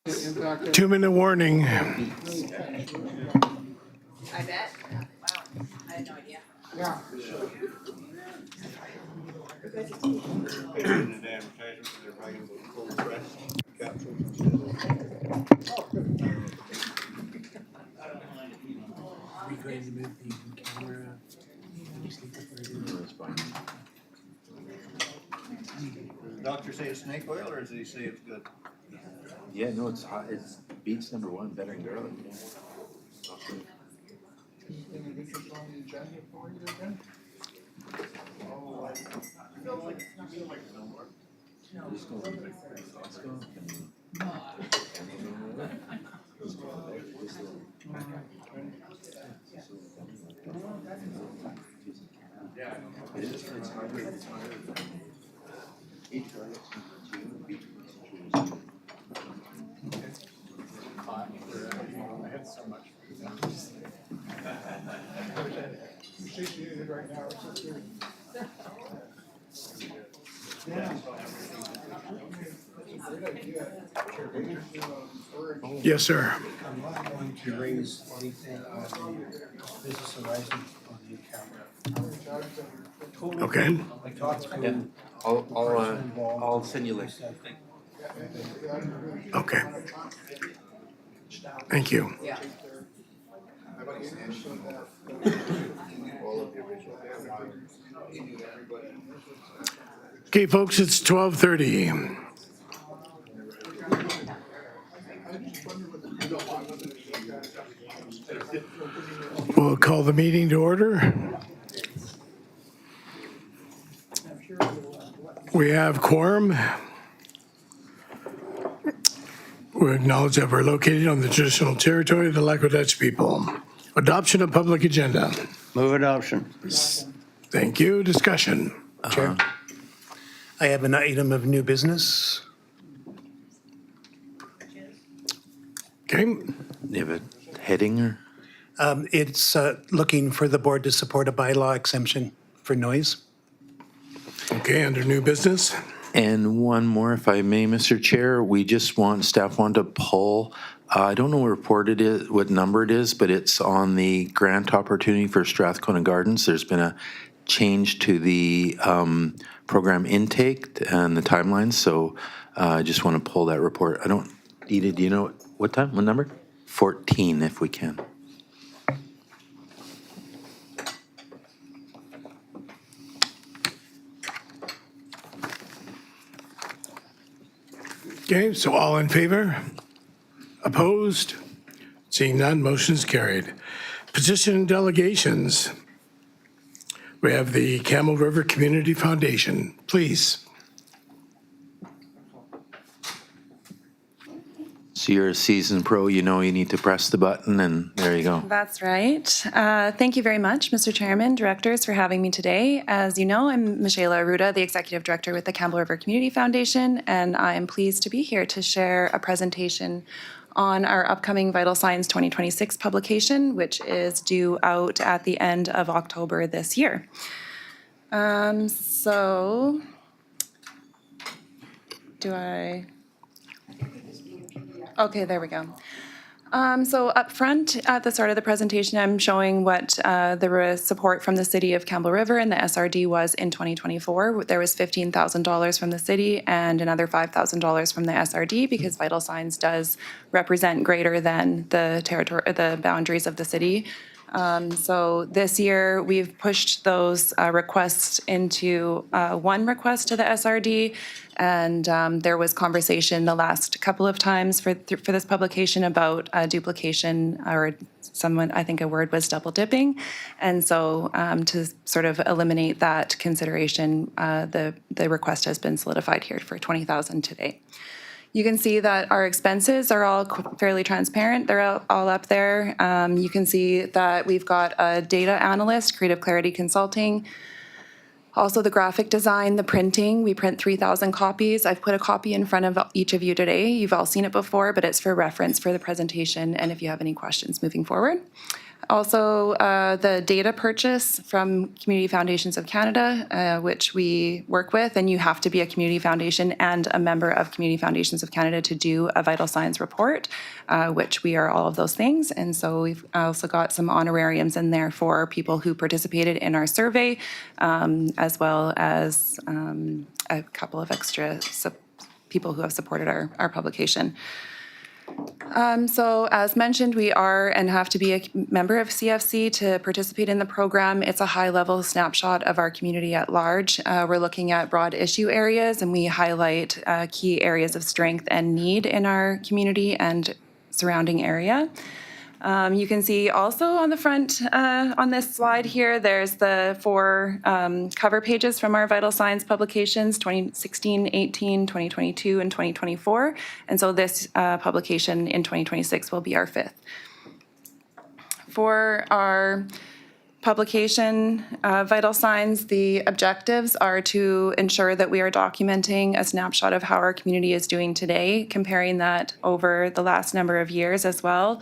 2-minute warning. I bet. Wow, I had no idea. An advertisement, so they're probably gonna go cold press capsules instead of. Doctor say it's snake oil, or does he say it's good? Yeah, no, it's hot. It's beets #1, better than garlic. Yes, sir. I'm not going to raise anything on the business horizon on the account. Okay. I talked to. Yeah, I'll send you a link. Okay. Thank you. Yeah. Okay, folks, it's 12:30. We'll call the meeting to order. We have quorum. We acknowledge that we're located on the traditional territory of the Lakota people. Adoption of public agenda. Move adoption. Thank you. Discussion. Chair, I have an item of new business. Okay. You have a heading or? It's looking for the board to support a bylaw exemption for noise. Okay, under new business. And one more, if I may, Mr. Chair, staff want to pull, I don't know what report it is, what number it is, but it's on the grant opportunity for Strathcona Gardens. There's been a change to the program intake and the timeline, so I just want to pull that report. Edith, do you know what time, what number? 14, if we can. Okay, so all in favor? Opposed? Seeing none, motion is carried. Position and delegations. We have the Camel River Community Foundation. Please. So you're a seasoned pro, you know you need to press the button, and there you go. That's right. Thank you very much, Mr. Chairman, directors, for having me today. As you know, I'm Michaela Arruda, the Executive Director with the Campbell River Community Foundation, and I am pleased to be here to share a presentation on our upcoming Vital Signs 2026 publication, which is due out at the end of October this year. Okay, there we go. So up front, at the start of the presentation, I'm showing what the support from the City of Campbell River and the SRD was in 2024. There was $15,000 from the city and another $5,000 from the SRD because Vital Signs does represent greater than the boundaries of the city. So this year, we've pushed those requests into one request to the SRD, and there was conversation the last couple of times for this publication about duplication, or I think a word was double dipping. And so to sort of eliminate that consideration, the request has been solidified here for $20,000 today. You can see that our expenses are all fairly transparent. They're all up there. You can see that we've got a data analyst, Creative Clarity Consulting. Also the graphic design, the printing. We print 3,000 copies. I've put a copy in front of each of you today. You've all seen it before, but it's for reference for the presentation and if you have any questions moving forward. Also, the data purchase from Community Foundations of Canada, which we work with, and you have to be a community foundation and a member of Community Foundations of Canada to do a vital signs report, which we are all of those things. And so we've also got some honorariums in there for people who participated in our survey, as well as a couple of extra people who have supported our publication. So as mentioned, we are and have to be a member of CFC to participate in the program. It's a high-level snapshot of our community at large. We're looking at broad issue areas, and we highlight key areas of strength and need in our community and surrounding area. You can see also on the front on this slide here, there's the 4 cover pages from our Vital Signs publications, 2016, 18, 2022, and 2024. And so this publication in 2026 will be our 5th. For our publication, Vital Signs, the objectives are to ensure that we are documenting a snapshot of how our community is doing today, comparing that over the last number of years as well,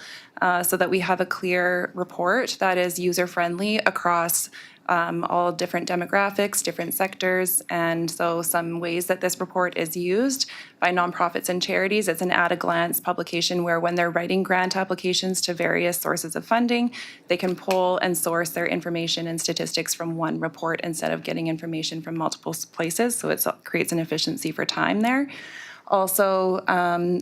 so that we have a clear report that is user-friendly across all different demographics, different sectors, and so some ways that this report is used by nonprofits and charities. It's an at-a-glance publication where when they're writing grant applications to various sources of funding, they can pull and source their information and statistics from one report instead of getting information from multiple places, so it creates an efficiency for time there. Also,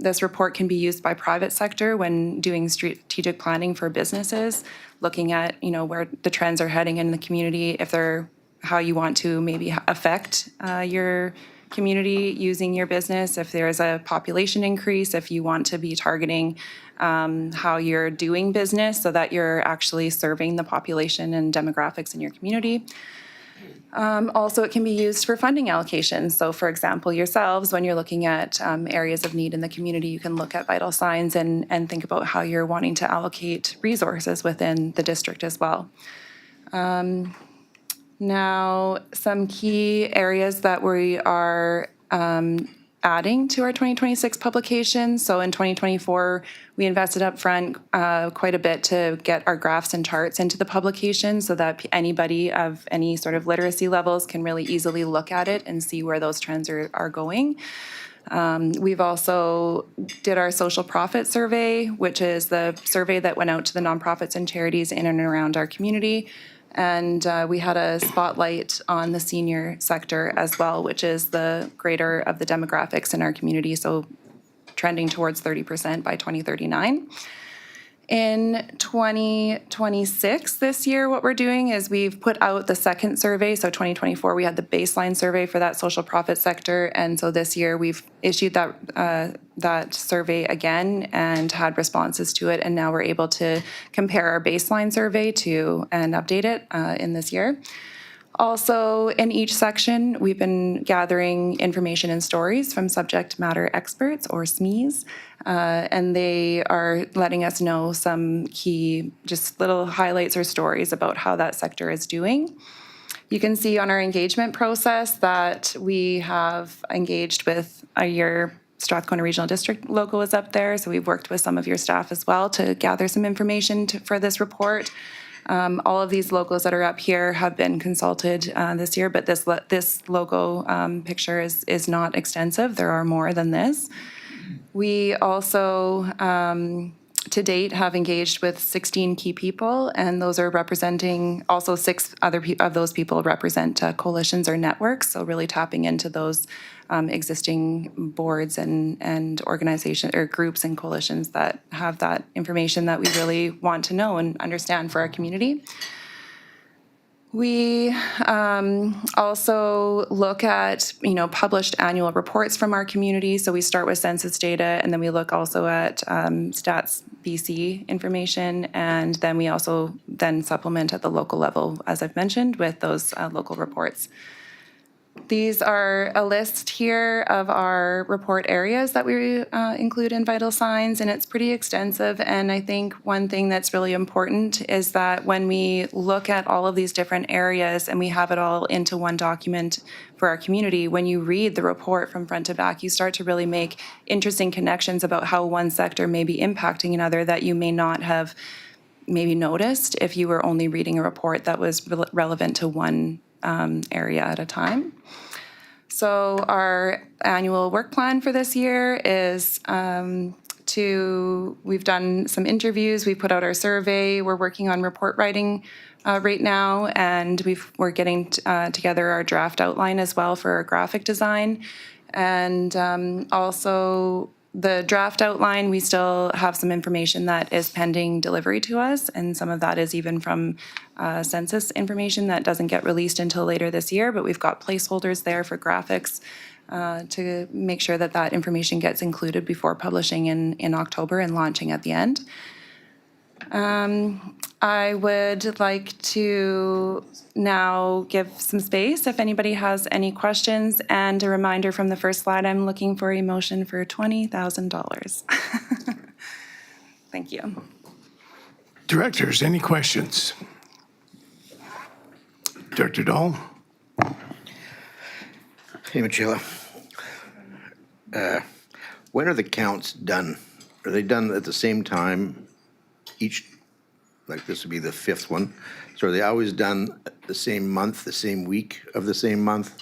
this report can be used by private sector when doing strategic planning for businesses, looking at, where the trends are heading in the community, how you want to maybe affect your community using your business, if there's a population increase, if you want to be targeting how you're doing business so that you're actually serving the population and demographics in your community. Also, it can be used for funding allocations. So, for example, yourselves, when you're looking at areas of need in the community, you can look at Vital Signs and think about how you're wanting to allocate resources within the district as well. Now, some key areas that we are adding to our 2026 publication. So in 2024, we invested upfront quite a bit to get our graphs and charts into the publication so that anybody of any sort of literacy levels can really easily look at it and see where those trends are going. We've also did our social profit survey, which is the survey that went out to the nonprofits and charities in and around our community. And we had a spotlight on the senior sector as well, which is the greater of the demographics in our community, so trending towards 30% by 2039. In 2026, this year, what we're doing is we've put out the second survey. So 2024, we had the baseline survey for that social profit sector. And so this year, we've issued that survey again and had responses to it. And now we're able to compare our baseline survey and update it in this year. Also, in each section, we've been gathering information and stories from subject matter experts, or SMEs, and they are letting us know some key, just little highlights or stories about how that sector is doing. You can see on our engagement process that we have engaged with your Strathcona Regional District logo is up there, so we've worked with some of your staff as well to gather some information for this report. All of these logos that are up here have been consulted this year, but this logo picture is not extensive. There are more than this. We also, to date, have engaged with 16 key people, and those are representing, also 6 other of those people represent coalitions or networks, so really tapping into those existing boards and organizations or groups and coalitions that have that information that we really want to know and understand for our community. We also look at, published annual reports from our community. So we start with census data, and then we look also at Stats BC information, and then we also supplement at the local level, as I've mentioned, with those local reports. These are a list here of our report areas that we include in Vital Signs, and it's pretty extensive. And I think one thing that's really important is that when we look at all of these different areas and we have it all into one document for our community, when you read the report from front to back, you start to really make interesting connections about how one sector may be impacting another that you may not have maybe noticed if you were only reading a report that was relevant to one area at a time. So our annual work plan for this year is we've done some interviews, we put out our survey, we're working on report writing right now, and we're getting together our draft outline as well for our graphic design. And also the draft outline, we still have some information that is pending delivery to us, and some of that is even from census information that doesn't get released until later this year, but we've got placeholders there for graphics to make sure that that information gets included before publishing in October and launching at the end. I would like to now give some space if anybody has any questions, and a reminder from the first slide, I'm looking for a motion for $20,000. Thank you. Directors, any questions? Director Dahl? Hey, Michela. When are the counts done? Are they done at the same time each, like this would be the fifth one? So are they always done the same month, the same week of the same month?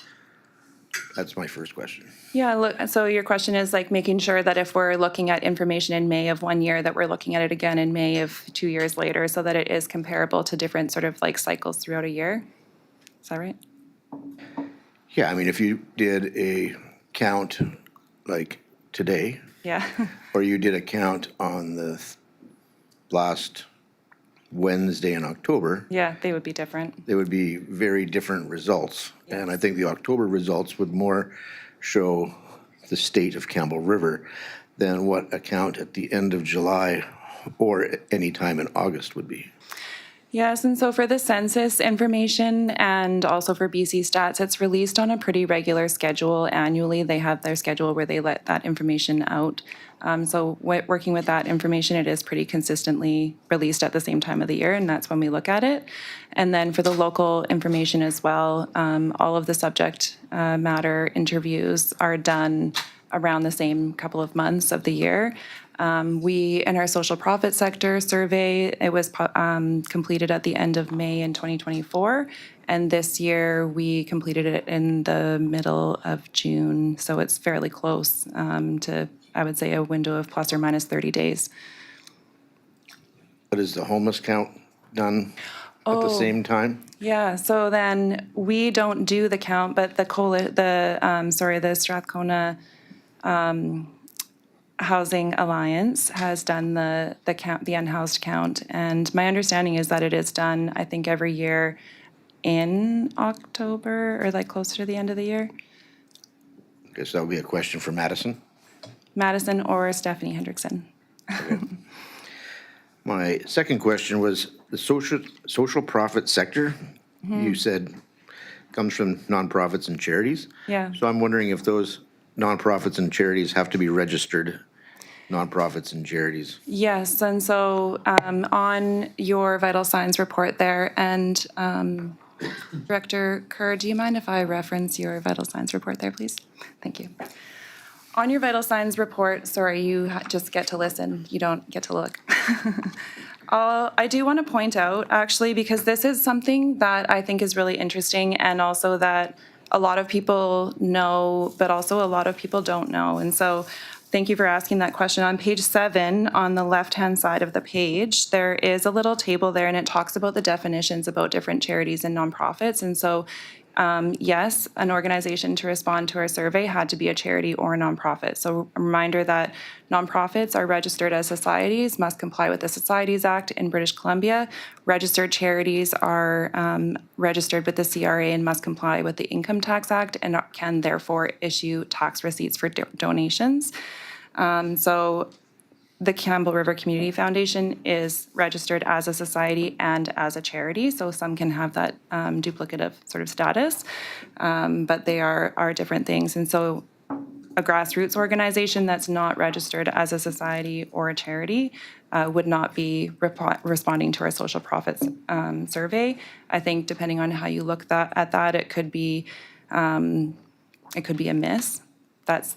That's my first question. Yeah, look, so your question is like making sure that if we're looking at information in May of 1 year, that we're looking at it again in May of 2 years later, so that it is comparable to different sort of like cycles throughout a year? Is that right? Yeah, I mean, if you did a count like today, Yeah. or you did a count on the last Wednesday in October, Yeah, they would be different. they would be very different results. And I think the October results would more show the state of Campbell River than what a count at the end of July or any time in August would be. Yes, and so for the census information and also for BC Stats, it's released on a pretty regular schedule annually. They have their schedule where they let that information out. So working with that information, it is pretty consistently released at the same time of the year, and that's when we look at it. And then for the local information as well, all of the subject matter interviews are done around the same couple of months of the year. We, in our social profit sector survey, it was completed at the end of May in 2024. And this year, we completed it in the middle of June. So it's fairly close to, I would say, a window of plus or minus 30 days. But is the homeless count done at the same time? Yeah, so then we don't do the count, but the Strathcona Housing Alliance has done the count, the unhoused count, and my understanding is that it is done, I think, every year in October or like closer to the end of the year. Guess that would be a question for Madison. Madison or Stephanie Hendrickson. My second question was the social profit sector, you said comes from nonprofits and charities. Yeah. So I'm wondering if those nonprofits and charities have to be registered nonprofits and charities. Yes, and so on your vital signs report there, and Director Kerr, do you mind if I reference your vital signs report there, please? Thank you. On your vital signs report, sorry, you just get to listen, you don't get to look. I do want to point out, actually, because this is something that I think is really interesting, and also that a lot of people know, but also a lot of people don't know. And so thank you for asking that question. On page 7, on the left-hand side of the page, there is a little table there, and it talks about the definitions about different charities and nonprofits. And so yes, an organization to respond to our survey had to be a charity or a nonprofit. So a reminder that nonprofits are registered as societies, must comply with the Societies Act in British Columbia. Registered charities are registered with the CRA and must comply with the Income Tax Act and can therefore issue tax receipts for donations. So the Campbell River Community Foundation is registered as a society and as a charity, so some can have that duplicative sort of status, but they are different things. And so a grassroots organization that's not registered as a society or a charity would not be responding to our social profits survey. I think depending on how you look at that, it could be a miss.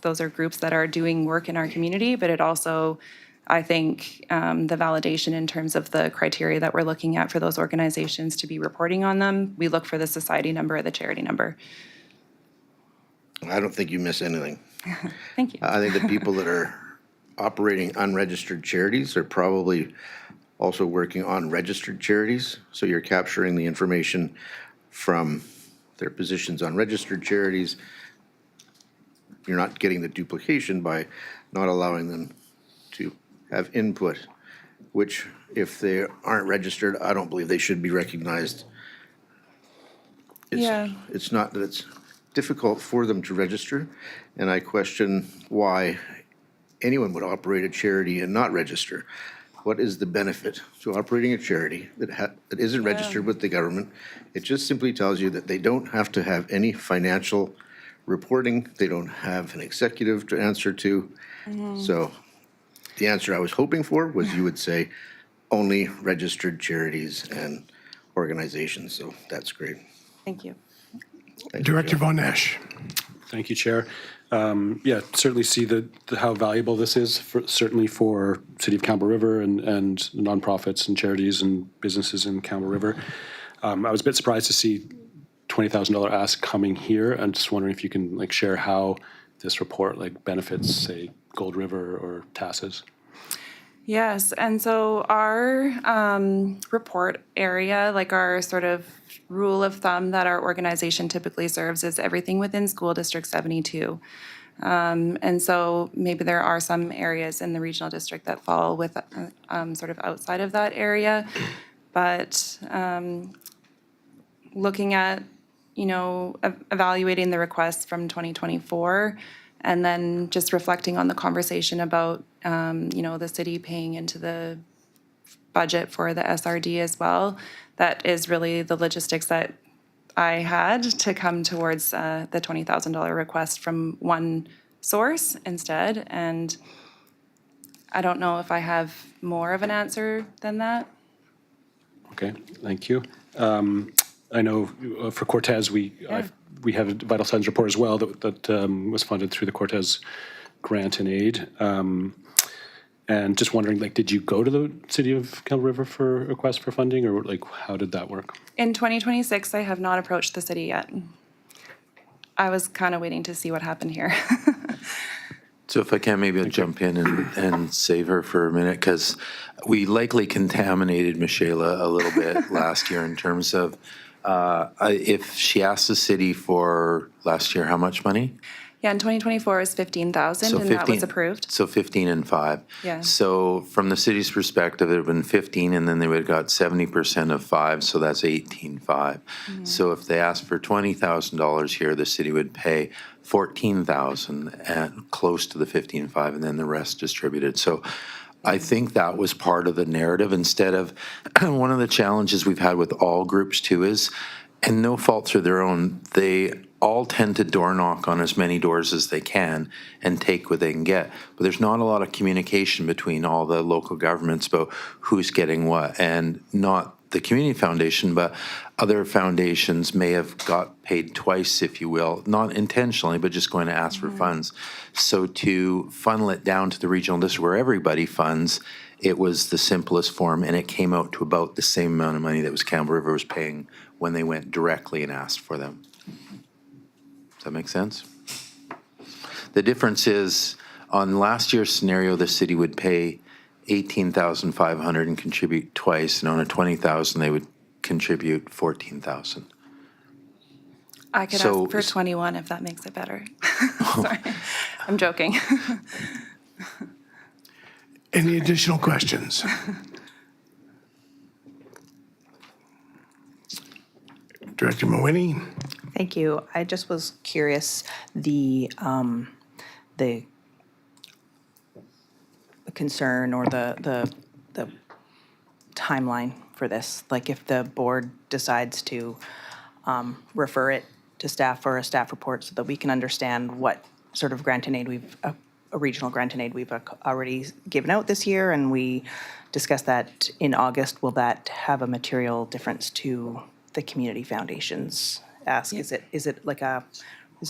Those are groups that are doing work in our community, but it also I think the validation in terms of the criteria that we're looking at for those organizations to be reporting on them, we look for the society number or the charity number. I don't think you miss anything. Thank you. I think the people that are operating unregistered charities are probably also working on registered charities. So you're capturing the information from their positions on registered charities. You're not getting the duplication by not allowing them to have input, which if they aren't registered, I don't believe they should be recognized. Yeah. It's not that it's difficult for them to register, and I question why anyone would operate a charity and not register. What is the benefit to operating a charity that isn't registered with the government? It just simply tells you that they don't have to have any financial reporting. They don't have an executive to answer to. So the answer I was hoping for was you would say only registered charities and organizations. So that's great. Thank you. Thank you, Director Von Esch. Thank you, Chair. Yeah, certainly see how valuable this is, certainly for City of Campbell River and nonprofits and charities and businesses in Campbell River. I was a bit surprised to see $20,000 ask coming here. I'm just wondering if you can share how this report benefits, say, Gold River or TASAs. Yes, and so our report area, our sort of rule of thumb that our organization typically serves is everything within School District 72. And so maybe there are some areas in the regional district that fall with sort of outside of that area. But looking at, evaluating the requests from 2024, and then just reflecting on the conversation about, the city paying into the budget for the SRD as well. That is really the logistics that I had to come towards the $20,000 request from one source instead. And I don't know if I have more of an answer than that. Okay, thank you. I know for Cortez, we have a Vital Signs report as well that was funded through the Cortez grant and aid. And just wondering, did you go to the City of Campbell River for a request for funding, or how did that work? In 2026, I have not approached the city yet. I was kind of waiting to see what happened here. So if I can, maybe I'll jump in and save her for a minute, because we likely contaminated Michaela a little bit last year in terms of if she asked the city for last year, how much money? Yeah, in 2024 is 15,000, So and that was 15 approved. So 15 and 5. Yeah. So from the city's perspective, it would have been 15, and then they would have got 70% of 5, so that's 18.5. So if they asked for $20,000 here, the city would pay 14,000 and close to the 15.5, and then the rest distributed. So I think that was part of the narrative instead of one of the challenges we've had with all groups too is, and no fault through their own, they all tend to door knock on as many doors as they can and take what they can get. But there's not a lot of communication between all the local governments about who's getting what, and not the community foundation, but other foundations may have got paid twice, if you will, not intentionally, but just going to ask for funds. So to funnel it down to the regional district where everybody funds, it was the simplest form, and it came out to about the same amount of money that was Campbell River was paying when they went directly and asked for them. Does that make sense? The difference is, on last year's scenario, the city would pay $18,500 and contribute twice, and on a $20,000, they would contribute $14,000. I could So- ask for 21 if that makes it better. Sorry, I'm joking. Any additional questions? Director Mawhinney? Thank you. I just was curious, the concern or the timeline for this, if the board decides to refer it to staff for a staff report so that we can understand what sort of grant and aid a regional grant and aid we've already given out this year, and we discussed that in August, will that have a material difference to the community foundations ask? Is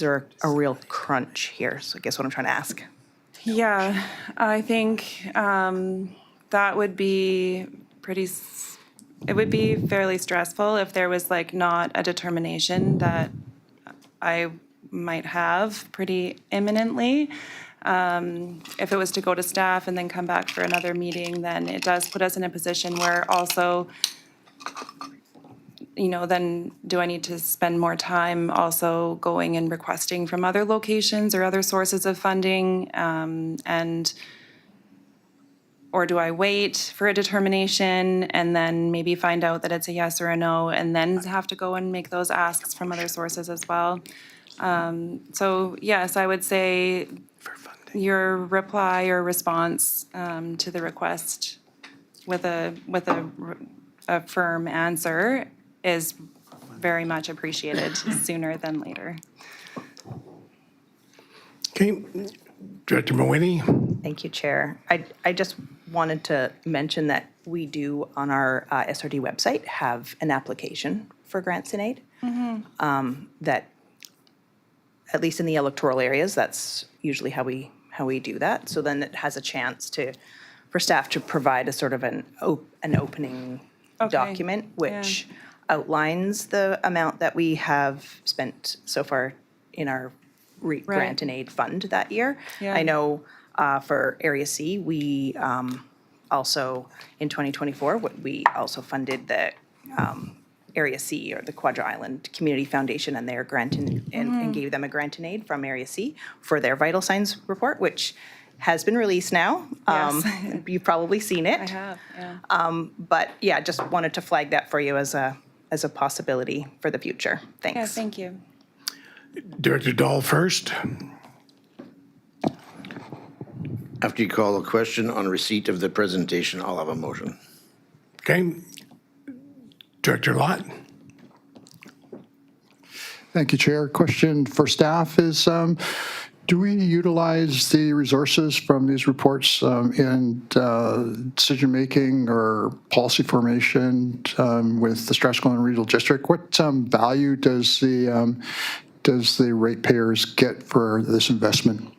there a real crunch here? So I guess what I'm trying to ask. Yeah, I think that would be it would be fairly stressful if there was like not a determination that I might have pretty imminently. If it was to go to staff and then come back for another meeting, then it does put us in a position where also, then do I need to spend more time also going and requesting from other locations or other sources of funding? Or do I wait for a determination and then maybe find out that it's a yes or a no and then have to go and make those asks from other sources as well? So yes, I would say your reply or response to the request with a firm answer is very much appreciated sooner than later. Okay, Director Mawhinney? Thank you, Chair. I just wanted to mention that we do on our SRD website have an application for grants and aid. That, at least in the electoral areas, that's usually how we do that. So then it has a chance for staff to provide a sort of an opening document, which outlines the amount that we have spent so far in our grant and aid fund that year. Yeah. I know for Area C, we also, in 2024, we also funded the Area C, or the Quadra Island Community Foundation, and their grant and gave them a grant and aid from Area C for their vital signs report, which has been released now. Yes. You've probably seen it. I have, yeah. But yeah, just wanted to flag that for you as a possibility for the future. Thanks. Yeah, thank you. Director Dahl first. After you call a question on receipt of the presentation, I'll have a motion. Okay. Director Lott? Thank you, Chair. Question for staff is, do we utilize the resources from these reports in decision-making or policy formation with the Strathcona Regional District? What value does the ratepayers get for this investment?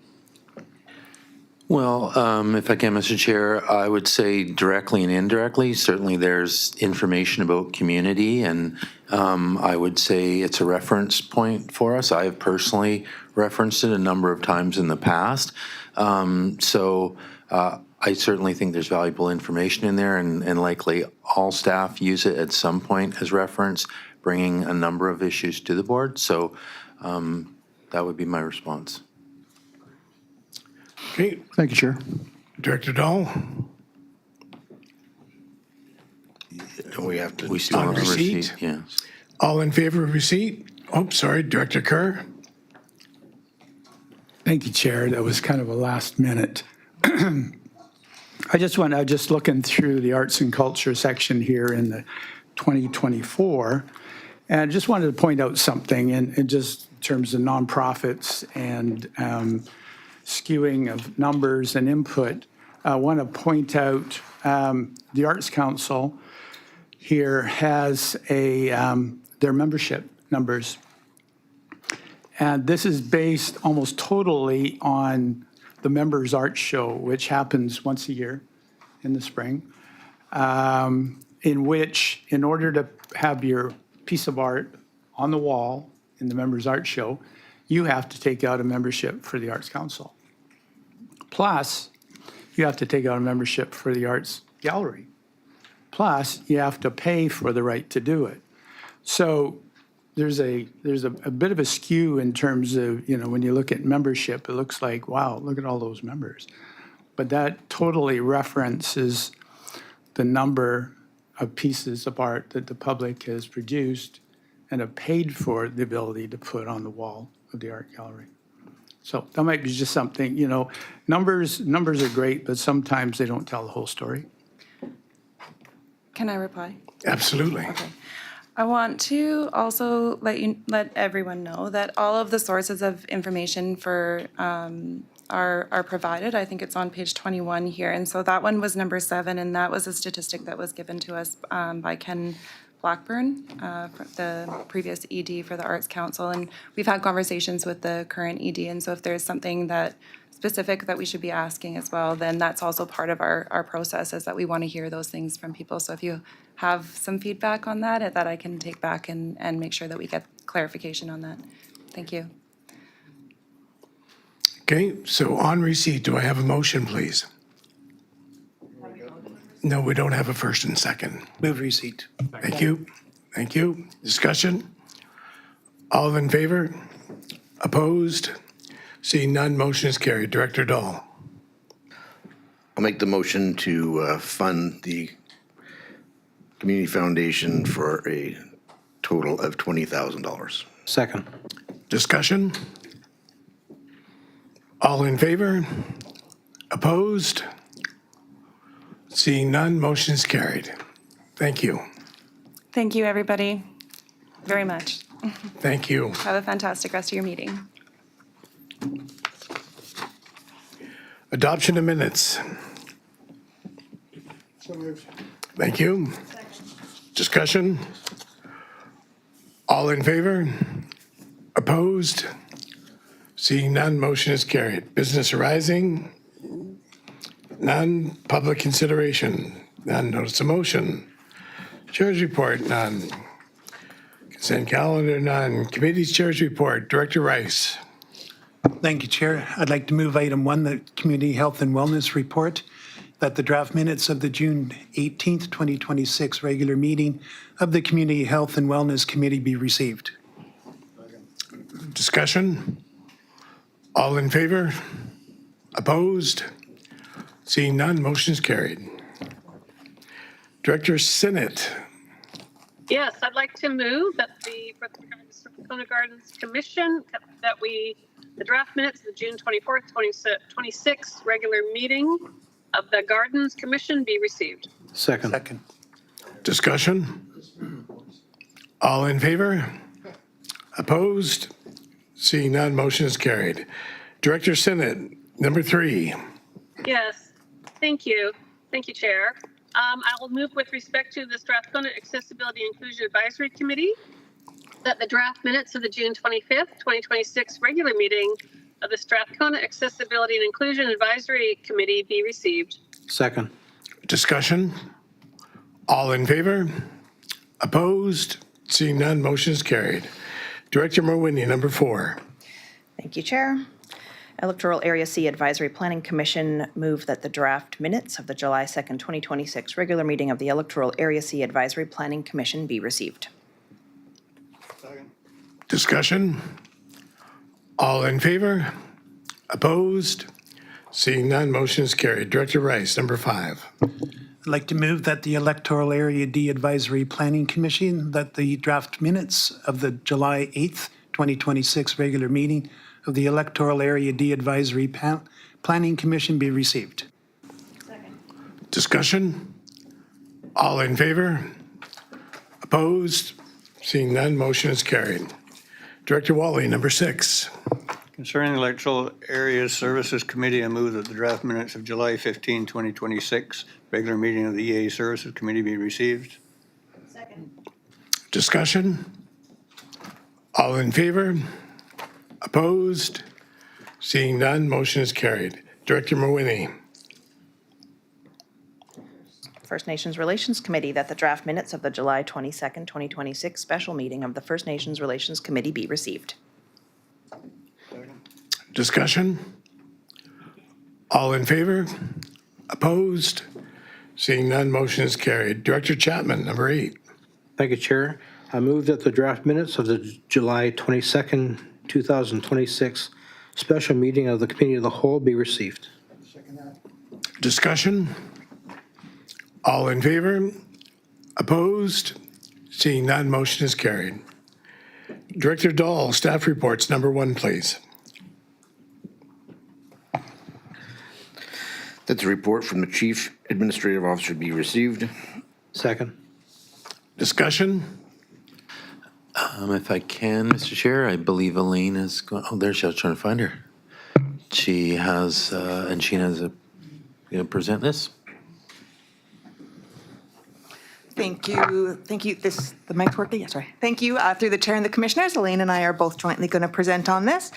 Well, if I can, Mr. Chair, I would say directly and indirectly. Certainly there's information about community, and I would say it's a reference point for us. I have personally referenced it a number of times in the past. So I certainly think there's valuable information in there, and likely all staff use it at some point as reference, bringing a number of issues to the board. So that would be my response. Okay. Thank you, Chair. Director Dahl? Don't we have to? We still have a receipt? receipt, yes. All in favor of receipt? Oh, sorry, Director Kerr? Thank you, Chair. That was kind of a last minute. I was just looking through the arts and culture section here in the 2024, and I just wanted to point out something in just terms of nonprofits and skewing of numbers and input. I want to point out the Arts Council here has their membership numbers. And this is based almost totally on the Members Art Show, which happens once a year in the spring, in which, in order to have your piece of art on the wall in the Members Art Show, you have to take out a membership for the Arts Council. Plus, you have to take out a membership for the Arts Gallery. Plus, you have to pay for the right to do it. So there's a bit of a skew in terms of, when you look at membership, it looks like, wow, look at all those members. But that totally references the number of pieces of art that the public has produced and have paid for the ability to put on the wall of the art gallery. So that might be just something, numbers are great, but sometimes they don't tell the whole story. Can I reply? Absolutely. Okay. I want to also let everyone know that all of the sources of information for are provided. I think it's on page 21 here, and so that one was number 7, and that was a statistic that was given to us by Ken Blackburn, the previous ED for the Arts Council, and we've had conversations with the current ED, and so if there's something that specific that we should be asking as well, then that's also part of our process, is that we want to hear those things from people. So if you have some feedback on that I can take back and make sure that we get clarification on that. Thank you. Okay, so on receipt, do I have a motion, please? No, we don't have a first and second. Move receipt. Thank you. Thank you. Discussion? All in favor? Opposed? Seeing none, motion is carried. Director Dahl. I'll make the motion to fund the community foundation for a total of $20,000. Second. Discussion? All in favor? Opposed? Seeing none, motion is carried. Thank you. Thank you, everybody, very much. Thank you. Have a fantastic rest of your meeting. Adoption of minutes. Thank you. Discussion? All in favor? Opposed? Seeing none, motion is carried. Business arising? None. Public consideration? None. Notice of motion? Chair's report? None. Consent calendar? None. Committee's chair's report? Director Rice. Thank you, Chair. I'd like to move item 1, the Community Health and Wellness Report, that the draft minutes of the June 18th, 2026 regular meeting of the Community Health and Wellness Committee be received. Discussion? All in favor? Opposed? Seeing none, motion is carried. Director Sinnott. Yes, I'd like to move that for the Strathcona Gardens Commission, that the draft minutes of the June 24th, 2026 regular meeting of the Gardens Commission be received. Second. Discussion? All in favor? Opposed? Seeing none, motion is carried. Director Sinnott, number 3. Yes, thank you. Thank you, Chair. I will move with respect to the Strathcona Accessibility Inclusion Advisory Committee that the draft minutes of the June 25th, 2026 regular meeting of the Strathcona Accessibility and Inclusion Advisory Committee be received. Second. Discussion? All in favor? Opposed? Seeing none, motion is carried. Director Merwini, number 4. Thank you, Chair. Electoral Area C Advisory Planning Commission move that the draft minutes of the July 2nd, 2026 regular meeting of the Electoral Area C Advisory Planning Commission be received. Discussion? All in favor? Opposed? Seeing none, motion is carried. Director Rice, number 5. I'd like to move that the Electoral Area D Advisory Planning Commission, that the draft minutes of the July 8th, 2026 regular meeting of the Electoral Area D Advisory Planning Commission be received. Discussion? All in favor? Opposed? Seeing none, motion is carried. Director Wally, number 6. Concerning the Electoral Area Services Committee, I move that the draft minutes of July 15, 2026 regular meeting of the EA Services Committee be received. Discussion? All in favor? Opposed? Seeing none, motion is carried. Director Merwini. First Nations Relations Committee, that the draft minutes of the July 22nd, 2026 special meeting of the First Nations Relations Committee be received. Discussion? All in favor? Opposed? Seeing none, motion is carried. Director Chapman, number 8. Thank you, Chair. I move that the draft minutes of the July 22nd, 2026 special meeting of the Committee of the Whole be received. Discussion? All in favor? Opposed? Seeing none, motion is carried. Director Dahl, staff reports, number 1, please. That the report from the Chief Administrative Officer be received. Second. Discussion? If I can, Mr. Chair, I believe Elaine is going, oh, there she is. I was trying to find her. She has, and she has a, present this. Thank you. Thank you. The mic's working? Yes, sorry. Thank you. Through the chair and the commissioners, Elaine and I are both jointly going to present on this.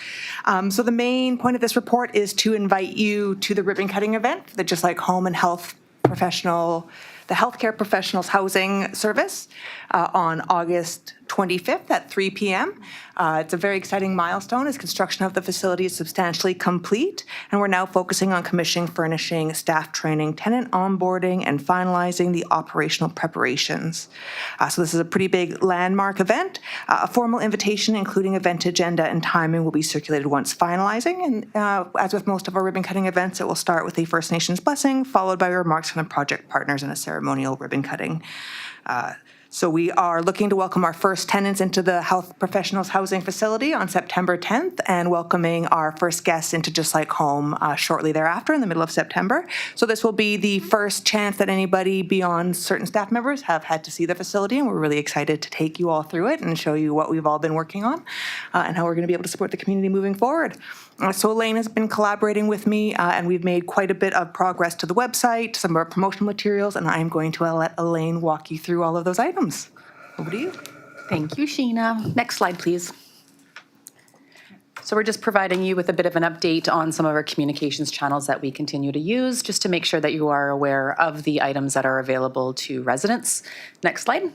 So the main point of this report is to invite you to the ribbon cutting event, the Just Like Home and Health Professional, the Healthcare Professionals Housing Service on August 25th at 3 p.m. It's a very exciting milestone as construction of the facility is substantially complete, and we're now focusing on commissioning, furnishing, staff training, tenant onboarding, and finalizing the operational preparations. So this is a pretty big landmark event. A formal invitation, including event agenda and timing, will be circulated once finalizing, and as with most of our ribbon cutting events, it will start with a First Nations blessing, followed by remarks from the project partners and a ceremonial ribbon cutting. So we are looking to welcome our first tenants into the Health Professionals Housing Facility on September 10th and welcoming our first guests into Just Like Home shortly thereafter in the middle of September. So this will be the first chance that anybody beyond certain staff members have had to see the facility, and we're really excited to take you all through it and show you what we've all been working on and how we're going to be able to support the community moving forward. So Elaine has been collaborating with me, and we've made quite a bit of progress to the website, some of our promotional materials, and I'm going to let Elaine walk you through all of those items. Over to you. Thank you, Sheena. Next slide, please. So we're just providing you with a bit of an update on some of our communications channels that we continue to use, just to make sure that you are aware of the items that are available to residents. Next slide.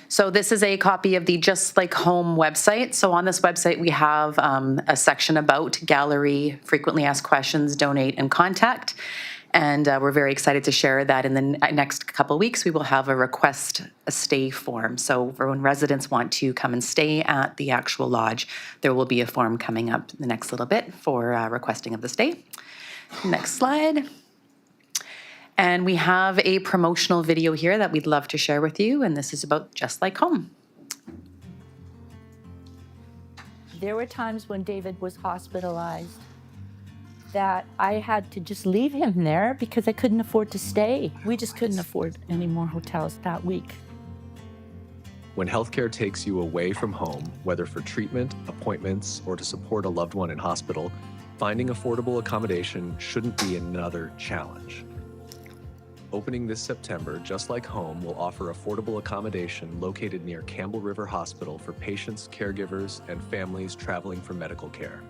So this is a copy of the Just Like Home website. So on this website, we have a section about gallery, frequently asked questions, donate, and contact. And we're very excited to share that in the next couple of weeks, we will have a request a stay form. So for when residents want to come and stay at the actual lodge, there will be a form coming up the next little bit for requesting of the stay. Next slide. And we have a promotional video here that we'd love to share with you, and this is about Just Like Home. There were times when David was hospitalized that I had to just leave him there because I couldn't afford to stay. We just couldn't afford any more hotels that week. When healthcare takes you away from home, whether for treatment, appointments, or to support a loved one in hospital, finding affordable accommodation shouldn't be another challenge. Opening this September, Just Like Home will offer affordable accommodation located near Campbell River Hospital for patients, caregivers, and families traveling for medical care.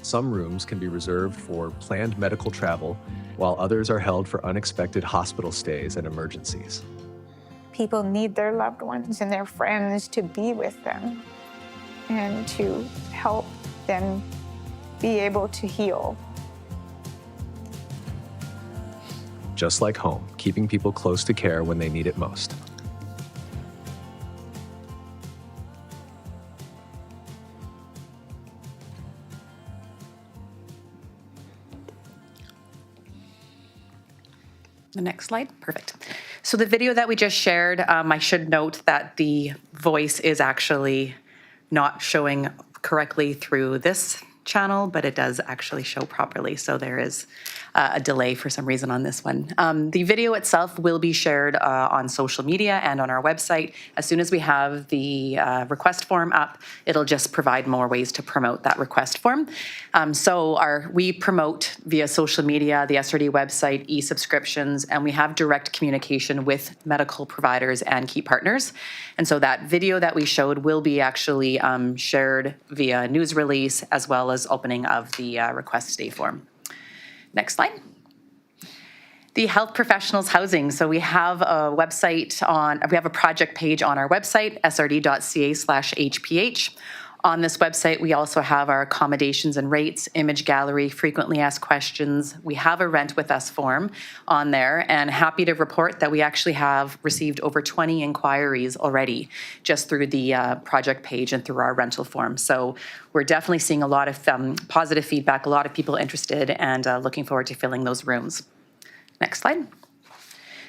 Some rooms can be reserved for planned medical travel, while others are held for unexpected hospital stays and emergencies. People need their loved ones and their friends to be with them and to help them be able to heal. Just Like Home, keeping people close to care when they need it most. The next slide, perfect. So the video that we just shared, I should note that the voice is actually not showing correctly through this channel, but it does actually show properly. So there is a delay for some reason on this one. The video itself will be shared on social media and on our website. As soon as we have the request form up, it'll just provide more ways to promote that request form. We promote via social media, the SRD website, e-subscriptions, and we have direct communication with medical providers and key partners. And so that video that we showed will be actually shared via news release as well as opening of the request stay form. Next slide. The Health Professionals Housing. So we have a project page on our website, srd.ca/HPH. On this website, we also have our accommodations and rates, image gallery, frequently asked questions. We have a rent with us form on there, and happy to report that we actually have received over 20 inquiries already just through the project page and through our rental form. So we're definitely seeing a lot of positive feedback, a lot of people interested, and looking forward to filling those rooms. Next slide.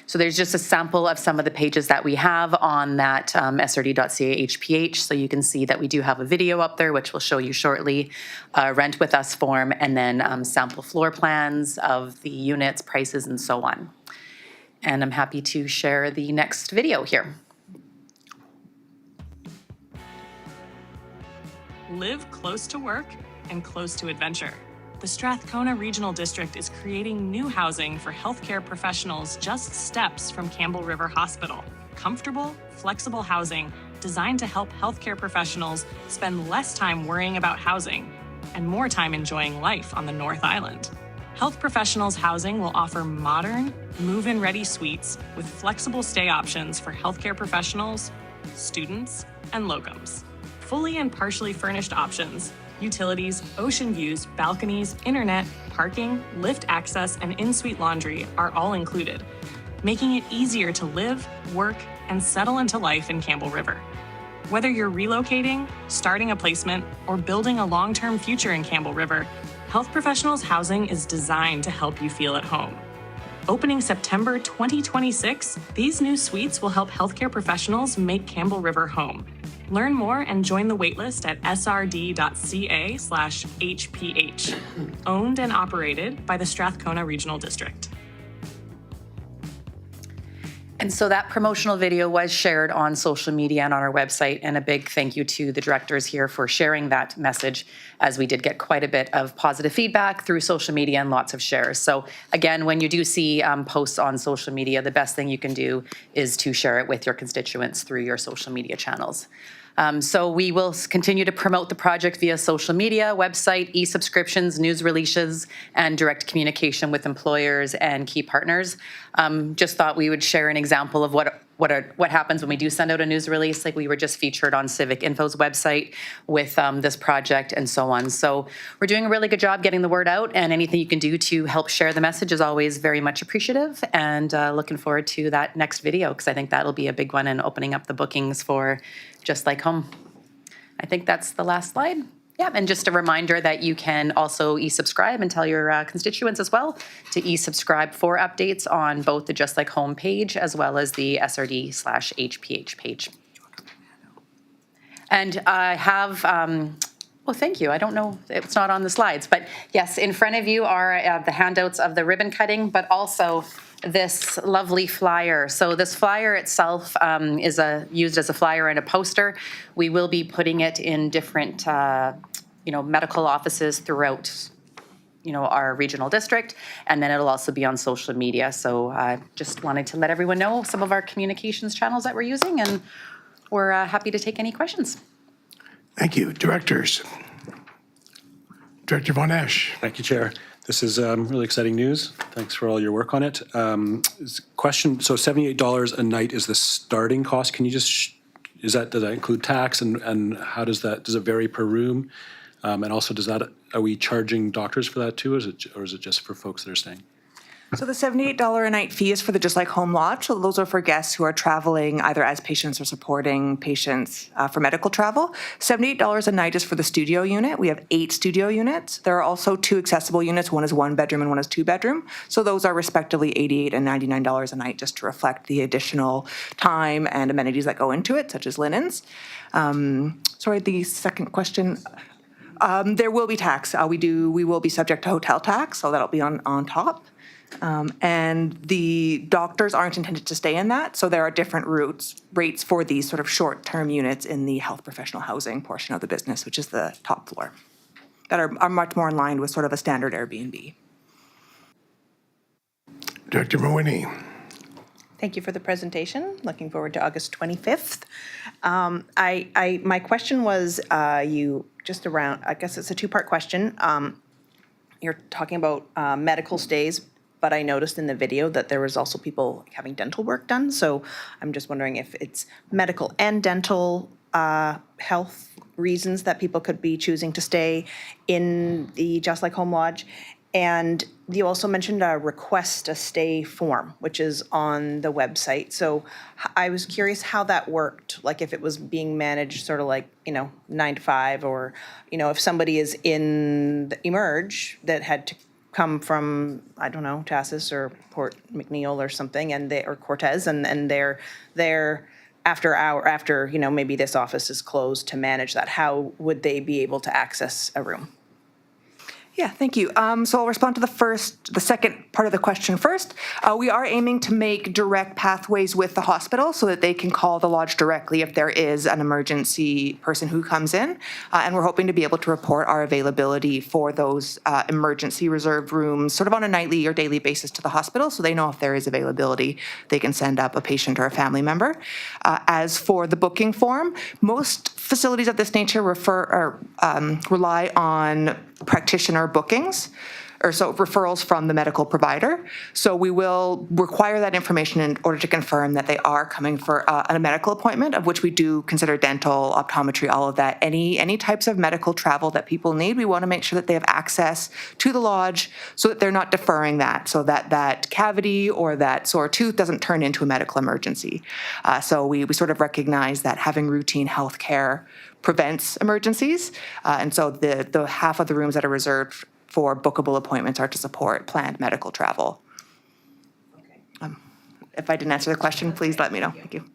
So there's just a sample of some of the pages that we have on that srd.ca/HPH. So you can see that we do have a video up there, which we'll show you shortly, rent with us form, and then sample floor plans of the units, prices, and so on. And I'm happy to share the next video here. Live close to work and close to adventure. The Strathcona Regional District is creating new housing for healthcare professionals just steps from Campbell River Hospital. Comfortable, flexible housing designed to help healthcare professionals spend less time worrying about housing and more time enjoying life on the North Island. Health Professionals Housing will offer modern, move-in ready suites with flexible stay options for healthcare professionals, students, and locums. Fully and partially furnished options, utilities, ocean views, balconies, internet, parking, lift access, and in-suite laundry are all included, making it easier to live, work, and settle into life in Campbell River. Whether you're relocating, starting a placement, or building a long-term future in Campbell River, Health Professionals Housing is designed to help you feel at home. Opening September 2026, these new suites will help healthcare professionals make Campbell River home. Learn more and join the waitlist at srd.ca/HPH. Owned and operated by the Strathcona Regional District. And so that promotional video was shared on social media and on our website, and a big thank you to the directors here for sharing that message, as we did get quite a bit of positive feedback through social media and lots of shares. So again, when you do see posts on social media, the best thing you can do is to share it with your constituents through your social media channels. So we will continue to promote the project via social media, website, e-subscriptions, news releases, and direct communication with employers and key partners. Just thought we would share an example of what happens when we do send out a news release. Like, we were just featured on Civic Info's website with this project and so on. So we're doing a really good job getting the word out, and anything you can do to help share the message is always very much appreciative, and looking forward to that next video, because I think that'll be a big one in opening up the bookings for Just Like Home. I think that's the last slide. Yeah, and just a reminder that you can also e-subscribe and tell your constituents as well to e-subscribe for updates on both the Just Like Home page as well as the SRD/HPH page. And I have, well, thank you. I don't know, it's not on the slides, but yes, in front of you are the handouts of the ribbon cutting, but also this lovely flyer. So this flyer itself is used as a flyer and a poster. We will be putting it in different medical offices throughout our regional district, and then it'll also be on social media. So just wanted to let everyone know some of our communications channels that we're using, and we're happy to take any questions. Thank you. Directors. Director Von Esch. Thank you, Chair. This is really exciting news. Thanks for all your work on it. Question, so $78 a night is the starting cost. Can you just, does that include tax, and how does it vary per room? And also, are we charging doctors for that too, or is it just for folks that are staying? So the $78 a night fee is for the Just Like Home Lodge. So those are for guests who are traveling either as patients or supporting patients for medical travel. $78 a night is for the studio unit. We have 8 studio units. There are also 2 accessible units. One is 1 bedroom and one is 2 bedroom. So those are respectively $88 and $99 a night, just to reflect the additional time and amenities that go into it, such as linens. Sorry, the second question. There will be tax. We will be subject to hotel tax, so that'll be on top. And the doctors aren't intended to stay in that, so there are different rates for these sort of short-term units in the health professional housing portion of the business, which is the top floor, that are much more in line with sort of a standard Airbnb. Director Mawhinney. Thank you for the presentation. Looking forward to August 25th. My question was just around, I guess it's a 2-part question. You're talking about medical stays, but I noticed in the video that there was also people having dental work done. So I'm just wondering if it's medical and dental health reasons that people could be choosing to stay in the Just Like Home Lodge. And you also mentioned a request a stay form, which is on the website. So I was curious how that worked, like if it was being managed sort of like, 9 to 5, or, if somebody is in the Emerge that had to come from, I don't know, Tassis or Port McNeil or something, or Cortez, and they're there after maybe this office is closed to manage that. How would they be able to access a room? Yeah, thank you. So I'll respond to the second part of the question first. We are aiming to make direct pathways with the hospital so that they can call the lodge directly if there is an emergency person who comes in. And we're hoping to be able to report our availability for those emergency reserved rooms sort of on a nightly or daily basis to the hospital so they know if there is availability, they can send up a patient or a family member. As for the booking form, most facilities of this nature rely on practitioner bookings, or so referrals from the medical provider. So we will require that information in order to confirm that they are coming for a medical appointment, of which we do consider dental, optometry, all of that. Any types of medical travel that people need, we want to make sure that they have access to the lodge so that they're not deferring that, so that that cavity or that sore tooth doesn't turn into a medical emergency. So we sort of recognize that having routine health care prevents emergencies. And so the half of the rooms that are reserved for bookable appointments are to support planned medical travel. If I didn't answer the question, please let me know. Thank you.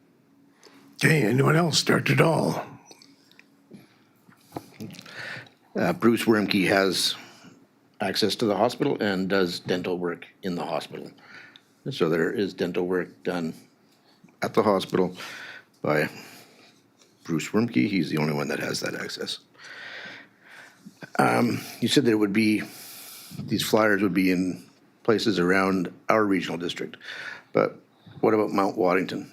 Okay, anyone else? Dr. Dahl? Bruce Wormke has access to the hospital and does dental work in the hospital. So there is dental work done at the hospital by Bruce Wormke. He's the only one that has that access. You said there would be, these flyers would be in places around our regional district, but what about Mount Waddington?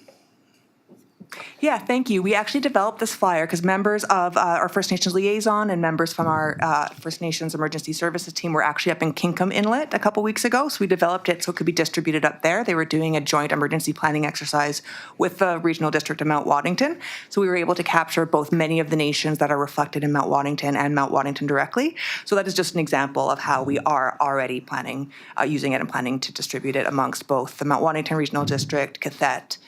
Yeah, thank you. We actually developed this flyer because members of our First Nations liaison and members from our First Nations emergency services team were actually up in Kinkum Inlet a couple weeks ago. So we developed it so it could be distributed up there. They were doing a joint emergency planning exercise with the regional district of Mount Waddington. So we were able to capture both many of the nations that are reflected in Mount Waddington and Mount Waddington directly. So that is just an example of how we are already planning, using it and planning to distribute it amongst both the Mount Waddington Regional District, Cathet,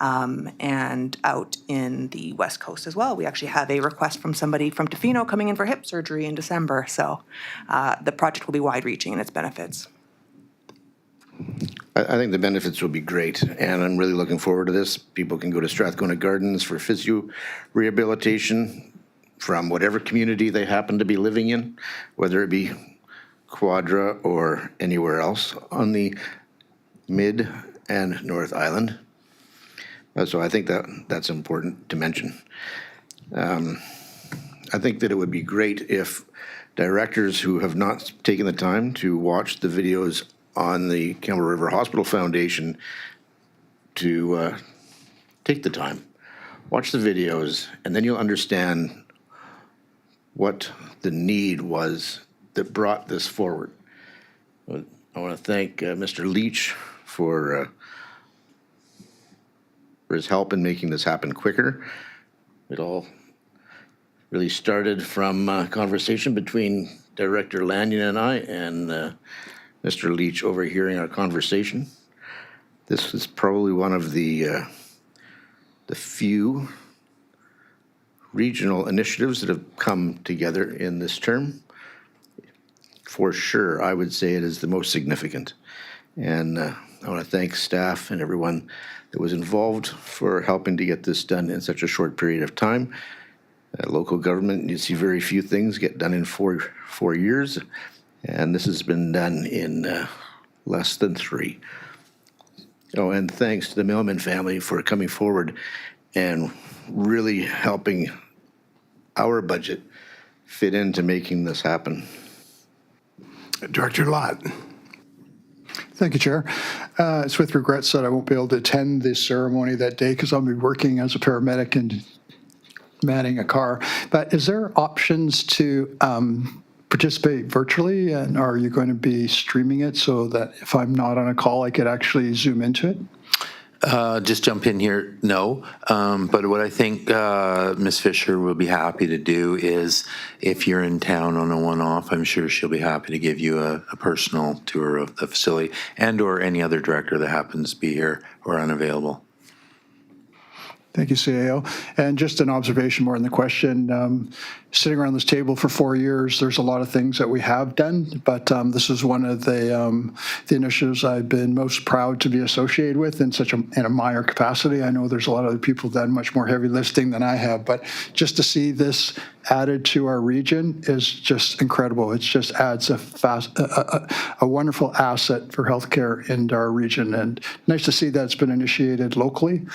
and out in the West Coast as well. We actually have a request from somebody from Tofino coming in for hip surgery in December. So the project will be wide-reaching in its benefits. I think the benefits will be great, and I'm really looking forward to this. People can go to Strathcona Gardens for physio rehabilitation from whatever community they happen to be living in, whether it be Quadra or anywhere else on the Mid and North Island. So I think that's important to mention. I think that it would be great if directors who have not taken the time to watch the videos on the Campbell River Hospital Foundation to take the time, watch the videos, and then you'll understand what the need was that brought this forward. I want to thank Mr. Leach for his help in making this happen quicker. It all really started from a conversation between Director Lanyon and I, and Mr. Leach overhearing our conversation. This is probably one of the few regional initiatives that have come together in this term. For sure, I would say it is the most significant. And I want to thank staff and everyone that was involved for helping to get this done in such a short period of time. Local government, you see very few things get done in four years, and this has been done in less than 3. Oh, and thanks to the Millman family for coming forward and really helping our budget fit into making this happen. Director Lott. Thank you, Chair. It's with regrets that I won't be able to attend this ceremony that day because I'll be working as a paramedic and manning a car. But is there options to participate virtually, and are you going to be streaming it so that if I'm not on a call, I could actually zoom into it? Just jump in here, no. But what I think Ms. Fisher will be happy to do is if you're in town on a one-off, I'm sure she'll be happy to give you a personal tour of the facility and or any other director that happens to be here or unavailable. Thank you, CAO. And just an observation more than the question. Sitting around this table for 4 years, there's a lot of things that we have done, but this is one of the initiatives I've been most proud to be associated with in a minor capacity. I know there's a lot of other people that done much more heavy lifting than I have, but just to see this added to our region is just incredible. It just adds a wonderful asset for healthcare into our region, and nice to see that it's been initiated locally.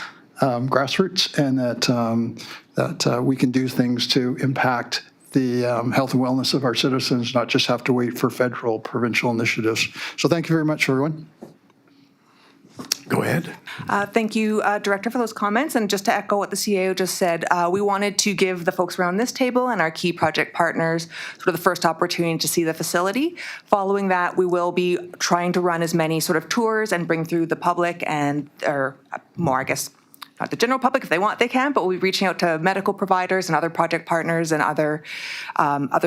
Grassroots, and that we can do things to impact the health and wellness of our citizens, not just have to wait for federal, provincial initiatives. So thank you very much, everyone. Go ahead. Thank you, Director, for those comments. And just to echo what the CAO just said, we wanted to give the folks around this table and our key project partners sort of the first opportunity to see the facility. Following that, we will be trying to run as many sort of tours and bring through the public and, or more, I guess, not the general public, if they want, they can, but we'll be reaching out to medical providers and other project partners and other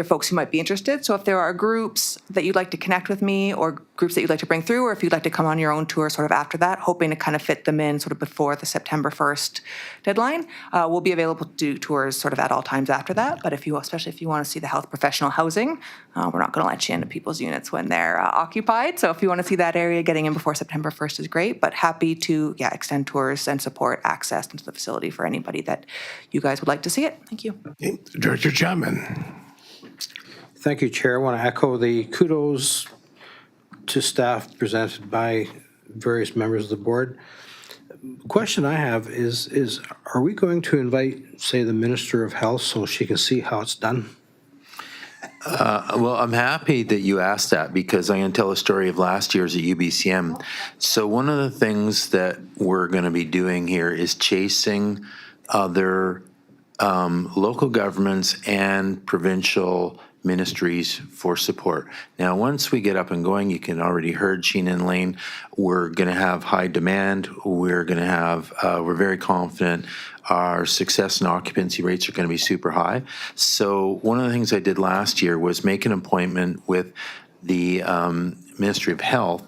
folks who might be interested. So if there are groups that you'd like to connect with me or groups that you'd like to bring through, or if you'd like to come on your own tour sort of after that, hoping to kind of fit them in sort of before the September 1st deadline, we'll be available to do tours sort of at all times after that. But if you, especially if you want to see the health professional housing, we're not going to let you into people's units when they're occupied. So if you want to see that area, getting in before September 1st is great, but happy to, extend tours and support access into the facility for anybody that you guys would like to see it. Thank you. Okay. Director Chapman. Thank you, Chair. I want to echo the kudos to staff presented by various members of the board. The question I have is are we going to invite, say, the Minister of Health so she can see how it's done? Well, I'm happy that you asked that because I'm going to tell a story of last year's at UBCM. So one of the things that we're going to be doing here is chasing other local governments and provincial ministries for support. Now, once we get up and going, you can already heard Sheena and Lane, we're going to have high demand. We're going to have, we're very confident our success and occupancy rates are going to be super high. So one of the things I did last year was make an appointment with the Ministry of Health,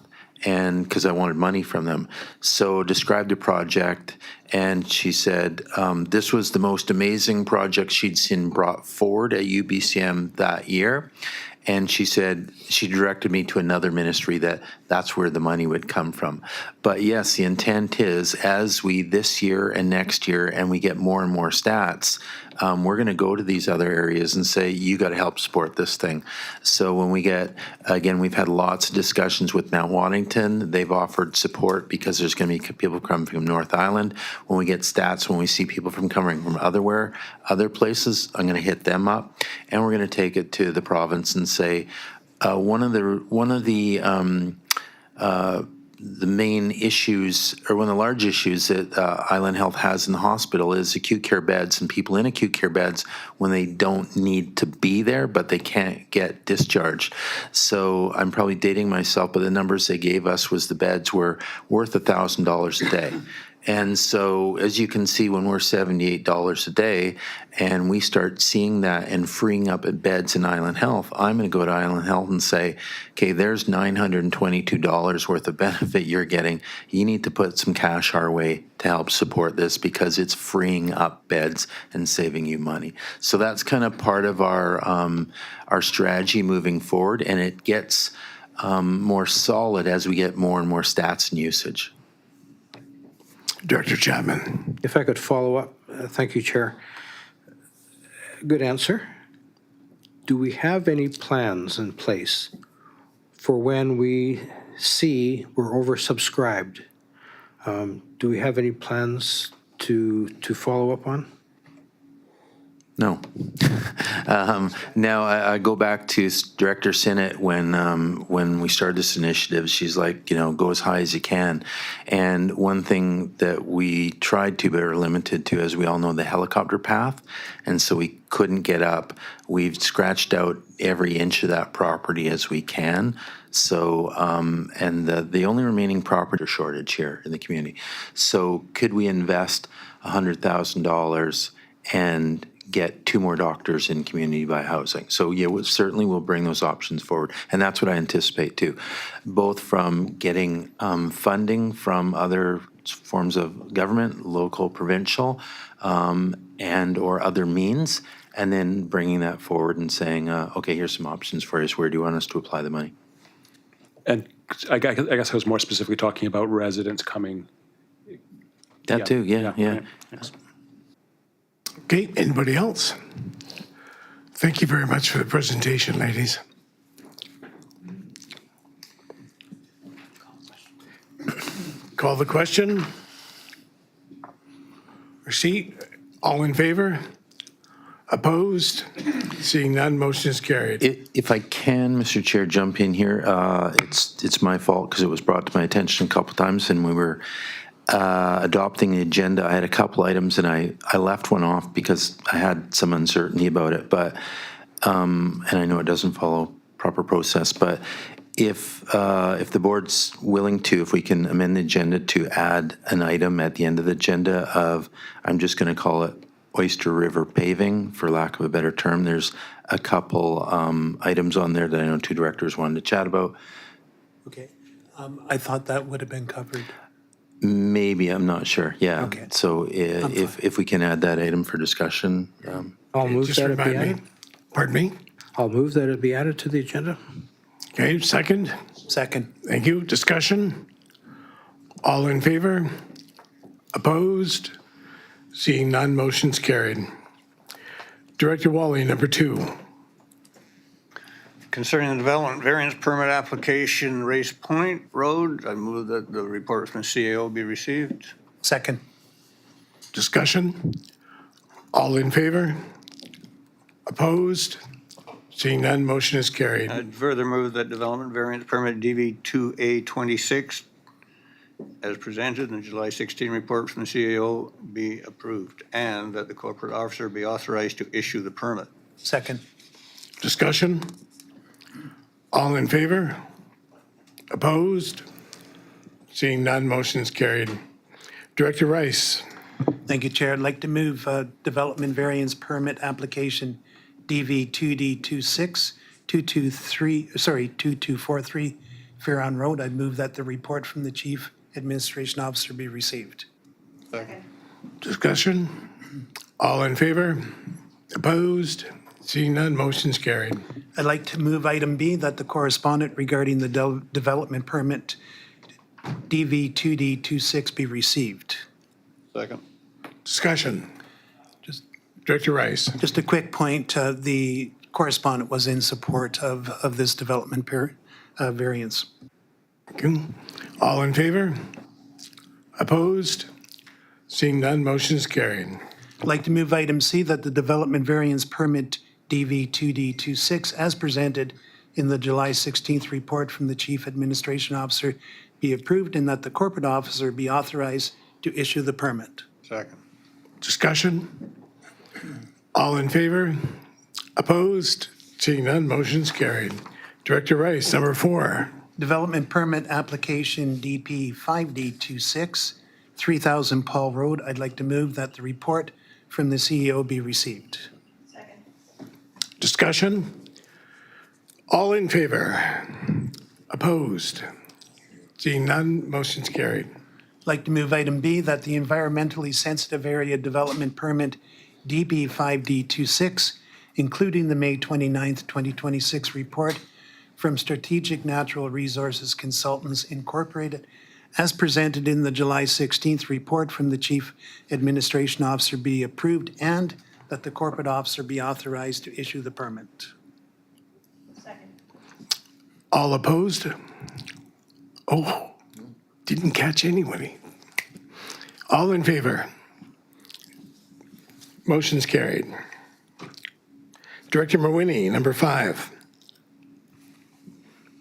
and because I wanted money from them. So described the project, and she said this was the most amazing project she'd seen brought forward at UBCM that year. And she said, she directed me to another ministry that's where the money would come from. But yes, the intent is as we this year and next year and we get more and more stats, we're going to go to these other areas and say, you got to help support this thing. So when we get, again, we've had lots of discussions with Mount Waddington. They've offered support because there's going to be people coming from North Island. When we get stats, when we see people coming from other places, I'm going to hit them up. And we're going to take it to the province and say, one of the main issues, or one of the large issues that Island Health has in the hospital is acute care beds and people in acute care beds when they don't need to be there, but they can't get discharged. So I'm probably dating myself, but the numbers they gave us was the beds were worth $1,000 a day. And so, as you can see, when we're $78 a day and we start seeing that and freeing up beds in Island Health, I'm going to go to Island Health and say, okay, there's $922 worth of benefit you're getting. You need to put some cash our way to help support this because it's freeing up beds and saving you money. So that's kind of part of our strategy moving forward, and it gets more solid as we get more and more stats and usage. Director Chapman. If I could follow up, thank you, Chair. Good answer. Do we have any plans in place for when we see we're oversubscribed? Do we have any plans to follow up on? No. Now I go back to Director Sinnott when we started this initiative. She's like, go as high as you can. And one thing that we tried to but are limited to, as we all know, the helicopter path. And so we couldn't get up. We've scratched out every inch of that property as we can. So, and the only remaining property shortage here in the community. So could we invest $100,000 and get 2 more doctors in community by housing? So yeah, certainly we'll bring those options forward. And that's what I anticipate too, both from getting funding from other forms of government, local, provincial, and/or other means, and then bringing that forward and saying, okay, here's some options for you. So where do you want us to apply the money? And I guess I was more specifically talking about residents coming. That too, yeah. right. Okay, anybody else? Thank you very much for the presentation, ladies. Call the question. Receipt. All in favor? Opposed? Seeing none, motion is carried. If I can, Mr. Chair, jump in here, it's my fault because it was brought to my attention a couple times and we were adopting the agenda. I had a couple items and I left one off because I had some uncertainty about it, but, and I know it doesn't follow proper process, but if the board's willing to, if we can amend the agenda to add an item at the end of the agenda of, I'm just going to call it Oyster River paving, for lack of a better term. There's a couple items on there that I know two directors wanted to chat about. Okay. I thought that would have been covered. Maybe, I'm not sure. Yeah. Okay. So if we can add that item for discussion. I'll move Just that it be remind me. added. Pardon me? I'll move that it be added to the agenda. Okay, second. Second. Thank you. Discussion? All in favor? Opposed? Seeing none, motion's carried. Director Wally, number 2. Concerning the development variance permit application, Race Point Road, I move that the report from the CAO be received. Second. Discussion? All in favor? Opposed? Seeing none, motion is carried. I'd further move that development variance permit DV2A26 as presented in the July 16 report from the CAO be approved, and that the corporate officer be authorized to issue the permit. Second. Discussion? All in favor? Opposed? Seeing none, motion is carried. Director Rice. Thank you, Chair. I'd like to move development variance permit application DV2D26 2243 Fairhaven Road. I'd move that the report from the Chief Administration Officer be received. Second. Discussion? All in favor? Opposed? Seeing none, motion's carried. I'd like to move item B, that the correspondent regarding the development permit DV2D26 be received. Second. Discussion? Director Rice. Just a quick point, the correspondent was in support of this development variance. Okay. All in favor? Opposed? Seeing none, motion is carried. I'd like to move item C, that the development variance permit DV2D26 as presented in the July 16th report from the Chief Administration Officer be approved and that the corporate officer be authorized to issue the permit. Second. Discussion? All in favor? Opposed? Seeing none, motion's carried. Director Rice, number 4. Development permit application DP 5D26, 3000 Paul Road. I'd like to move that the report from the CEO be received. Discussion? All in favor? Opposed? Seeing none, motion's carried. I'd like to move item B, that the environmentally sensitive area development permit DB 5D26, including the May 29th, 2026 report from Strategic Natural Resources Consultants Incorporated, as presented in the July 16th report from the Chief Administration Officer be approved and that the corporate officer be authorized to issue the permit. All opposed? Oh, didn't catch anybody. All in favor? Motion's carried. Director Mawhinney, number 5.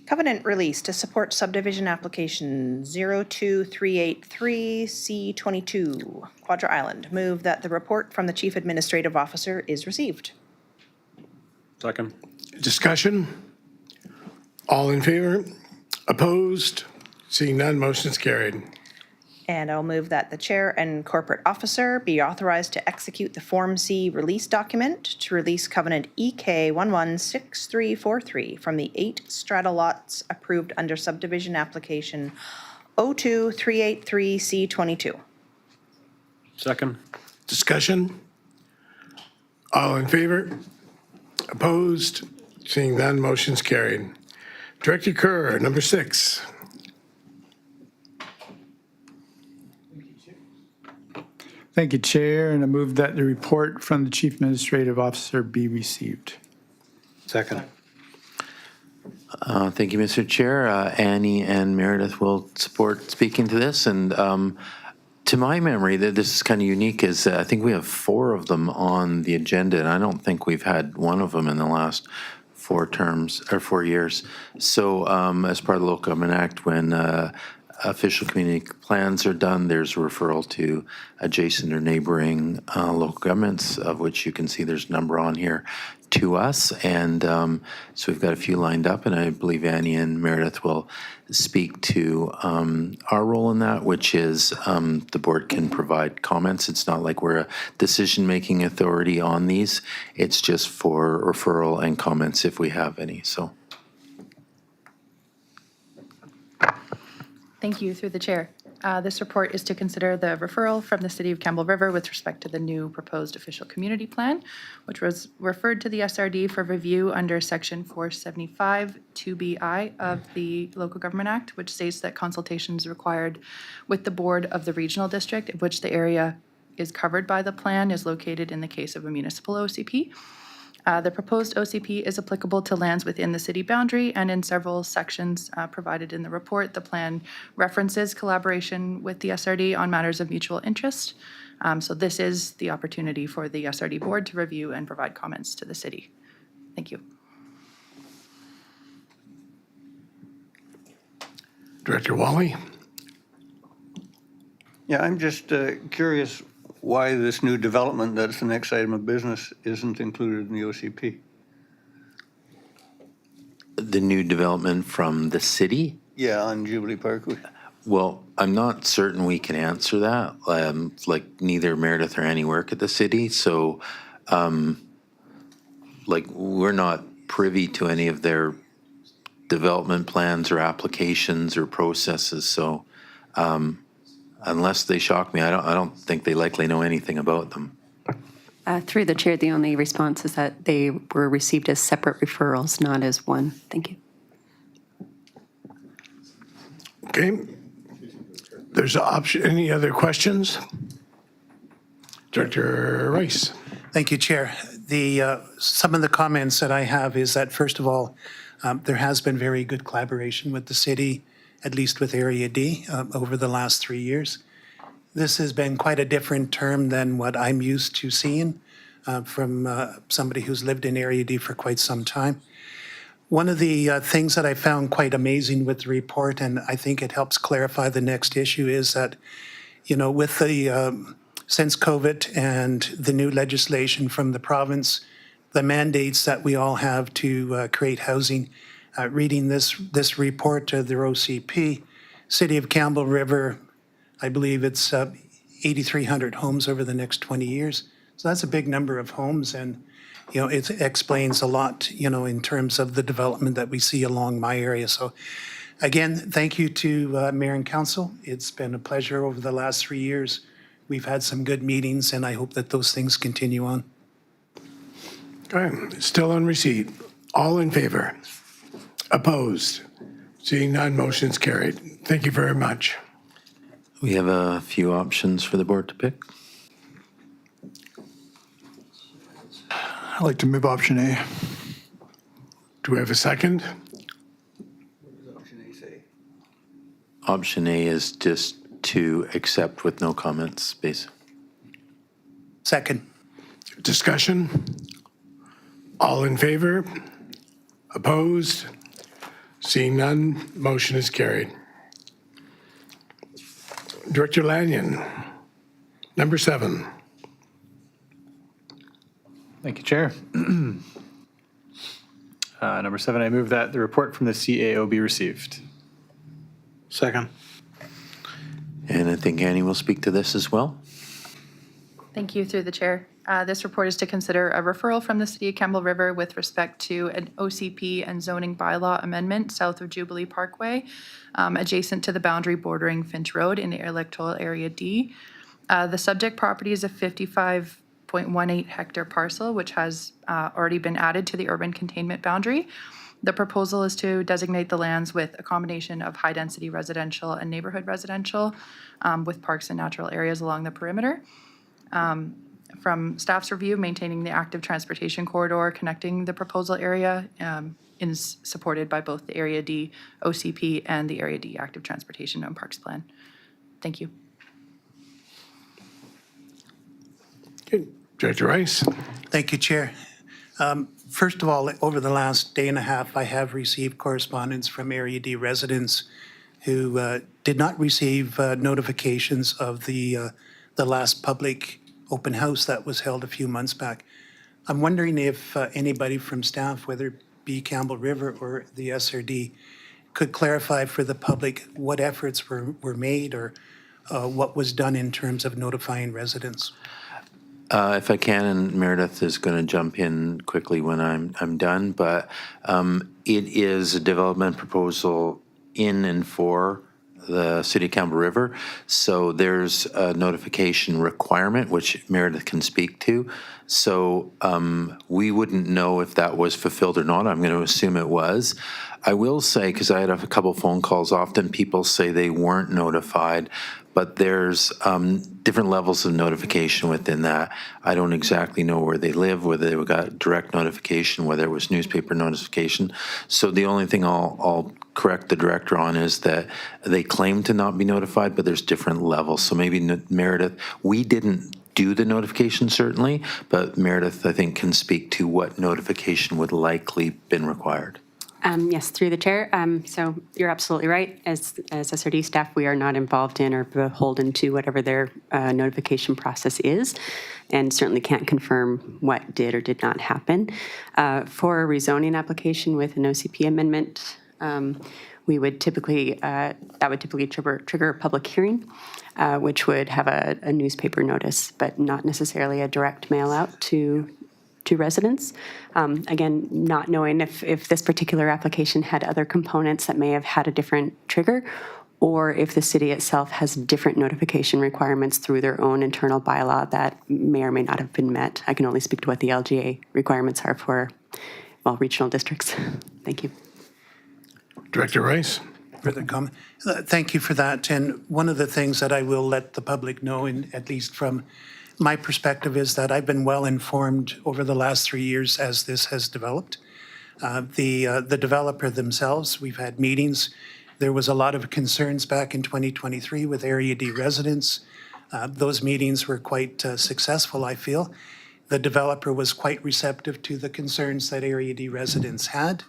Covenant release to support subdivision application 02383C22, Quadra Island. Move that the report from the Chief Administrative Officer is received. Second. Discussion? All in favor? Opposed? Seeing none, motion's carried. And I'll move that the chair and corporate officer be authorized to execute the Form C release document to release covenant EK 116343 from the 8 strata lots approved under subdivision application 02383C22. Second. Discussion? All in favor? Opposed? Seeing none, motion's carried. Director Kerr, number 6. Thank you, Chair, and I move that the report from the Chief Administrative Officer be received. Second. Thank you, Mr. Chair. Annie and Meredith will support speaking to this. And to my memory, that this is kind of unique is I think we have 4 of them on the agenda, and I don't think we've had one of them in the last 4 terms or 4 years. So as part of the Local Government Act, when official community plans are done, there's a referral to adjacent or neighboring local governments, of which you can see there's a number on here, to us. And so we've got a few lined up, and I believe Annie and Meredith will speak to our role in that, which is the board can provide comments. It's not like we're a decision-making authority on these. It's just for referral and comments if we have any. So. Thank you, through the chair. This report is to consider the referral from the City of Campbell River with respect to the new proposed official community plan, which was referred to the SRD for review under Section 475 2BI of the Local Government Act, which states that consultation is required with the board of the regional district in which the area is covered by the plan is located in the case of a municipal OCP. The proposed OCP is applicable to lands within the city boundary, and in several sections provided in the report, the plan references collaboration with the SRD on matters of mutual interest. So this is the opportunity for the SRD board to review and provide comments to the city. Thank you. Director Wally? Yeah, I'm just curious why this new development that's the next item of business isn't included in the OCP. The new development from the city? Yeah, on Jubilee Parkway. Well, I'm not certain we can answer that. Like neither Meredith or Annie work at the city, so like we're not privy to any of their development plans or applications or processes. So unless they shock me, I don't think they likely know anything about them. Through the chair, the only response is that they were received as separate referrals, not as one. Thank you. Okay. There's an option. Any other questions? Director Rice. Thank you, Chair. Some of the comments that I have is that, first of all, there has been very good collaboration with the city, at least with Area D, over the last 3 years. This has been quite a different term than what I'm used to seeing from somebody who's lived in Area D for quite some time. One of the things that I found quite amazing with the report, and I think it helps clarify the next issue, is that, you know, with the since COVID and the new legislation from the province, the mandates that we all have to create housing, reading this report to their OCP, City of Campbell River, I believe it's 8,300 homes over the next 20 years. So that's a big number of homes, and you know, it explains a lot, you know, in terms of the development that we see along my area. So again, thank you to Mayor and Council. It's been a pleasure over the last 3 years. We've had some good meetings, and I hope that those things continue on. Okay, still on receipt. All in favor? Opposed? Seeing none, motion's carried. Thank you very much. We have a few options for the board to pick. I'd like to move option A. Do we have a second? What does option A say? Option A is just to accept with no comments, basically. Second. Discussion? All in favor? Opposed? Seeing none, motion is carried. Director Lanyon, number 7. Thank you, Chair. Number 7, I move that the report from the CAO be received. Second. And I think Annie will speak to this as well. Thank you, through the chair. This report is to consider a referral from the City of Campbell River with respect to an OCP and zoning bylaw amendment south of Jubilee Parkway, adjacent to the boundary bordering Finch Road in the electoral area D. The subject property is a 55.18 hectare parcel, which has already been added to the urban containment boundary. The proposal is to designate the lands with a combination of high-density residential and neighborhood residential with parks and natural areas along the perimeter. From staff's review, maintaining the active transportation corridor connecting the proposal area is supported by both the Area D OCP and the Area D Active Transportation and Parks Plan. Thank you. Good. Director Rice. Thank you, Chair. First of all, over the last day and a half, I have received correspondence from Area D residents who did not receive notifications of the last public open house that was held a few months back. I'm wondering if anybody from staff, whether it be Campbell River or the SRD, could clarify for the public what efforts were made or what was done in terms of notifying residents. If I can, and Meredith is going to jump in quickly when I'm done, but it is a development proposal in and for the City of Campbell River. So there's a notification requirement, which Meredith can speak to. So we wouldn't know if that was fulfilled or not. I'm going to assume it was. I will say, because I had a couple phone calls, often people say they weren't notified, but there's different levels of notification within that. I don't exactly know where they live, whether they got direct notification, whether it was newspaper notification. So the only thing I'll correct the director on is that they claim to not be notified, but there's different levels. So maybe Meredith, we didn't do the notification certainly, but Meredith, I think, can speak to what notification would likely been required. Yes, through the chair. So you're absolutely right. As SRD staff, we are not involved in or beholden to whatever their notification process is, and certainly can't confirm what did or did not happen. For a rezoning application with an OCP amendment, we would typically, that would typically trigger a public hearing, which would have a newspaper notice, but not necessarily a direct mail out to residents. Again, not knowing if this particular application had other components that may have had a different trigger, or if the city itself has different notification requirements through their own internal bylaw that may or may not have been met. I can only speak to what the LGA requirements are for, well, regional districts. Thank you. Director Rice. Further comment? Thank you for that. And one of the things that I will let the public know, and at least from my perspective, is that I've been well informed over the last 3 years as this has developed. The developer themselves, we've had meetings. There was a lot of concerns back in 2023 with Area D residents. Those meetings were quite successful, I feel. The developer was quite receptive to the concerns that Area D residents had.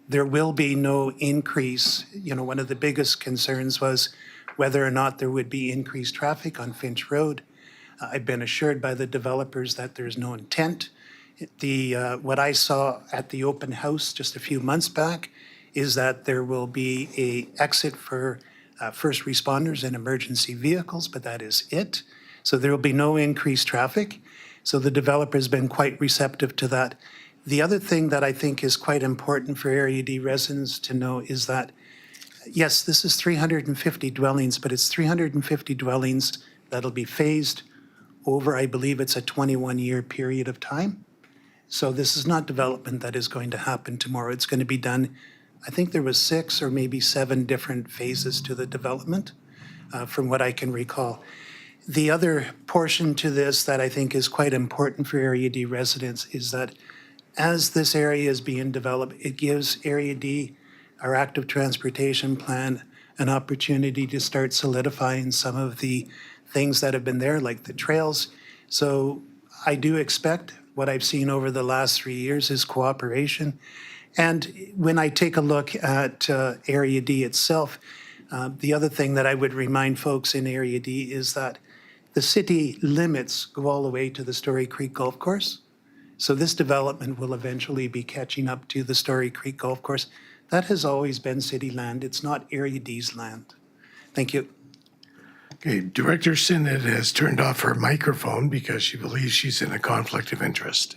There will be no increase. You know, one of the biggest concerns was whether or not there would be increased traffic on Finch Road. I've been assured by the developers that there's no intent. What I saw at the open house just a few months back is that there will be an exit for first responders and emergency vehicles, but that is it. So there will be no increased traffic. So the developer's been quite receptive to that. The other thing that I think is quite important for Area D residents to know is that, yes, this is 350 dwellings, but it's 350 dwellings that'll be phased over, I believe it's a 21-year period of time. So this is not development that is going to happen tomorrow. It's going to be done, I think there was 6 or maybe 7 different phases to the development, from what I can recall. The other portion to this that I think is quite important for Area D residents is that as this area is being developed, it gives Area D, our active transportation plan, an opportunity to start solidifying some of the things that have been there, like the trails. So I do expect what I've seen over the last 3 years is cooperation. And when I take a look at Area D itself, the other thing that I would remind folks in Area D is that the city limits go all the way to the Story Creek Golf Course. So this development will eventually be catching up to the Story Creek Golf Course. That has always been city land. It's not Area D's land. Thank you. Okay, Director Synod has turned off her microphone because she believes she's in a conflict of interest.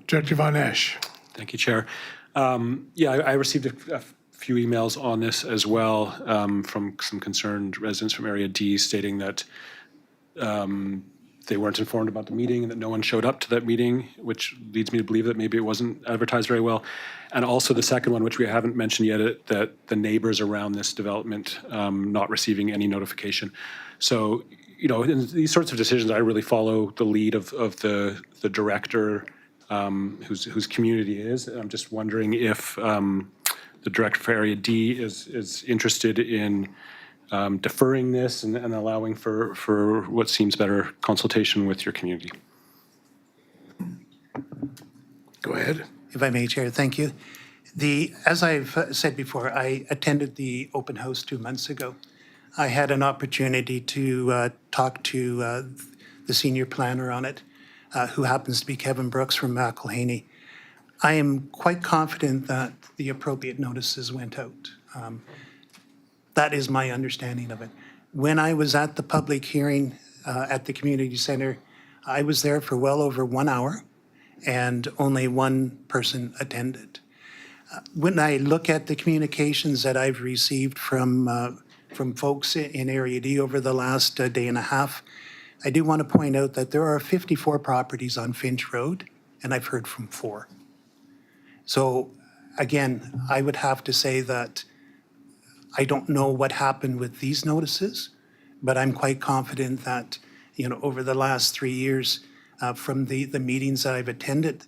Director Von Esch. Thank you, Chair. I received a few emails on this as well from some concerned residents from Area D stating that they weren't informed about the meeting and that no one showed up to that meeting, which leads me to believe that maybe it wasn't advertised very well. And also the second one, which we haven't mentioned yet, that the neighbors around this development not receiving any notification. So, in these sorts of decisions, I really follow the lead of the director whose community is. I'm just wondering if the director for Area D is interested in deferring this and allowing for what seems better consultation with your community. Go ahead. If I may, Chair, thank you. As I've said before, I attended the open house 2 months ago. I had an opportunity to talk to the senior planner on it, who happens to be Kevin Brooks from McElhaney. I am quite confident that the appropriate notices went out. That is my understanding of it. When I was at the public hearing at the community center, I was there for well over 1 hour, and only one person attended. When I look at the communications that I've received from folks in Area D over the last day and a half, I do want to point out that there are 54 properties on Finch Road, and I've heard from 4. So again, I would have to say that I don't know what happened with these notices, but I'm quite confident that, over the last 3 years, from the meetings that I've attended,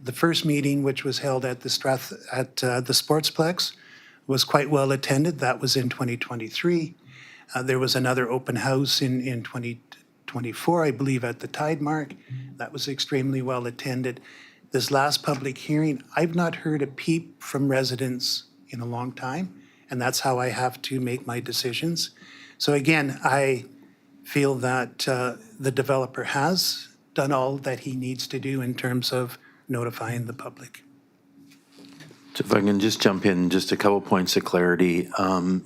the first meeting, which was held at the Sportsplex, was quite well attended. That was in 2023. There was another open house in 2024, I believe, at the Tide Mark. That was extremely well attended. This last public hearing, I've not heard a peep from residents in a long time, and that's how I have to make my decisions. So again, I feel that the developer has done all that he needs to do in terms of notifying the public. So if I can just jump in, just a couple points of clarity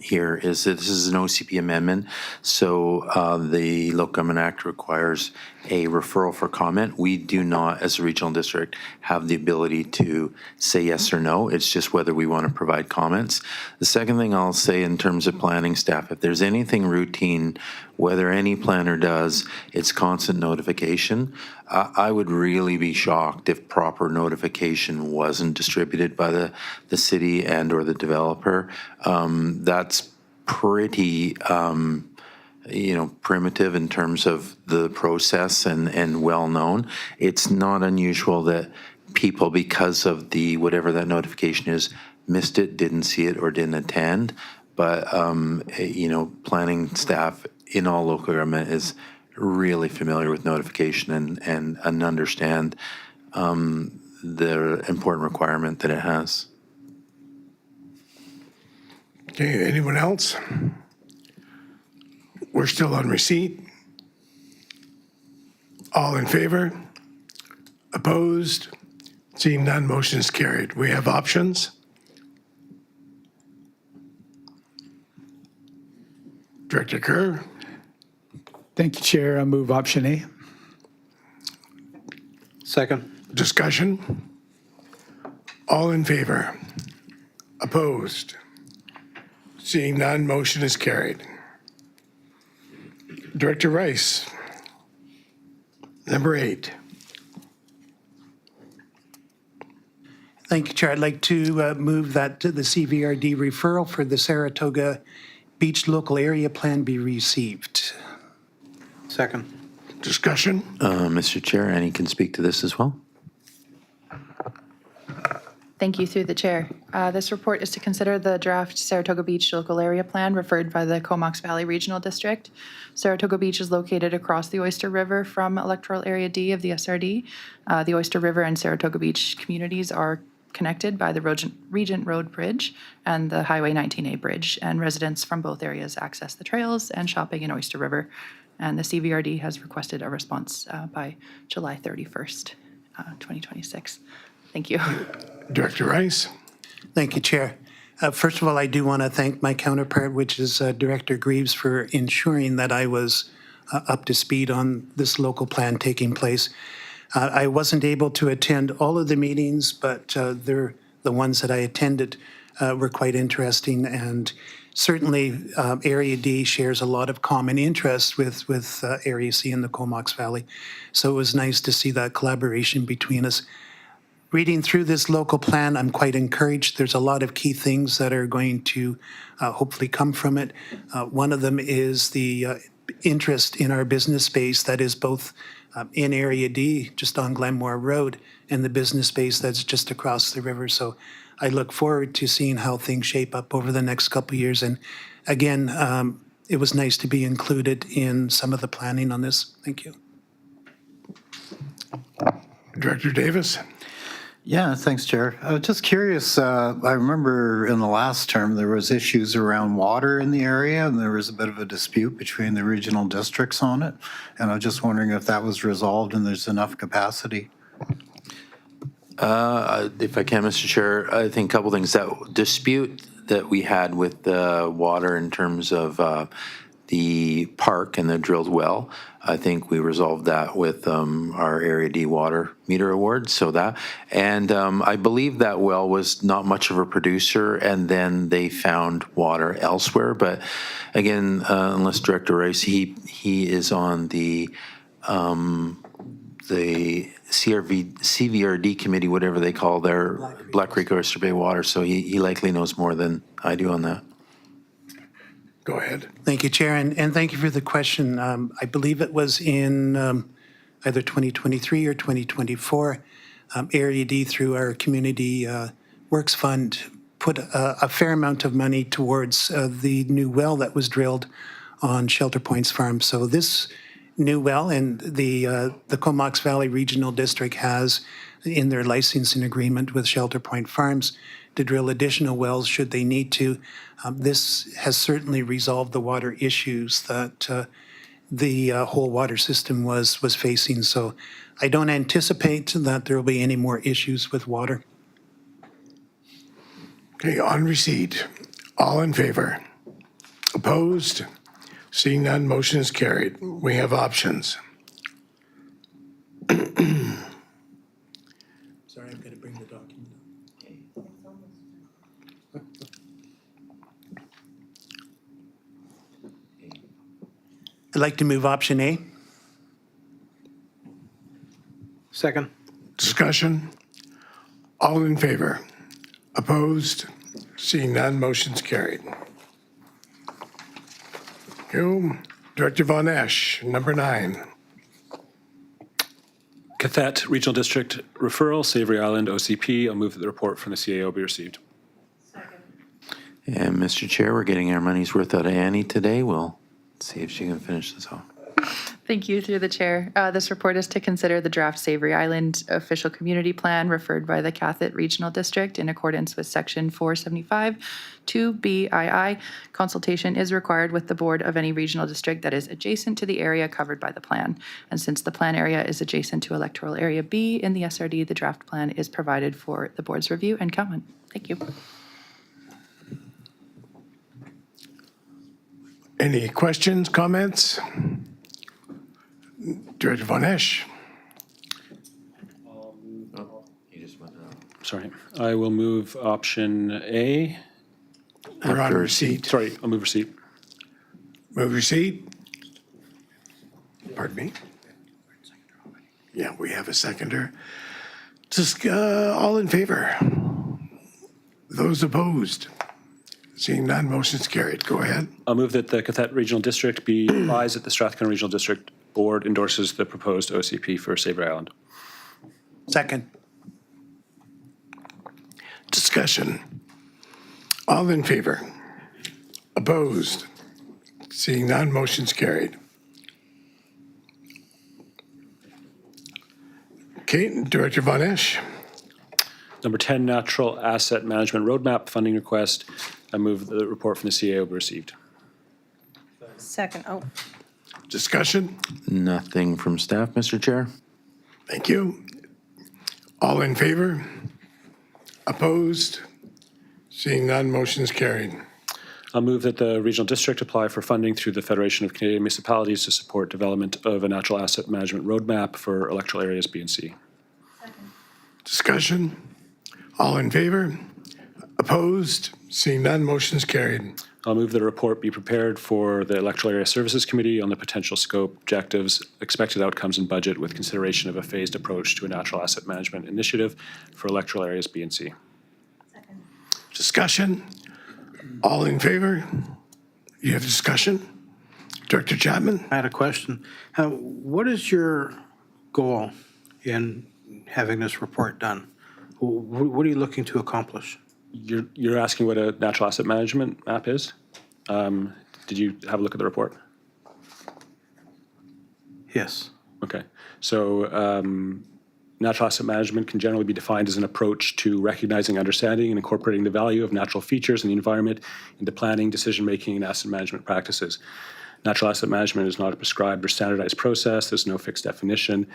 here is that this is an OCP amendment. So the Local Government Act requires a referral for comment. We do not, as a regional district, have the ability to say yes or no. It's just whether we want to provide comments. The second thing I'll say in terms of planning staff, if there's anything routine, whether any planner does, it's constant notification. I would really be shocked if proper notification wasn't distributed by the city and or the developer. That's pretty primitive in terms of the process and well known. It's not unusual that people, because of the whatever that notification is, missed it, didn't see it, or didn't attend. But planning staff in all local government is really familiar with notification and understand the important requirement that it has. Okay, anyone else? We're still on receipt. All in favor? Opposed? Seeing none, motion is carried. We have options. Director Kerr. Thank you, Chair. I move option A. Second. Discussion. All in favor? Opposed? Seeing none, motion is carried. Director Rice. Number 8. Thank you, Chair. I'd like to move that the CVRD referral for the Saratoga Beach Local Area Plan be received. Second. Discussion. Mr. Chair, Annie can speak to this as well. Thank you, through the chair. This report is to consider the draft Saratoga Beach Local Area Plan referred by the Comox Valley Regional District. Saratoga Beach is located across the Oyster River from Electoral Area D of the SRD. The Oyster River and Saratoga Beach communities are connected by the Regent Road Bridge and the Highway 19A Bridge, and residents from both areas access the trails and shopping in Oyster River. And the CVRD has requested a response by July 31st, 2026. Thank you. Director Rice. Thank you, Chair. First of all, I do want to thank my counterpart, which is Director Greaves, for ensuring that I was up to speed on this local plan taking place. I wasn't able to attend all of the meetings, but the ones that I attended were quite interesting. And certainly, Area D shares a lot of common interests with Area C in the Comox Valley. So it was nice to see that collaboration between us. Reading through this local plan, I'm quite encouraged. There's a lot of key things that are going to hopefully come from it. One of them is the interest in our business space that is both in Area D, just on Glenmore Road, and the business space that's just across the river. So I look forward to seeing how things shape up over the next couple of years. And again, it was nice to be included in some of the planning on this. Thank you. Director Davis? Yeah, thanks, Chair. I was just curious, I remember in the last term, there was issues around water in the area, and there was a bit of a dispute between the regional districts on it. And I was just wondering if that was resolved and there's enough capacity. If I can, Mr. Chair, I think a couple things. That dispute that we had with the water in terms of the park and the drilled well, I think we resolved that with our Area D water meter award. So that, and I believe that well was not much of a producer, and then they found water elsewhere. But again, unless Director Rice, he is on the CVRD committee, whatever they call their Black Creek Oyster Bay Water. So he likely knows more than I do on that. Go ahead. Thank you, Chair, and thank you for the question. I believe it was in either 2023 or 2024. Area D, through our Community Works Fund, put a fair amount of money towards the new well that was drilled on Shelter Points Farm. So this new well, and the Comox Valley Regional District has in their licensing agreement with Shelter Point Farms to drill additional wells should they need to. This has certainly resolved the water issues that the whole water system was facing. So I don't anticipate that there will be any more issues with water. Okay, on receipt. All in favor? Opposed? Seeing none, motion is carried. We have options. Sorry, I've got to bring the document. I'd like to move option A. Second. Discussion? All in favor? Opposed? Seeing none, motion's carried. You, Director Von Esch, number 9. Cathet Regional District referral, Savory Island, OCP. I'll move that the report from the CAO be received. And Mr. Chair, we're getting our money's worth out of Annie today. We'll see if she can finish this off. Thank you, through the chair. This report is to consider the draft Savory Island official community plan referred by the Cathet Regional District in accordance with Section 475 2BII. Consultation is required with the board of any regional district that is adjacent to the area covered by the plan. And since the plan area is adjacent to electoral area B in the SRD, the draft plan is provided for the board's review and comment. Thank you. Any questions, comments? Director Von Esch. Sorry. I will move option A. We're on receipt. Sorry, I'll move receipt. Move receipt. Pardon me? Yeah, we have a seconder. Just all in favor? Those opposed? Seeing none, motion's carried. Go ahead. I'll move that the Cathet Regional District be advised that the Strathcona Regional District Board endorses the proposed OCP for Savory Island. Second. Discussion. All in favor? Opposed? Seeing none, motion's carried. Okay, Director Von Esch. Number 10, Natural Asset Management Roadmap Funding Request. I move the report from the CAO be received. Second. Oh. Discussion? Nothing from staff, Mr. Chair. Thank you. All in favor? Opposed? Seeing none, motion is carried. I'll move that the regional district apply for funding through the Federation of Canadian Municipalities to support development of a natural asset management roadmap for electoral areas B and C. Discussion? All in favor? Opposed? Seeing none, motion is carried. I'll move that a report be prepared for the Electoral Area Services Committee on the potential scope, objectives, expected outcomes, and budget with consideration of a phased approach to a natural asset management initiative for electoral areas B and C. Discussion? All in favor? You have discussion? Director Chapman? I had a question. What is your goal in having this report done? What are you looking to accomplish? You're asking what a natural asset management map is? Did you have a look at the report? Yes. Okay. So natural asset management can generally be defined as an approach to recognizing, understanding, and incorporating the value of natural features in the environment into planning, decision-making, and asset management practices. Natural asset management is not a prescribed or standardized process. There's no fixed definition,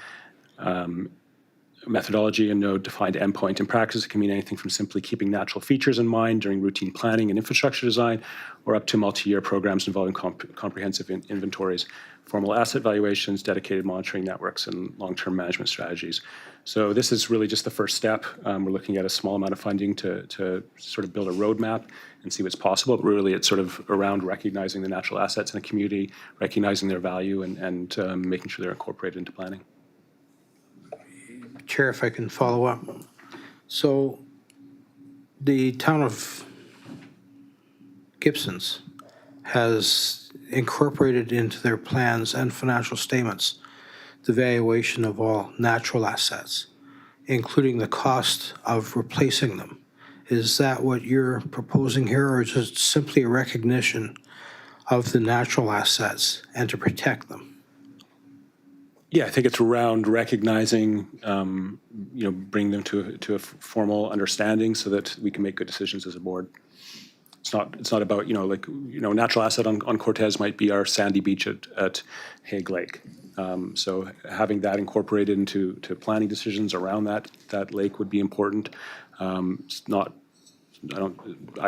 methodology, and no defined endpoint. In practice, it can mean anything from simply keeping natural features in mind during routine planning and infrastructure design, or up to multi-year programs involving comprehensive inventories, formal asset valuations, dedicated monitoring networks, and long-term management strategies. So this is really just the first step. We're looking at a small amount of funding to sort of build a roadmap and see what's possible. But really, it's sort of around recognizing the natural assets in a community, recognizing their value, and making sure they're incorporated into planning. Chair, if I can follow up. So the town of Gibsons has incorporated into their plans and financial statements the valuation of all natural assets, including the cost of replacing them. Is that what you're proposing here, or is it simply a recognition of the natural assets and to protect them? Yeah, I think it's around recognizing, bring them to a formal understanding so that we can make good decisions as a board. It's not about, natural asset on Cortez might be our sandy beach at Hague Lake. So having that incorporated into planning decisions around that lake would be important. I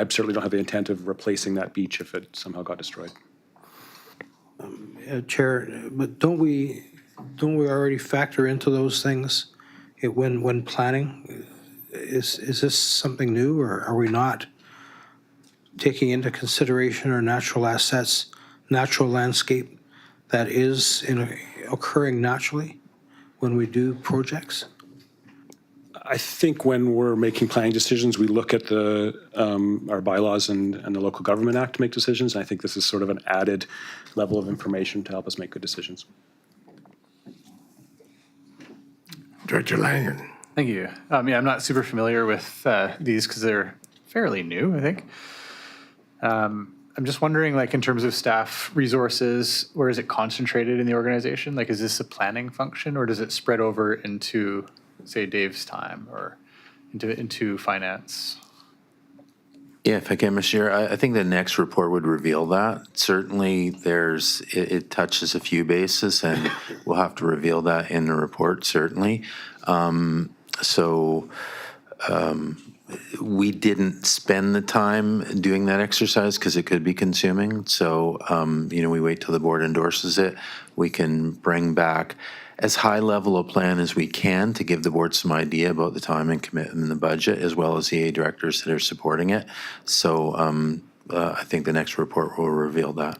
certainly don't have the intent of replacing that beach if it somehow got destroyed. Chair, but don't we already factor into those things when planning? Is this something new, or are we not taking into consideration our natural assets, natural landscape that is occurring naturally when we do projects? I think when we're making planning decisions, we look at our bylaws and the Local Government Act to make decisions. And I think this is sort of an added level of information to help us make good decisions. Director Langen. Thank you. I'm not super familiar with these because they're fairly new, I think. I'm just wondering, in terms of staff resources, where is it concentrated in the organization? Is this a planning function, or does it spread over into, say, Dave's time or into finance? Yeah, if I can, Mr. Chair, I think the next report would reveal that. Certainly, it touches a few bases, and we'll have to reveal that in the report, certainly. We didn't spend the time doing that exercise because it could be consuming. So, we wait till the board endorses it. We can bring back as high level a plan as we can to give the board some idea about the time and commitment in the budget, as well as the EA directors that are supporting it. So I think the next report will reveal that.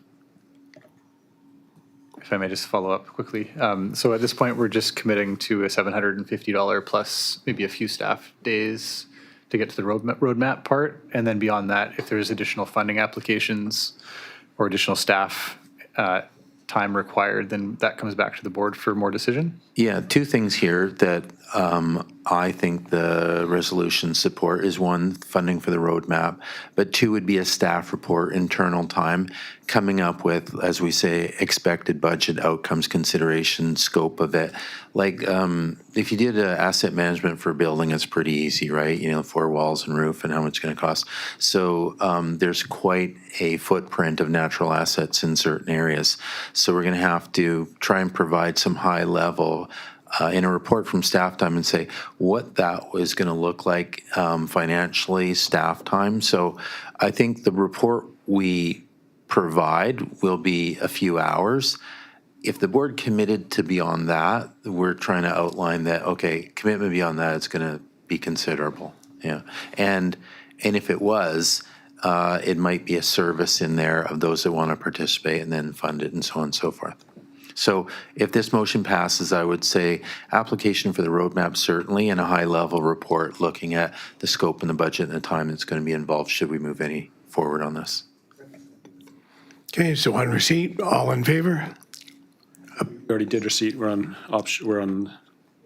If I may just follow up quickly. So at this point, we're just committing to a $750 plus maybe a few staff days to get to the roadmap part. And then beyond that, if there's additional funding applications or additional staff time required, then that comes back to the board for more decision? Yeah, two things here that I think the resolution support is: one, funding for the roadmap, but two would be a staff report, internal time, coming up with, as we say, expected budget outcomes, consideration, scope of it. If you did asset management for a building, it's pretty easy, right? 4 walls and roof and how much it's going to cost. So there's quite a footprint of natural assets in certain areas. So we're going to have to try and provide some high level in a report from staff time and say what that was going to look like financially, staff time. So I think the report we provide will be a few hours. If the board committed to beyond that, we're trying to outline that, okay, commitment beyond that, it's going to be considerable. Yeah. And if it was, it might be a service in there of those that want to participate and then fund it and so on and so forth. So if this motion passes, I would say application for the roadmap certainly, and a high-level report looking at the scope and the budget and the time that's going to be involved should we move any forward on this. Okay, so on receipt, all in favor? We already did receipt. We're on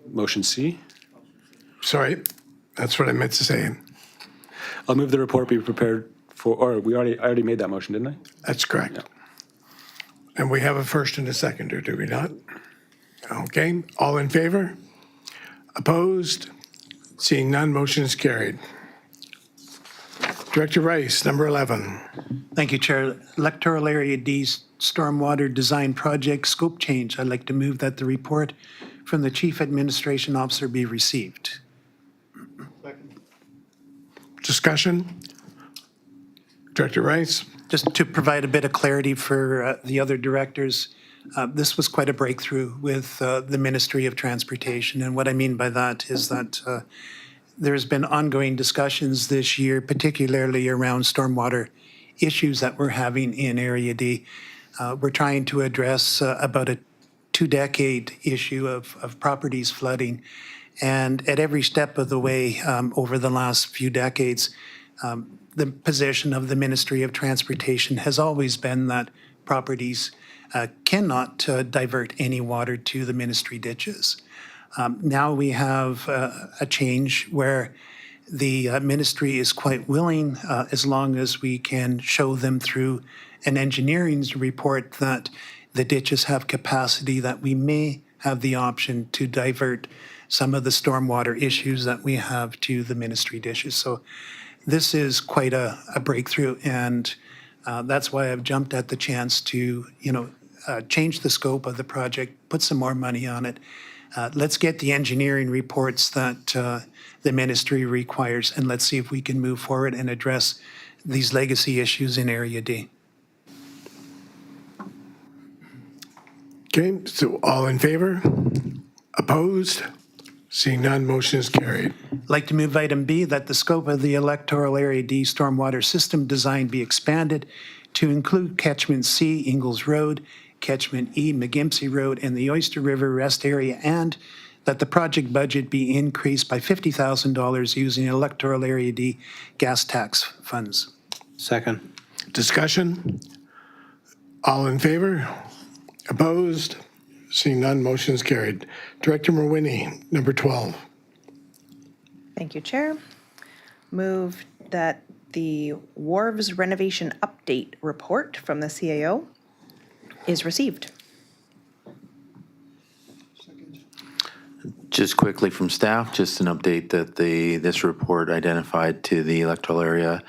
motion C. Sorry, that's what I meant to say. I'll move the report be prepared for, or I already made that motion, didn't I? That's correct. Yeah. And we have a first and a seconder, do we not? Okay, all in favor? Opposed? Seeing none, motion is carried. Director Rice, number 11. Thank you, Chair. Electoral Area D's Stormwater Design Project Scope Change. I'd like to move that the report from the Chief Administration Officer be received. Discussion? Director Rice? Just to provide a bit of clarity for the other directors, this was quite a breakthrough with the Ministry of Transportation. And what I mean by that is that there's been ongoing discussions this year, particularly around stormwater issues that we're having in Area D. We're trying to address about a 2-decade issue of properties flooding. And at every step of the way over the last few decades, the position of the Ministry of Transportation has always been that properties cannot divert any water to the ministry ditches. Now we have a change where the ministry is quite willing, as long as we can show them through an engineering report that the ditches have capacity, that we may have the option to divert some of the stormwater issues that we have to the ministry ditches. So this is quite a breakthrough, and that's why I've jumped at the chance to, change the scope of the project, put some more money on it. Let's get the engineering reports that the ministry requires, and let's see if we can move forward and address these legacy issues in Area D. Okay, so all in favor? Opposed? Seeing none, motion is carried. I'd like to move item B, that the scope of the Electoral Area D stormwater system design be expanded to include Catchment C, Ingalls Road, Catchment E, McGimpsey Road, and the Oyster River Rest Area, and that the project budget be increased by $50,000 using Electoral Area D gas tax funds. Second. Discussion? All in favor? Opposed? Seeing none, motion is carried. Director Merwini, number 12. Thank you, Chair. Move that the Wharves Renovation Update Report from the CAO is received. Just quickly from staff, just an update that this report identified to the electoral area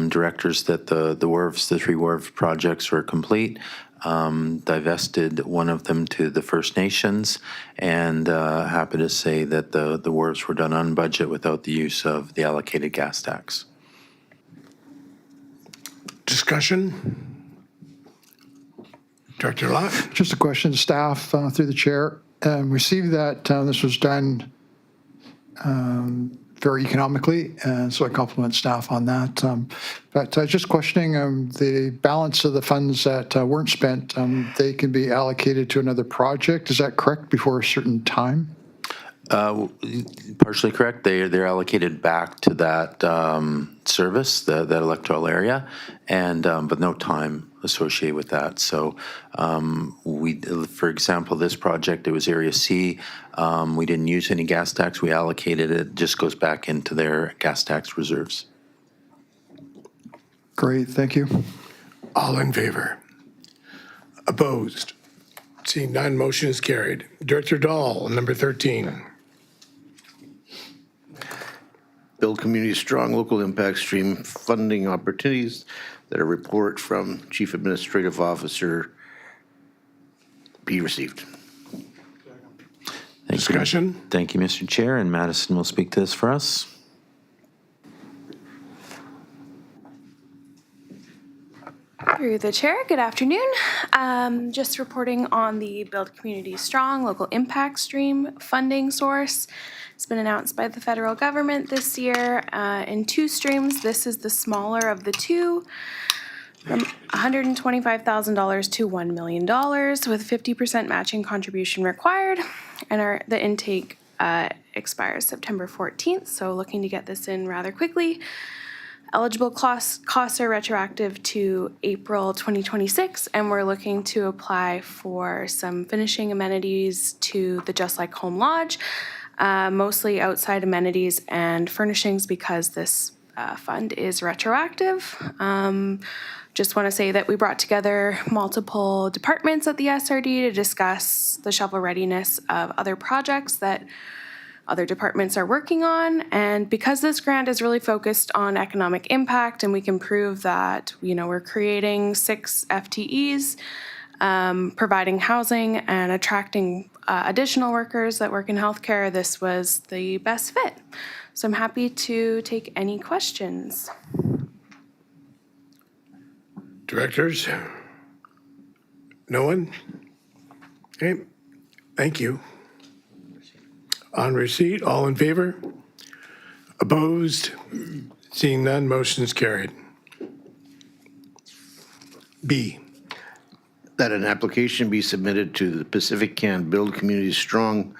directors that the 3 wharf projects were complete, divested one of them to the First Nations, and happy to say that the wharves were done on budget without the use of the allocated gas tax. Discussion? Director Lott? Just a question to staff through the chair. Received that this was done very economically, and so I compliment staff on that. But just questioning the balance of the funds that weren't spent, they can be allocated to another project. Is that correct, before a certain time? Partially correct. They're allocated back to that service, that electoral area, and but no time associated with that. So for example, this project, it was Area C. We didn't use any gas tax. We allocated it. It just goes back into their gas tax reserves. Great, thank you. All in favor? Opposed? Seeing none, motion is carried. Director Dahl, number 13. Build community strong local impact stream funding opportunities, that a report from Chief Administrative Officer be received. Discussion? Thank you, Mr. Chair, and Madison will speak to this for us. Through the chair, good afternoon. Just reporting on the Build Community Strong local impact stream funding source. It's been announced by the federal government this year in two streams. This is the smaller of the two, from $125,000 to $1 million with 50% matching contribution required. And the intake expires September 14th, so looking to get this in rather quickly. Eligible costs are retroactive to April 2026, and we're looking to apply for some finishing amenities to the Just Like Home Lodge, mostly outside amenities and furnishings because this fund is retroactive. Just want to say that we brought together multiple departments at the SRD to discuss the shovel readiness of other projects that other departments are working on. And because this grant is really focused on economic impact and we can prove that, we're creating 6 FTEs, providing housing and attracting additional workers that work in healthcare, this was the best fit. So I'm happy to take any questions. Directors? No one? Okay, thank you. On receipt, all in favor? Opposed? Seeing none, motion is carried. B, That an application be submitted to the Pacific Can Build Community Strong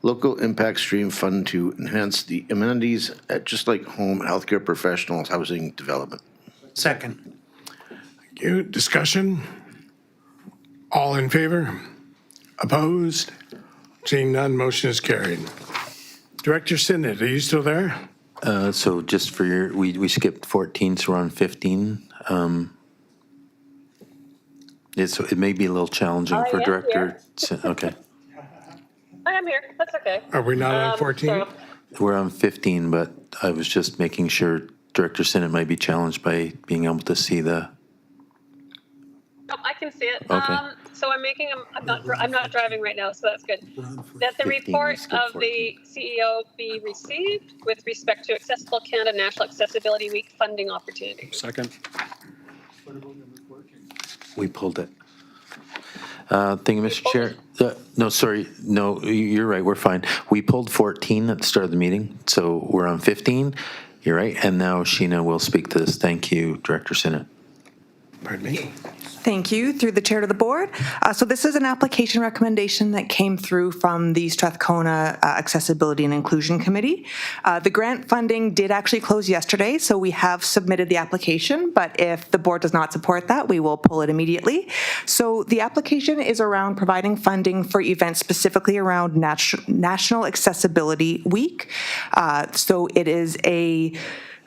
Local Impact Stream Fund to enhance the amenities at Just Like Home Healthcare Professionals Housing Development. Second. thank you. Discussion? All in favor? Opposed? Seeing none, motion is carried. Director Sinnet, are you still there? So just for your, we skipped 14, so we're on 15. It may be a little challenging for Director. Okay. I am here. That's okay. Are we not on 14? We're on 15, but I was just making sure Director Sinnet might be challenged by being able to see the. Oh, I can see it. Okay. So I'm not driving right now, so that's good. That the 15, report skip of the CEO be received with respect to Accessible Canada National Accessibility Week funding opportunities. Second. We pulled it. Thank you, Mr. Chair. No, sorry. No, you're right. We're fine. We pulled 14 at the start of the meeting, so we're on 15. You're right. And now Sheena will speak to this. Thank you, Director Sinnet. Pardon me? Thank you. Through the chair to the board. So this is an application recommendation that came through from the Strathcona Accessibility and Inclusion Committee. The grant funding did actually close yesterday, so we have submitted the application, but if the board does not support that, we will pull it immediately. So the application is around providing funding for events specifically around National Accessibility Week. So it is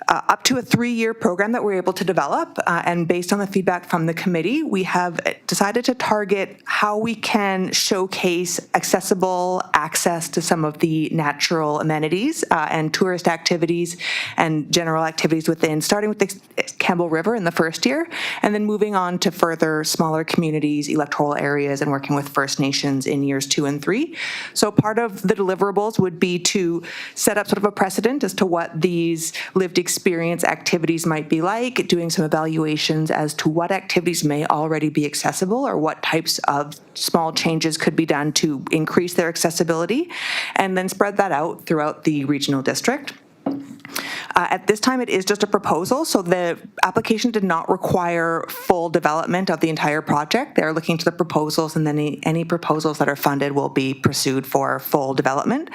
up to a 3-year program that we're able to develop. And based on the feedback from the committee, we have decided to target how we can showcase accessible access to some of the natural amenities and tourist activities and general activities within, starting with the Campbell River in the first year, and then moving on to further smaller communities, electoral areas, and working with First Nations in years 2 and 3. So part of the deliverables would be to set up sort of a precedent as to what these lived experience activities might be like, doing some evaluations as to what activities may already be accessible or what types of small changes could be done to increase their accessibility, and then spread that out throughout the regional district. At this time, it is just a proposal, so the application did not require full development of the entire project. They're looking to the proposals, and then any proposals that are funded will be pursued for full development.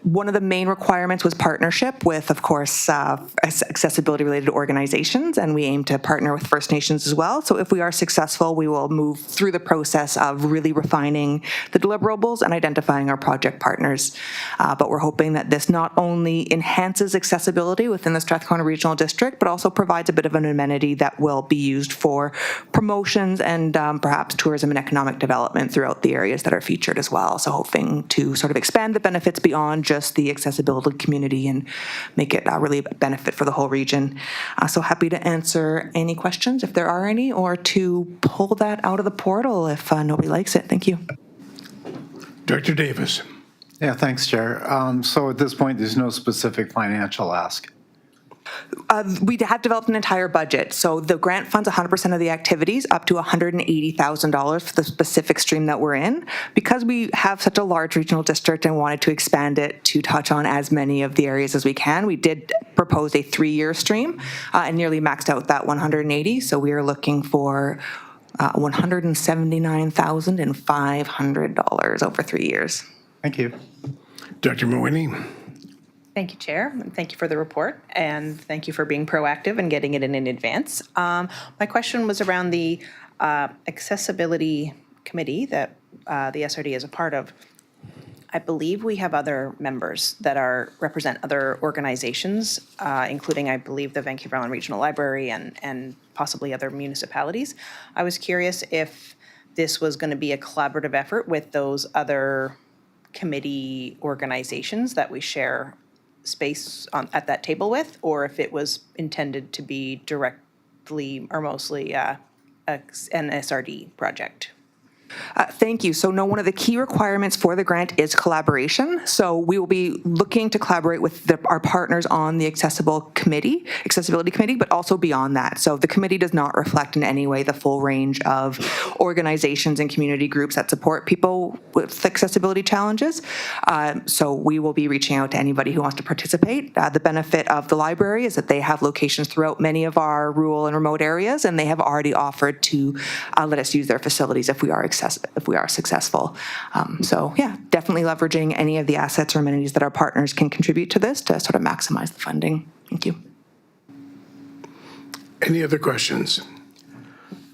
One of the main requirements was partnership with, of course, accessibility-related organizations, and we aim to partner with First Nations as well. So if we are successful, we will move through the process of really refining the deliverables and identifying our project partners. But we're hoping that this not only enhances accessibility within the Strathcona Regional District, but also provides a bit of an amenity that will be used for promotions and perhaps tourism and economic development throughout the areas that are featured as well. So hoping to sort of expand the benefits beyond just the accessibility community and make it really a benefit for the whole region. So happy to answer any questions if there are any, or to pull that out of the portal if nobody likes it. Thank you. Director Davis. Yeah, thanks, Chair. So at this point, there's no specific financial ask. We have developed an entire budget. So the grant funds 100% of the activities up to $180,000 for the specific stream that we're in. Because we have such a large regional district and wanted to expand it to touch on as many of the areas as we can, we did propose a 3-year stream and nearly maxed out that 180. So we are looking for $179,500 over 3 years. Thank you. Dr. Mawhinney? Thank you, Chair, and thank you for the report, and thank you for being proactive and getting it in advance. My question was around the accessibility committee that the SRD is a part of. I believe we have other members that represent other organizations, including, I believe, the Vancouver Island Regional Library and possibly other municipalities. I was curious if this was going to be a collaborative effort with those other committee organizations that we share space at that table with, or if it was intended to be directly or mostly an SRD project. Thank you. So no, one of the key requirements for the grant is collaboration. So we will be looking to collaborate with our partners on the accessibility committee, but also beyond that. So the committee does not reflect in any way the full range of organizations and community groups that support people with accessibility challenges. So we will be reaching out to anybody who wants to participate. The benefit of the library is that they have locations throughout many of our rural and remote areas, and they have already offered to let us use their facilities if we are successful. So yeah, definitely leveraging any of the assets or amenities that our partners can contribute to this to sort of maximize the funding. Thank you. Any other questions?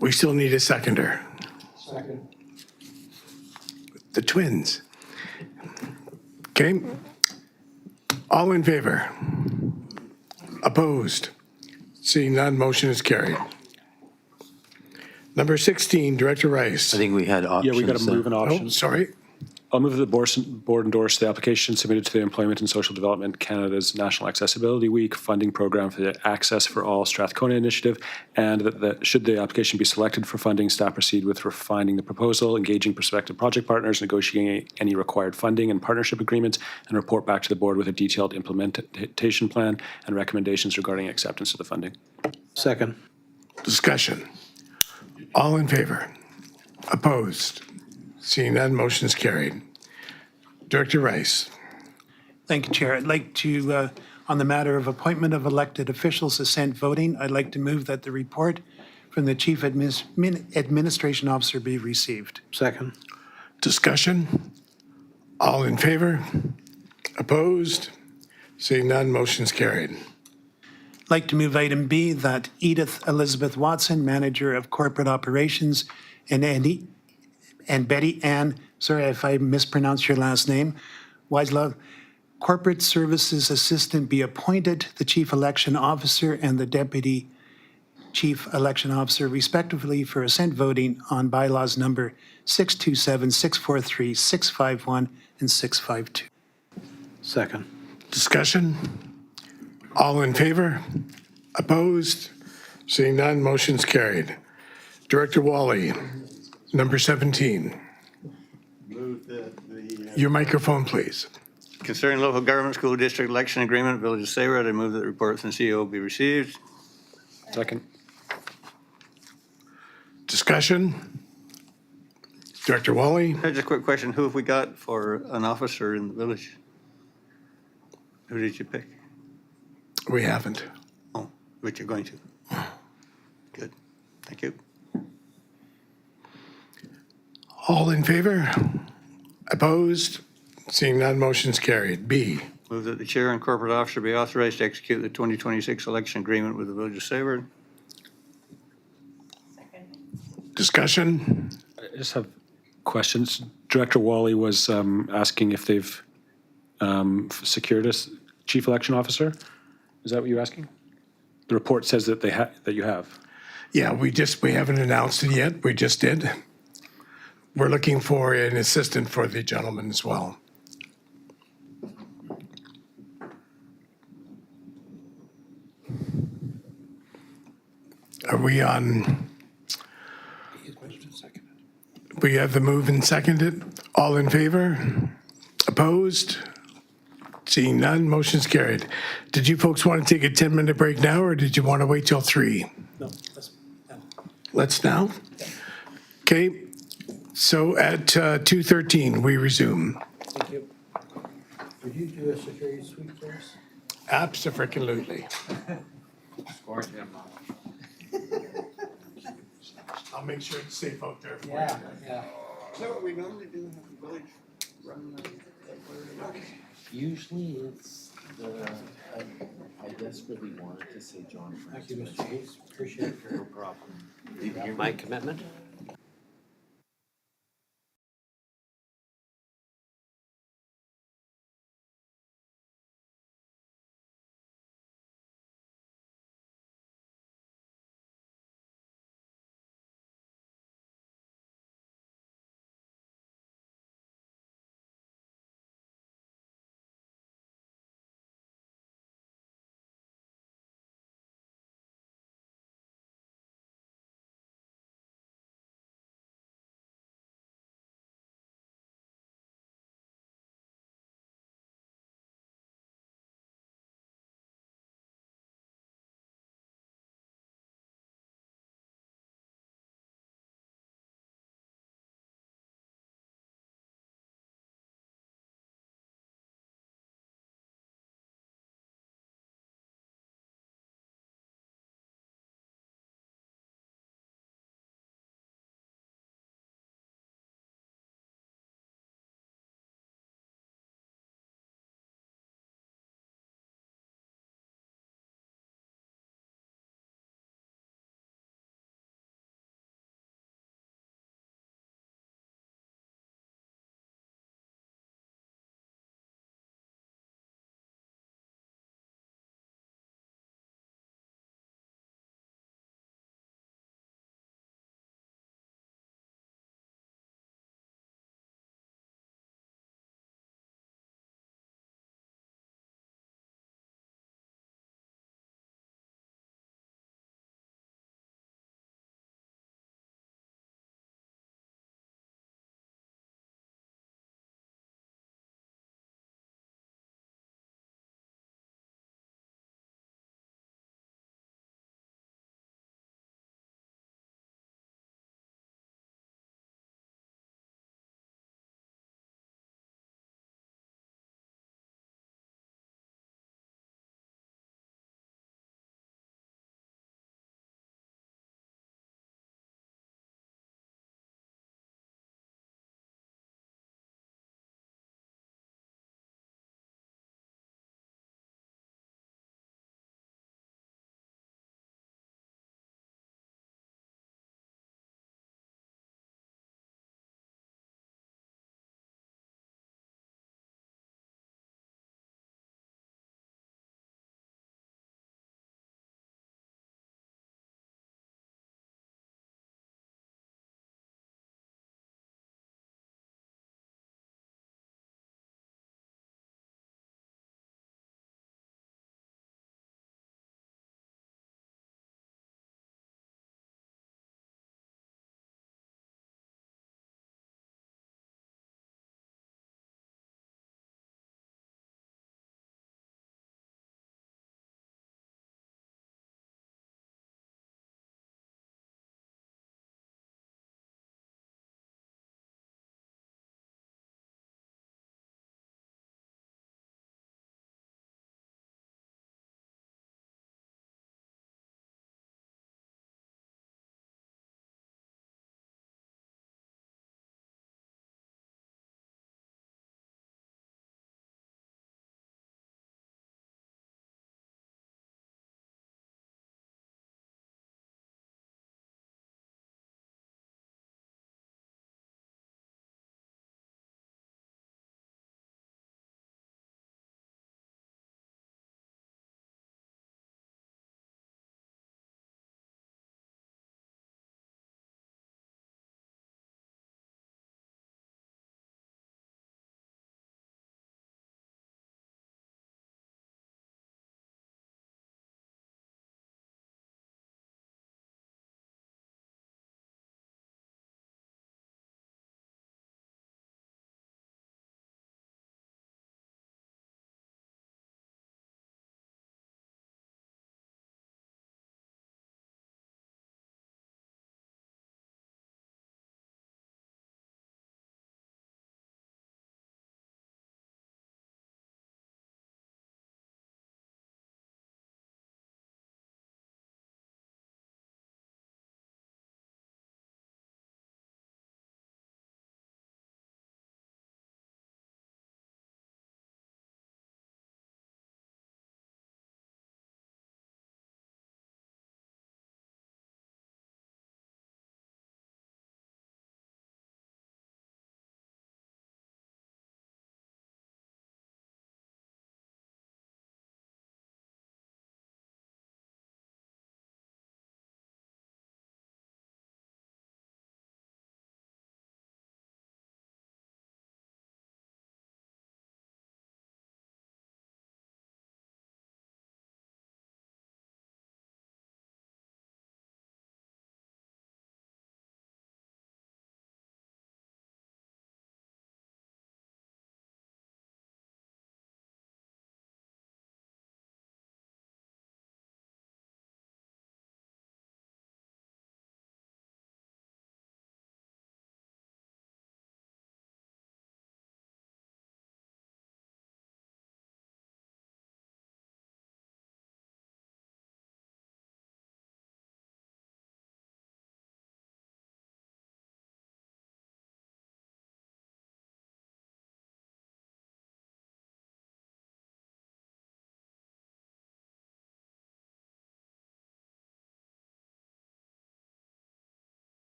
We still need a seconder. Second. The twins. Okay. All in favor? Opposed? Seeing none, motion is carried. Number 16, Director Rice. I think we had options. Yeah, we got to move an option. Oh, sorry. I'll move that the board endorse the application submitted to the Employment and Social Development Canada's National Accessibility Week funding program for the Access for All Strathcona initiative, and that should the application be selected for funding, staff proceed with refining the proposal, engaging prospective project partners, negotiating any required funding and partnership agreements, and report back to the board with a detailed implementation plan and recommendations regarding acceptance of the funding. Second. Discussion. All in favor? Opposed? Seeing none, motion is carried. Director Rice. Thank you, Chair. I'd like to, on the matter of appointment of elected officials assent voting, I'd like to move that the report from the Chief Administration Officer be received. Second. Discussion. All in favor? Opposed? Seeing none, motion is carried. I'd like to move item B, that Edith Elizabeth Watson, Manager of Corporate Operations, and Betty Ann, sorry if I mispronounced your last name, Wiselove, Corporate Services Assistant, be appointed the Chief Election Officer and the Deputy Chief Election Officer, respectively, for assent voting on bylaws number 627, 643, 651, and 652. Second. Discussion. All in favor? Opposed? Seeing none, motion's carried. Director Wally, number 17. Your microphone, please. Concerning local government school district election agreement, Village of Saybrook, I move that the report from the CEO be received. Second. Discussion. Director Wally. Just a quick question. Who have we got for an officer in the village? Who did you pick? We haven't. Oh, but you're going to. Good. Thank you. All in favor? Opposed? Seeing none, motion's carried. B. Move that the chair and corporate officer be authorized to execute the 2026 election agreement with the Village of Saybrook. Discussion. I just have questions. Director Wally was asking if they've secured a chief election officer. Is that what you're asking? The report says that that you have. Yeah, we haven't announced it yet. We just did. We're looking for an assistant for the gentleman as well. Are we on? We have the move and seconded. All in favor? Opposed? Seeing none, motion's carried. Did you folks want to take a 10-minute break now, or did you want to wait till 3? No, Let's now? Okay, so at 2:13, we resume. Thank you. Would you do a security sweep for us? Abso-freaking-lutely. I'll make sure it's safe out there for you. Yeah. Is that what we normally do in the village? Run Usually it's I desperately wanted to say John. Thank you, Mr. Hayes. Appreciate it. No problem. My commitment.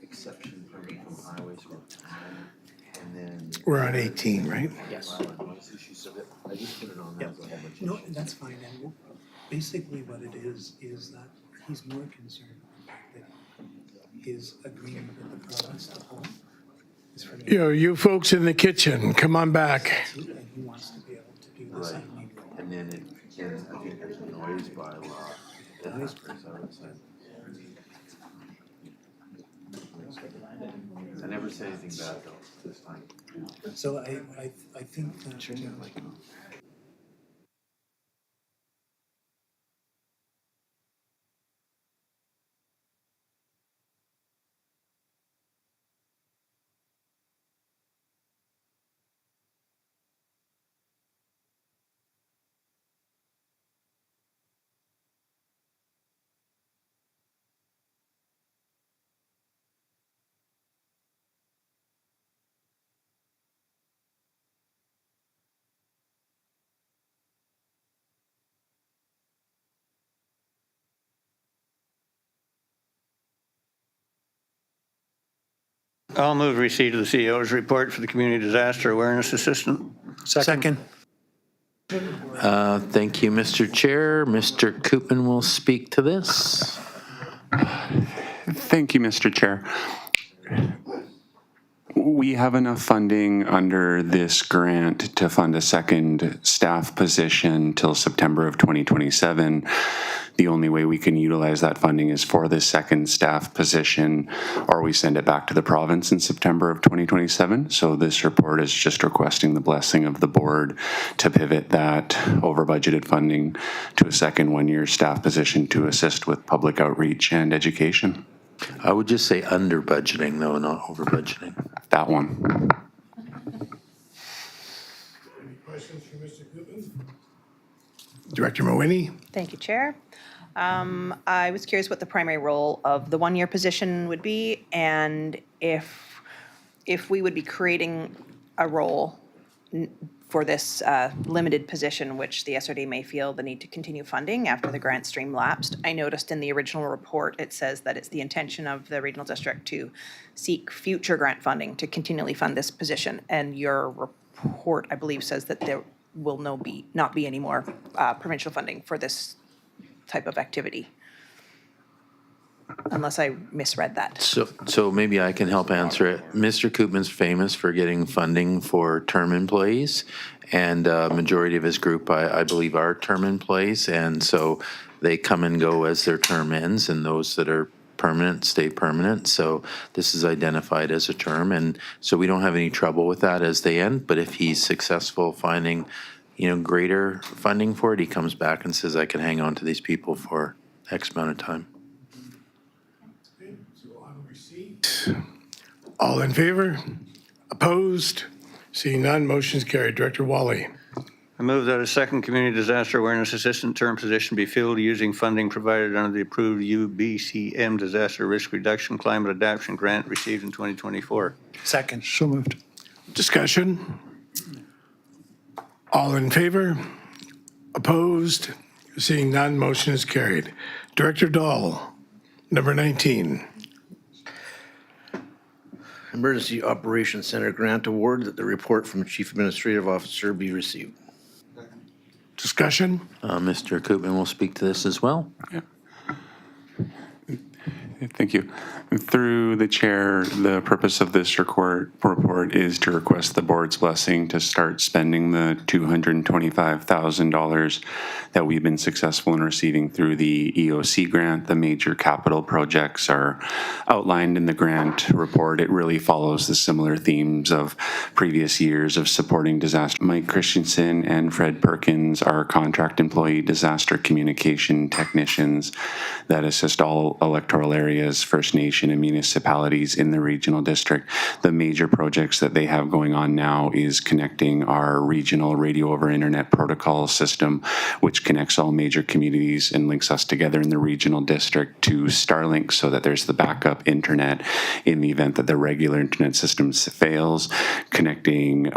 exception permit from highways for time, and then. We're on 18, right? Yes. I just put it on there as a whole bunch of No, issues. that's fine. And basically what it is that he's more concerned that his agreement with the province to hold is for You folks in the kitchen, come on back. and he wants to be able to do this. Right. And then I think there's a noise bylaw. that has to be outside. I never say anything bad though, this time. So I think that. I'll move receipt of the CEO's report for the Community Disaster Awareness Assistant. Second. Thank you, Mr. Chair. Mr. Koopman will speak to this. Thank you, Mr. Chair. We have enough funding under this grant to fund a second staff position till September of 2027. The only way we can utilize that funding is for this second staff position, or we send it back to the province in September of 2027. So this report is just requesting the blessing of the board to pivot that over budgeted funding to a second one-year staff position to assist with public outreach and education. I would just say under budgeting though, not over budgeting. That one. Any questions for Mr. Koopman? Director Mawhinney? Thank you, Chair. I was curious what the primary role of the one-year position would be, and if we would be creating a role for this limited position, which the SRD may feel the need to continue funding after the grant stream lapsed. I noticed in the original report, it says that it's the intention of the regional district to seek future grant funding to continually fund this position, and your report, I believe, says that there will not be any more provincial funding for this type of activity, unless I misread that. So maybe I can help answer it. Mr. Koopman's famous for getting funding for term employees, and majority of his group, I believe, are term employees, and so they come and go as their term ends, and those that are permanent stay permanent. So this is identified as a term, and so we don't have any trouble with that as they end. But if he's successful finding greater funding for it, he comes back and says, I can hang on to these people for X amount of time. All in favor? Opposed? Seeing none, motion's carried. Director Wally. I move that a second Community Disaster Awareness Assistant term position be filled using funding provided under the approved UBCM Disaster Risk Reduction Climate Adaptation Grant received in 2024. Second. So moved. Discussion? All in favor? Opposed? Seeing none, motion is carried. Director Dahl, number 19. Emergency Operations Center Grant Award, that the report from Chief Administrative Officer be received. Discussion? Mr. Koopman will speak to this as well. Thank you. Through the chair, the purpose of this report is to request the board's blessing to start spending the $225,000 that we've been successful in receiving through the EOC grant. The major capital projects are outlined in the grant report. It really follows the similar themes of previous years of supporting disaster. Mike Christensen and Fred Perkins are contract employee disaster communication technicians that assist all electoral areas, First Nation, and municipalities in the regional district. The major projects that they have going on now is connecting our regional radio over internet protocol system, which connects all major communities and links us together in the regional district, to Starlink, so that there's the backup internet in the event that the regular internet system fails, connecting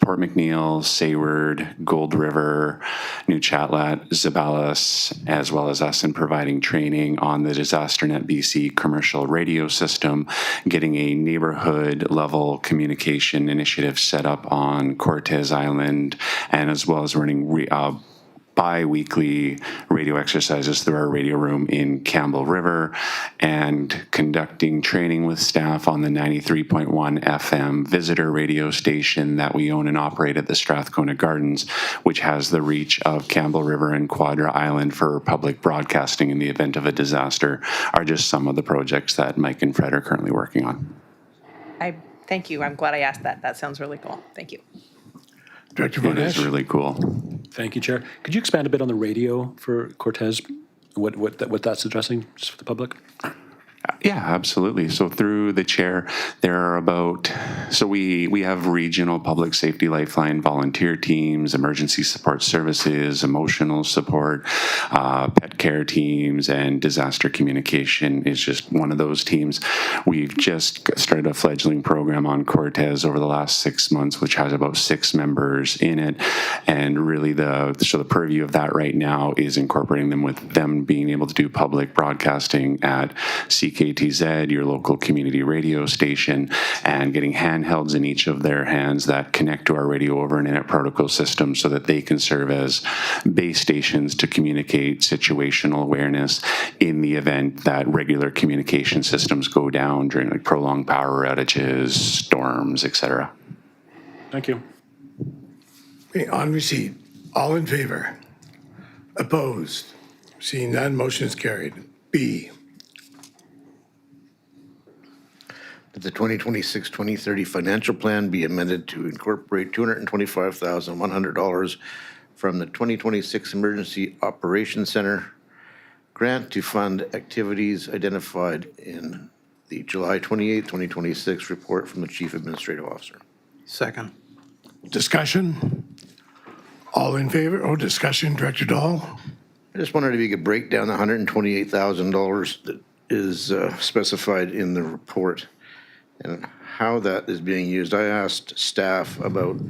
Port McNeil, Sayward, Gold River, New Chatlat, Zabalas, as well as us in providing training on the DisasterNet BC commercial radio system, getting a neighborhood level communication initiative set up on Cortez Island, and as well as running bi-weekly radio exercises through our radio room in Campbell River, and conducting training with staff on the 93.1 FM visitor radio station that we own and operate at the Strathcona Gardens, which has the reach of Campbell River and Quadra Island for public broadcasting in the event of a disaster, are just some of the projects that Mike and Fred are currently working on. Thank you. I'm glad I asked that. That sounds really cool. Thank you. Director It is Vodash? really cool. Thank you, Chair. Could you expand a bit on the radio for Cortez, what that's addressing, just for the public? Yeah, absolutely. So through the chair, there are about, so we have regional public safety lifeline volunteer teams, emergency support services, emotional support, pet care teams, and disaster communication is just one of those teams. We've just started a fledgling program on Cortez over the last 6 months, which has about 6 members in it. And really the purview of that right now is incorporating them with them being able to do public broadcasting at CKTZ, your local community radio station, and getting handhelds in each of their hands that connect to our radio over an internet protocol system so that they can serve as base stations to communicate situational awareness in the event that regular communication systems go down during like prolonged power outages, storms, etc. Thank you. Okay, on receipt. All in favor? Opposed? Seeing none, motion is carried. B. That the 2026-2030 financial plan be amended to incorporate $225,100 from the 2026 Emergency Operations Center grant to fund activities identified in the July 28, 2026 report from the Chief Administrative Officer. Second. Discussion? All in favor? Oh, discussion, Director Dahl? I just wondered if you could break down the $128,000 that is specified in the report and how that is being used. I asked staff about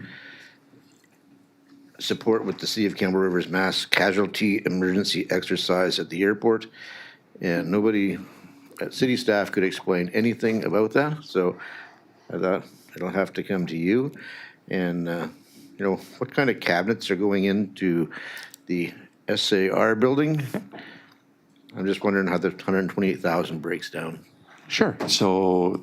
support with the City of Campbell River's mass casualty emergency exercise at the airport, and nobody at city staff could explain anything about that. So I thought it'll have to come to you. And, what kind of cabinets are going into the SAR building? I'm just wondering how the 128,000 breaks down. Sure. So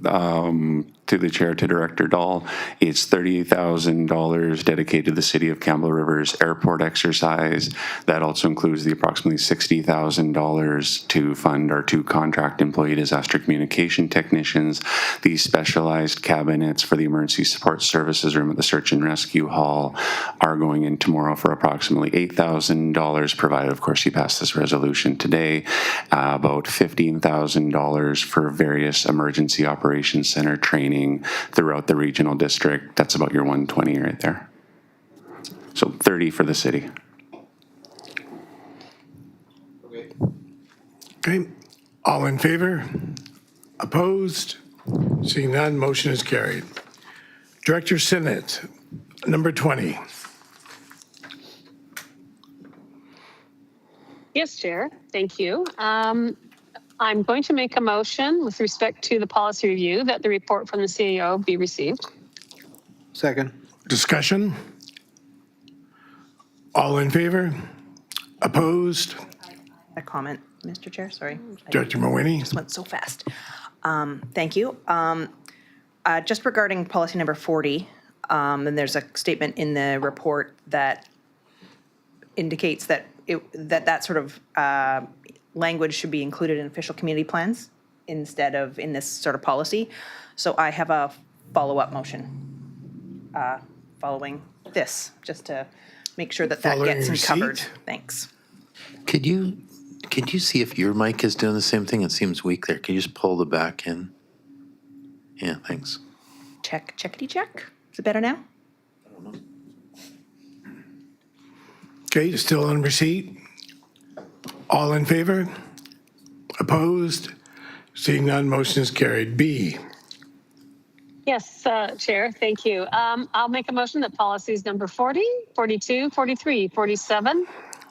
to the chair, to Director Dahl, it's $30,000 dedicated to the City of Campbell River's airport exercise. That also includes the approximately $60,000 to fund our 2 contract employee disaster communication technicians. These specialized cabinets for the emergency support services room at the search and rescue hall are going in tomorrow for approximately $8,000, provided, of course, you pass this resolution today. About $15,000 for various emergency operations center training throughout the regional district. That's about your 120 right there. So 30 for the city. Okay, all in favor? Opposed? Seeing none, motion is carried. Director Sinnott, number 20. Yes, Chair. Thank you. I'm going to make a motion with respect to the policy review that the report from the CAO be received. Second. Discussion? All in favor? Opposed? A comment, Mr. Chair, sorry. Director Mawhinney? Just went so fast. Thank you. Just regarding policy number 40, and there's a statement in the report that indicates that that sort of language should be included in official community plans instead of in this sort of policy. So I have a follow-up motion following this, just to make sure that that Following gets covered. receipt? Thanks. Could you see if your mic is doing the same thing? It seems weak there. Can you just pull the back in? Yeah, thanks. Checkity check. Is it better now? Okay, still on receipt? All in favor? Opposed? Seeing none, motion is carried. B. Yes, Chair, thank you. I'll make a motion that policies number 40, 42, 43, 47,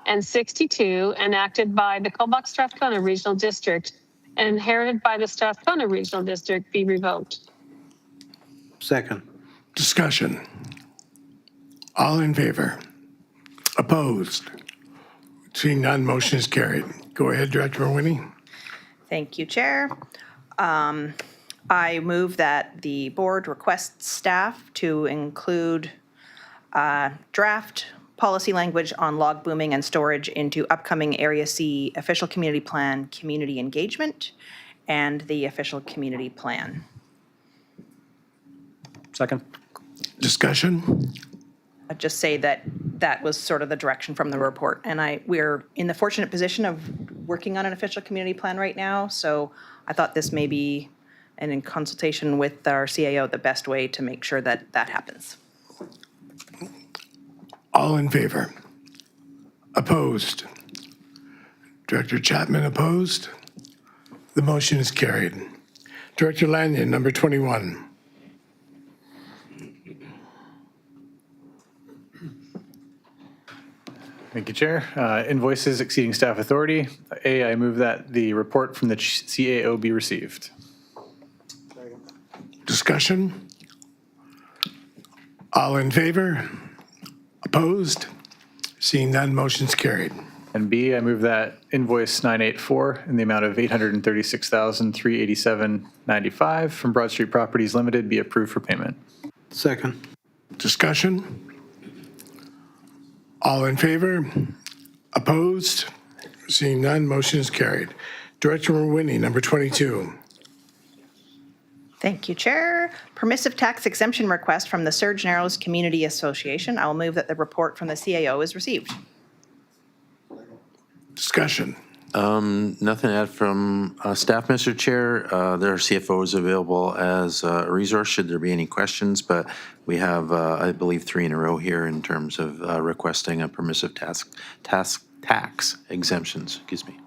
and 62 enacted by the Kobuk Strathcona Regional District and inherited by the Strathcona Regional District be revoked. Second. Discussion. All in favor? Opposed? Seeing none, motion is carried. Go ahead, Director Morwini. Thank you, Chair. I move that the board requests staff to include draft policy language on log booming and storage into upcoming Area C official community plan, community engagement, and the official community plan. Second. Discussion. I'd just say that that was sort of the direction from the report. And we're in the fortunate position of working on an official community plan right now. So I thought this may be, and in consultation with our CAO, the best way to make sure that that happens. All in favor? Opposed? Director Chapman opposed? The motion is carried. Director Lanyon, number 21. Thank you, Chair. Invoices exceeding staff authority. A, I move that the report from the CAO be received. Discussion? All in favor? Opposed? Seeing none, motion's carried. And B, I move that invoice 984 in the amount of $836,387.95 from Broad Street Properties Limited be approved for payment. Second. Discussion? All in favor? Opposed? Seeing none, motion is carried. Director Morwini, number 22. Thank you, Chair. Permissive tax exemption request from the Surge Narrows Community Association. I will move that the report from the CAO is received. Discussion. Nothing to add from staff, Mr. Chair. Their CFO is available as a resource should there be any questions, but we have, I believe, 3 in a row here in terms of requesting a permissive tax exemptions. Excuse me.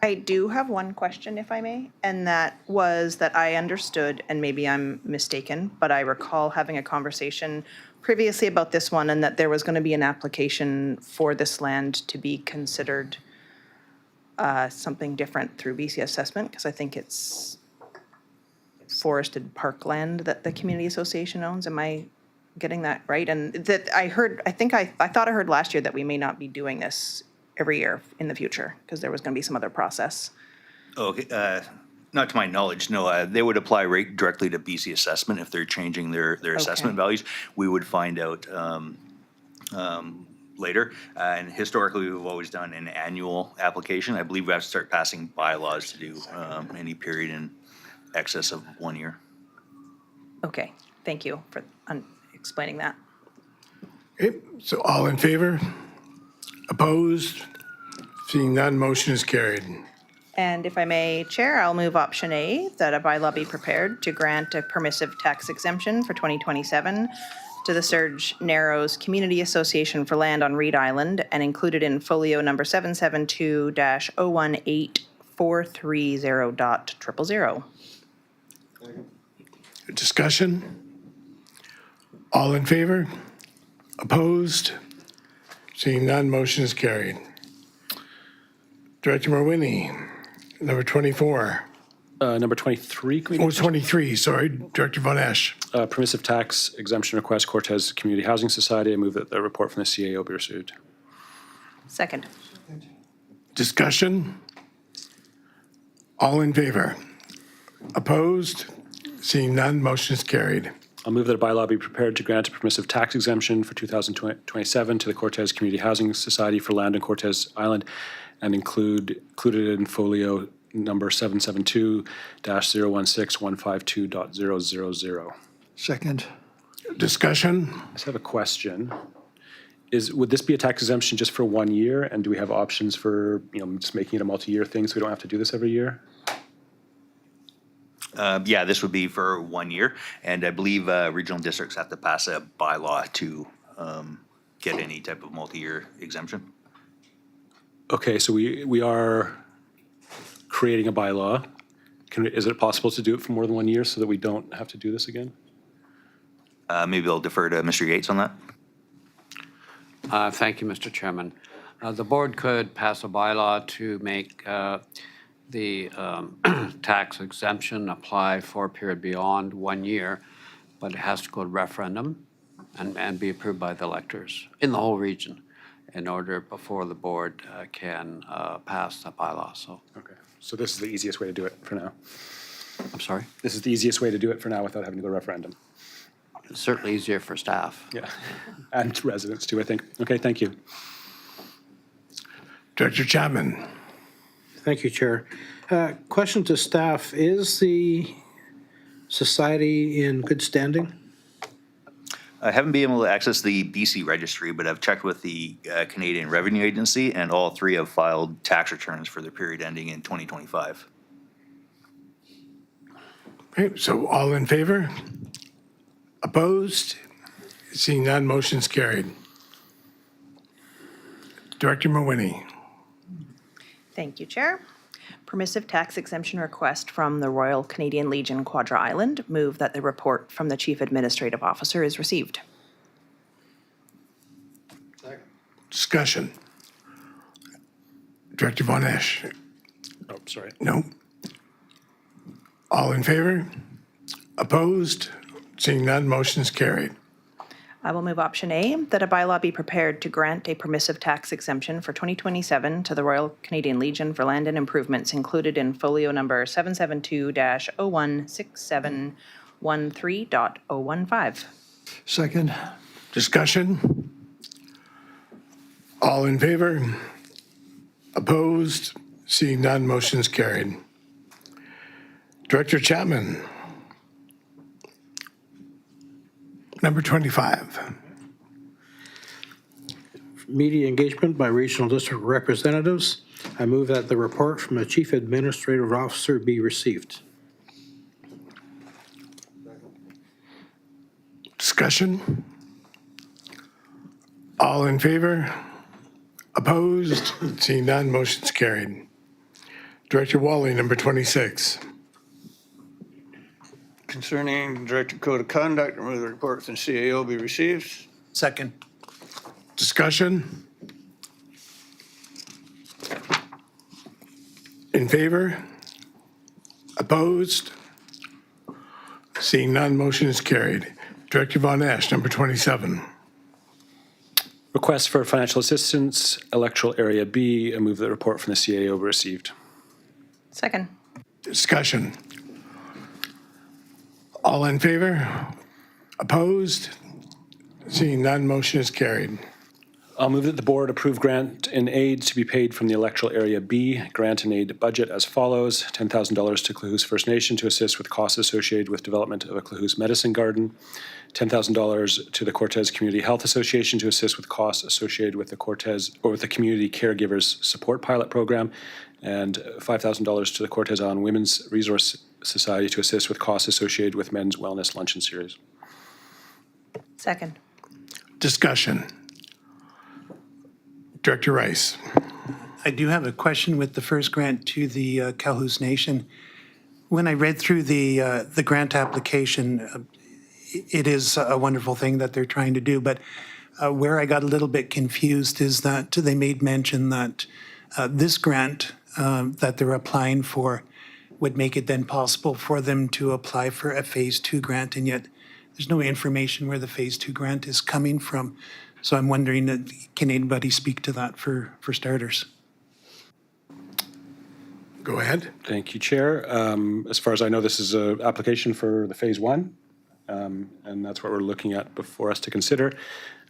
I do have one question, if I may, and that was that I understood, and maybe I'm mistaken, but I recall having a conversation previously about this one and that there was going to be an application for this land to be considered something different through BC assessment, because I think it's forested parkland that the community association owns. Am I getting that right? And that I thought I heard last year that we may not be doing this every year in the future because there was going to be some other process. Okay, not to my knowledge, no. They would apply right directly to BC assessment if they're changing their assessment values. We would find out later. And historically, we've always done an annual application. I believe we have to start passing bylaws to do any period in excess of 1 year. Okay, thank you for explaining that. Okay, so all in favor? Opposed? Seeing none, motion is carried. And if I may, Chair, I'll move option A, that a bylaw be prepared to grant a permissive tax exemption for 2027 to the Surge Narrows Community Association for land on Reed Island and included in folio number 772-018-430.000. Discussion? All in favor? Opposed? Seeing none, motion is carried. Director Morwini, number 24. Number 23. Oh, 23, sorry, Director Von Esch. Permissive tax exemption request, Cortez Community Housing Society. I move that the report from the CAO be received. Second. Discussion? All in favor? Opposed? Seeing none, motion is carried. I'll move that a bylaw be prepared to grant a permissive tax exemption for 2027 to the Cortez Community Housing Society for land on Cortez Island and included in folio number 772-016-152.000. Second. Discussion? I just have a question. Would this be a tax exemption just for 1 year? And do we have options for, just making it a multi-year thing so we don't have to do this every year? Yeah, this would be for 1 year, and I believe regional districts have to pass a bylaw to get any type of multi-year exemption. Okay, so we are creating a bylaw. Is it possible to do it for more than 1 year so that we don't have to do this again? Maybe I'll defer to Mr. Yates on that. Thank you, Mr. Chairman. The board could pass a bylaw to make the tax exemption apply for a period beyond 1 year, but it has to go to referendum and be approved by the electors in the whole region in order before the board can pass the bylaw. So, Okay, so this is the easiest way to do it for now. I'm sorry? This is the easiest way to do it for now without having to go referendum. It's certainly easier for staff. Yeah, and residents too, I think. Okay, thank you. Director Chapman. Thank you, Chair. Question to staff, is the society in good standing? I haven't been able to access the BC registry, but I've checked with the Canadian Revenue Agency, and all three have filed tax returns for the period ending in 2025. Okay, so all in favor? Opposed? Seeing none, motion's carried. Director Mawhinney. Thank you, Chair. Permissive tax exemption request from the Royal Canadian Legion Quadra Island. Move that the report from the Chief Administrative Officer is received. Discussion. Director Von Esch. Oh, sorry. No. All in favor? Opposed? Seeing none, motion's carried. I will move option A, that a bylaw be prepared to grant a permissive tax exemption for 2027 to the Royal Canadian Legion for land and improvements included in folio number 772-016713.015. Second. Discussion. All in favor? Opposed? Seeing none, motion's carried. Director Chapman. Number 25. Media engagement by regional district representatives. I move that the report from the Chief Administrative Officer be received. Discussion. All in favor? Opposed? Seeing none, motion's carried. Director Wally, number 26. Concerning Director Code of Conduct, I move the report from the CAO be received. Second. Discussion. In favor? Opposed? Seeing none, motion is carried. Director Von Esch, number 27. Request for financial assistance, electoral area B. I move that the report from the CAO be received. Second. Discussion. All in favor? Opposed? Seeing none, motion is carried. I'll move that the board approve grant and aid to be paid from the electoral area B grant and aid budget as follows: $10,000 to Klahoose First Nation to assist with costs associated with development of a Klahoose medicine garden, $10,000 to the Cortez Community Health Association to assist with costs associated with the Cortez or with the Community Caregivers Support Pilot Program, and $5,000 to the Cortez Island Women's Resource Society to assist with costs associated with Men's Wellness Luncheon Series. Second. Discussion. Director Rice. I do have a question with the first grant to the Calhoun Nation. When I read through the grant application, it is a wonderful thing that they're trying to do, but where I got a little bit confused is that they made mention that this grant that they're applying for would make it then possible for them to apply for a Phase 2 grant, and yet there's no information where the Phase 2 grant is coming from. So I'm wondering, can anybody speak to that for starters? Go ahead. Thank you, Chair. As far as I know, this is an application for the Phase 1, and that's what we're looking at before us to consider.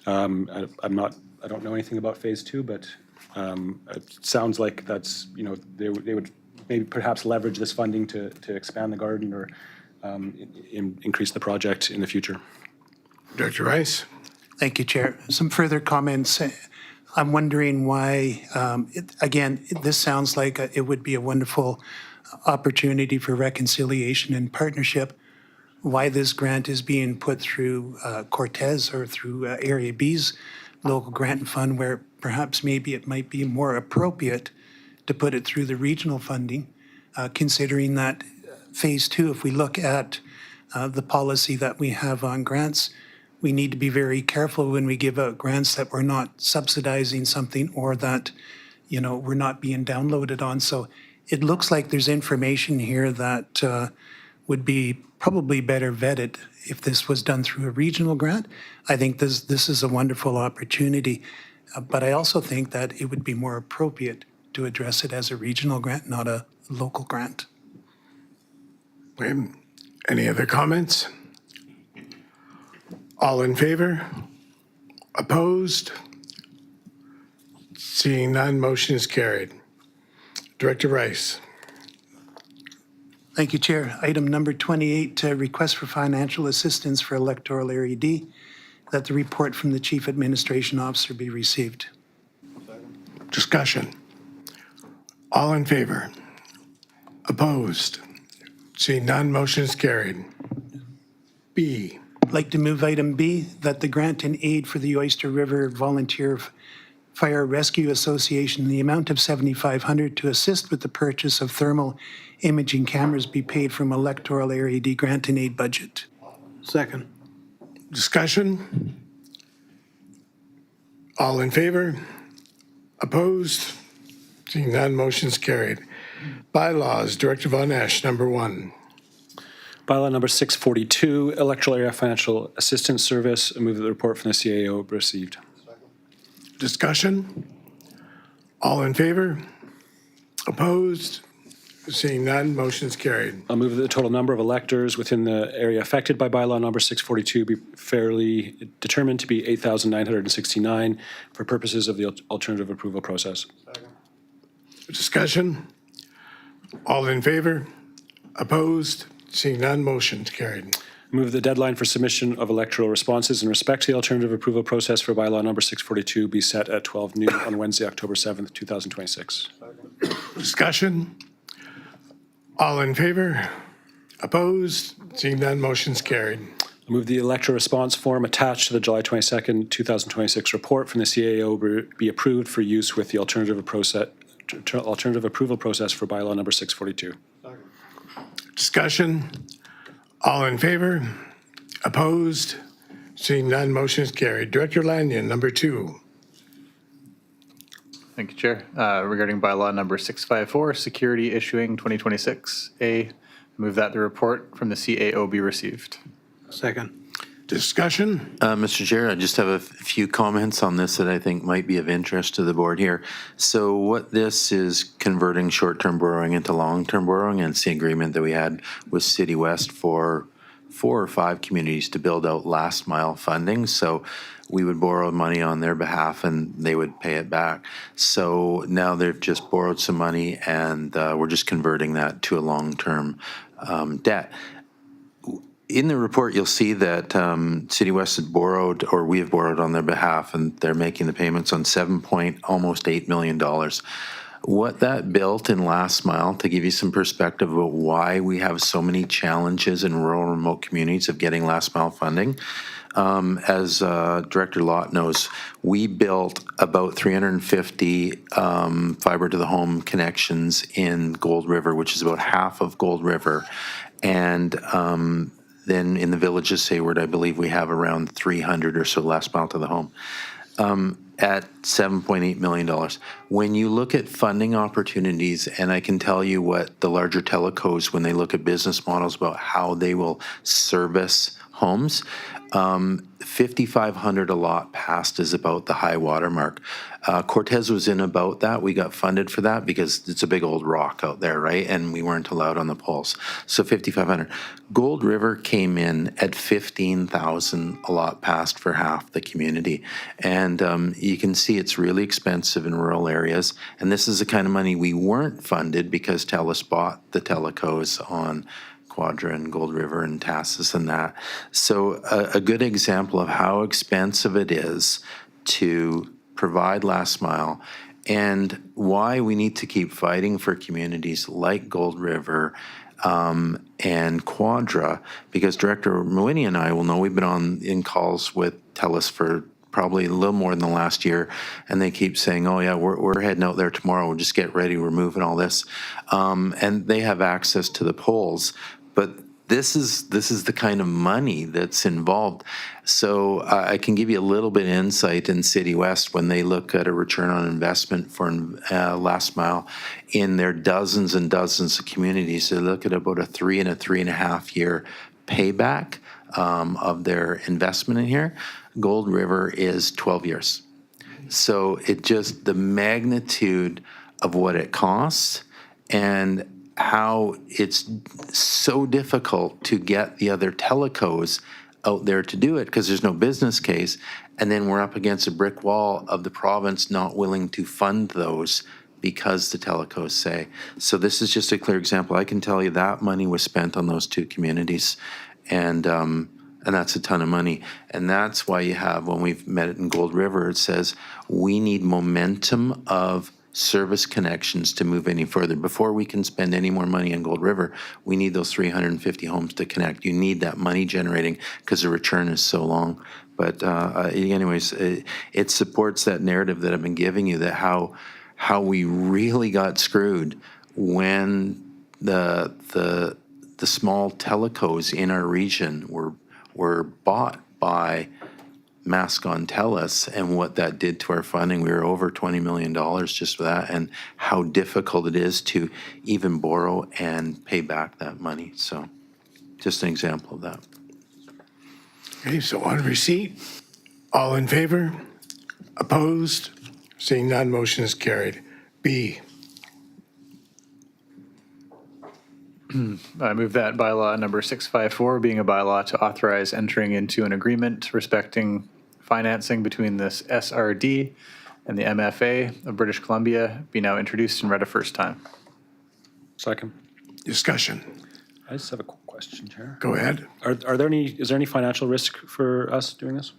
I don't know anything about Phase 2, but it sounds like that's, they would maybe perhaps leverage this funding to expand the garden or increase the project in the future. Director Rice. Thank you, Chair. Some further comments. I'm wondering why, again, this sounds like it would be a wonderful opportunity for reconciliation and partnership. Why this grant is being put through Cortez or through Area B's local grant fund, where perhaps maybe it might be more appropriate to put it through the regional funding, considering that Phase 2, if we look at the policy that we have on grants. We need to be very careful when we give out grants that we're not subsidizing something or that, we're not being downloaded on. So it looks like there's information here that would be probably better vetted if this was done through a regional grant. I think this is a wonderful opportunity, but I also think that it would be more appropriate to address it as a regional grant, not a local grant. Any other comments? All in favor? Opposed? Seeing none, motion is carried. Director Rice. Thank you, Chair. Item number 28, request for financial assistance for electoral area D, that the report from the Chief Administration Officer be received. Discussion. All in favor? Opposed? Seeing none, motion is carried. B. I'd like to move item B, that the grant and aid for the Oyster River Volunteer Fire Rescue Association in the amount of $7,500 to assist with the purchase of thermal imaging cameras be paid from electoral area D grant and aid budget. Second. Discussion. All in favor? Opposed? Seeing none, motion is carried. Bylaws, Director Von Esch, number 1. Bylaw number 642, Electoral Area Financial Assistance Service. I move that the report from the CAO be received. Discussion. All in favor? Opposed? Seeing none, motion is carried. I'll move that the total number of electors within the area affected by bylaw number 642 be fairly determined to be 8,969 for purposes of the alternative approval process. Discussion. All in favor? Opposed? Seeing none, motion is carried. Move the deadline for submission of electoral responses in respect to the alternative approval process for bylaw number 642 be set at 12 noon on Wednesday, October 7th, 2026. Discussion. All in favor? Opposed? Seeing none, motion is carried. I move the electoral response form attached to the July 22nd, 2026 report from the CAO be approved for use with the alternative approval process for bylaw number 642. Discussion. All in favor? Opposed? Seeing none, motion is carried. Director Lanyon, number 2. Thank you, Chair. Regarding bylaw number 654, security issuing 2026. A, move that the report from the CAO be received. Second. Discussion. Mr. Chair, I just have a few comments on this that I think might be of interest to the board here. So what this is converting short-term borrowing into long-term borrowing, and it's the agreement that we had with City West for 4 or 5 communities to build out last mile funding. So we would borrow money on their behalf and they would pay it back. So now they've just borrowed some money and we're just converting that to a long-term debt. In the report, you'll see that City West had borrowed, or we have borrowed on their behalf, and they're making the payments on almost $8 million. What that built in last mile, to give you some perspective about why we have so many challenges in rural remote communities of getting last mile funding, as Director Lott knows, we built about 350 fiber to the home connections in Gold River, which is about half of Gold River. And then in the village of Sayward, I believe we have around 300 or so last mile to the home at $7.8 million. When you look at funding opportunities, and I can tell you what the larger telecos, when they look at business models about how they will service homes, 5,500 a lot passed is about the high water mark. Cortez was in about that. We got funded for that because it's a big old rock out there, right? And we weren't allowed on the poles. So 5,500. Gold River came in at 15,000 a lot passed for half the community. And you can see it's really expensive in rural areas. And this is the kind of money we weren't funded because TELUS bought the telecos on Quadra and Gold River and Tassus and that. So a good example of how expensive it is to provide last mile and why we need to keep fighting for communities like Gold River and Quadra, because Director Mawhinney and I will know we've been in calls with TELUS for probably a little more than the last year, and they keep saying, oh yeah, we're heading out there tomorrow, we'll just get ready, we're moving all this. And they have access to the polls, but this is the kind of money that's involved. So I can give you a little bit of insight in City West when they look at a return on investment for last mile in their dozens and dozens of communities. They look at about a 3 and a 3.5 year payback of their investment in here. Gold River is 12 years. So it just, the magnitude of what it costs and how it's so difficult to get the other telecos out there to do it because there's no business case. And then we're up against a brick wall of the province not willing to fund those because the telecos say. So this is just a clear example. I can tell you that money was spent on those two communities. And that's a ton of money. And that's why you have, when we've met it in Gold River, it says we need momentum of service connections to move any further. Before we can spend any more money in Gold River, we need those 350 homes to connect. You need that money generating because the return is so long. But anyways, it supports that narrative that I've been giving you, that how we really got screwed when the small telecos in our region were bought by Mascon Telus, and what that did to our funding. We were over $20 million just for that, and how difficult it is to even borrow and pay back that money. So just an example of that. Okay, so on receipt, all in favor? Opposed? Seeing none, motion is carried. B. I move that bylaw number 654, being a bylaw to authorize entering into an agreement respecting financing between this SRD and the MFA of British Columbia, be now introduced and read a first time. Second. Discussion. I just have a quick question, Chair. Go ahead. Is there any financial risk for us doing this?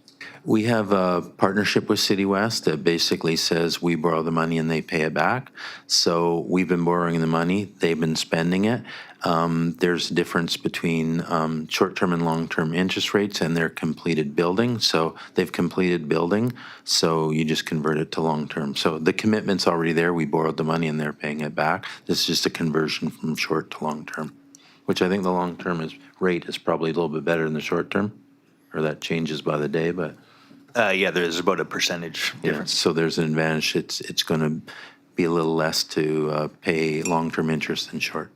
We have a partnership with City West that basically says we borrow the money and they pay it back. So we've been borrowing the money, they've been spending it. There's a difference between short-term and long-term interest rates and their completed building. So they've completed building, so you just convert it to long-term. So the commitment's already there. We borrowed the money and they're paying it back. This is just a conversion from short to long-term, which I think the long-term rate is probably a little bit better than the short-term, or that changes by the day, but. Yeah, there's about a percentage difference. So there's an advantage. It's going to be a little less to pay long-term interest than short.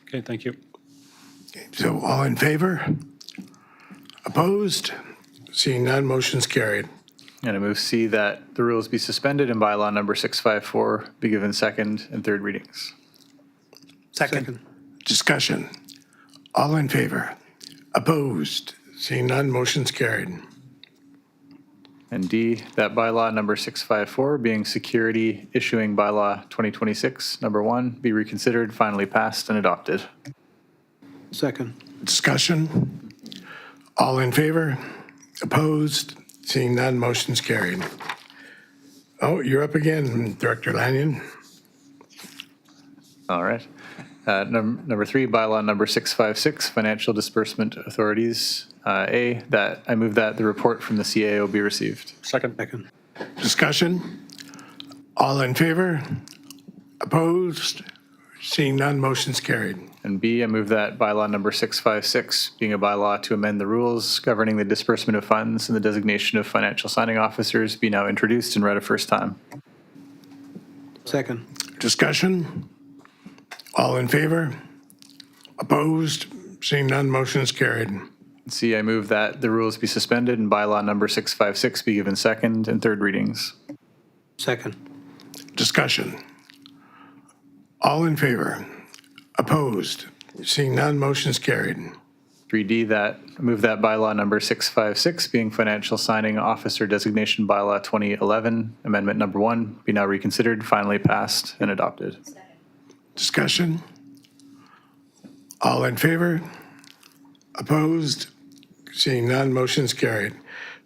Okay, thank you. So all in favor? Opposed? Seeing none, motion's carried. And I move C, that the rules be suspended and bylaw number 654 be given second and third readings. Second. Discussion. All in favor? Opposed? Seeing none, motion's carried. And D, that bylaw number 654, being security issuing bylaw 2026, number 1, be reconsidered, finally passed and adopted. Second. Discussion. All in favor? Opposed? Seeing none, motion's carried. Oh, you're up again, Director Lanyon. All right. Number 3, bylaw number 656, financial disbursement authorities. A, that I move that the report from the CAO be received. Second. Discussion. All in favor? Opposed? Seeing none, motion's carried. And B, I move that bylaw number 656, being a bylaw to amend the rules governing the disbursement of funds and the designation of financial signing officers, be now introduced and read a first time. Second. Discussion. All in favor? Opposed? Seeing none, motion's carried. C, I move that the rules be suspended and bylaw number 656 be given second and third readings. Second. Discussion. All in favor? Opposed? Seeing none, motion's carried. 3D, that I move that bylaw number 656, being financial signing officer designation bylaw 2011, amendment number 1, be now reconsidered, finally passed and adopted. Discussion. All in favor? Opposed? Seeing none, motion's carried.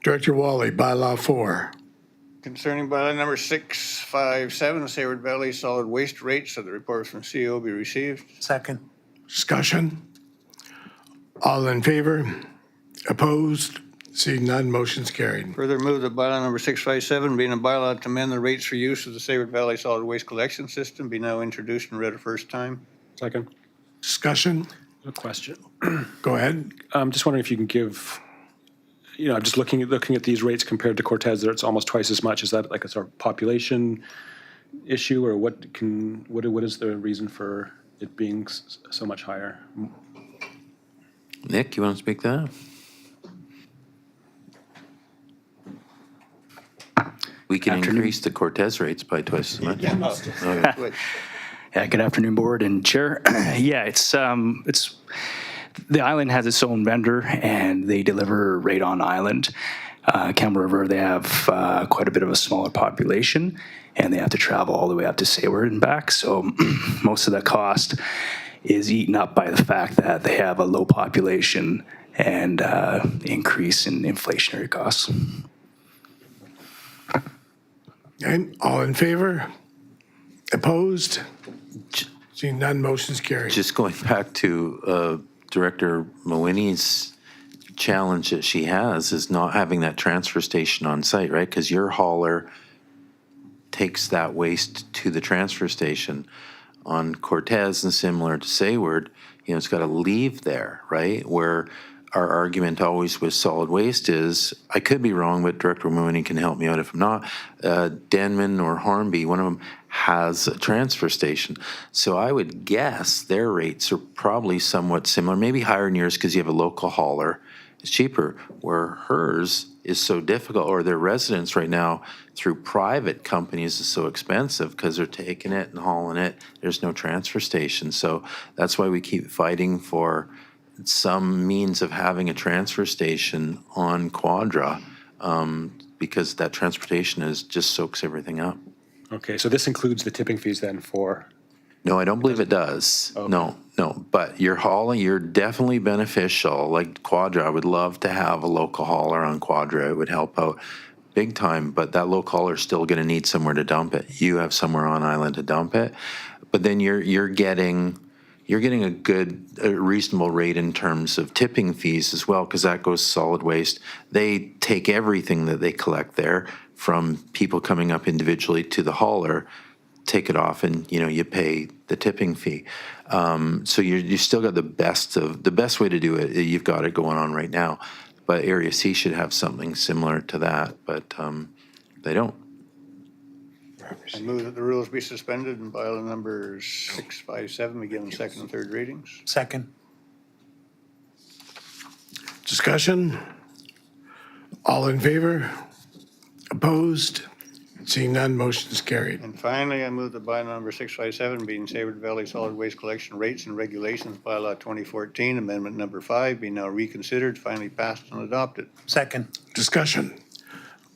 Director Wally, bylaw 4. Concerning bylaw number 657, Sayward Valley solid waste rates, so the report from CEO be received. Second. Discussion. All in favor? Opposed? Seeing none, motion's carried. Further move that bylaw number 657, being a bylaw to amend the rates for use of the Sayward Valley solid waste collection system, be now introduced and read a first time. Second. Discussion. A question. Go ahead. I'm just wondering if you can give, I'm just looking at these rates compared to Cortez, there it's almost twice as much. Is that like a sort of population issue, or what is the reason for it being so much higher? Nick, you want to speak to that? We can increase the Cortez rates by twice as much. Okay. Yeah, good afternoon, Board and Chair. Yeah, it's the island has its own vendor, and they deliver right on island. Campbell River, they have quite a bit of a smaller population, and they have to travel all the way up to Sayward and back. So most of the cost is eaten up by the fact that they have a low population and increase in inflationary costs. Okay, all in favor? Opposed? Seeing none, motion's carried. Just going back to Director Mawini's challenge that she has is not having that transfer station on site, right? Because your hauler takes that waste to the transfer station. On Cortez and similar to Sayward, it's got to leave there, right? Where our argument always with solid waste is, I could be wrong, but Director Mawini can help me out if I'm not, Denman or Hornby, one of them has a transfer station. So I would guess their rates are probably somewhat similar, maybe higher than yours because you have a local hauler. It's cheaper, where hers is so difficult, or their residents right now through private companies is so expensive because they're taking it and hauling it. There's no transfer station. So that's why we keep fighting for some means of having a transfer station on Quadra, because that transportation just soaks everything up. Okay, so this includes the tipping fees then for? No, I don't believe it does. Okay. No, but you're hauling, you're definitely beneficial. Like Quadra, I would love to have a local hauler on Quadra. It would help out big time, but that local hauler is still going to need somewhere to dump it. You have somewhere on island to dump it, but then you're getting a reasonable rate in terms of tipping fees as well, because that goes solid waste. They take everything that they collect there from people coming up individually to the hauler, take it off, and you pay the tipping fee. So you still got the best way to do it. You've got it going on right now, but Area C should have something similar to that, but they don't. I move that the rules be suspended and bylaw number 657 be given second and third readings. Second. Discussion? All in favor? Opposed? Seeing none, motion is carried. And finally, I move that bylaw number 657 being Sayward Valley Solid Waste Collection Rates and Regulations bylaw 2014, amendment number 5 be now reconsidered, finally passed and adopted. Second. Discussion?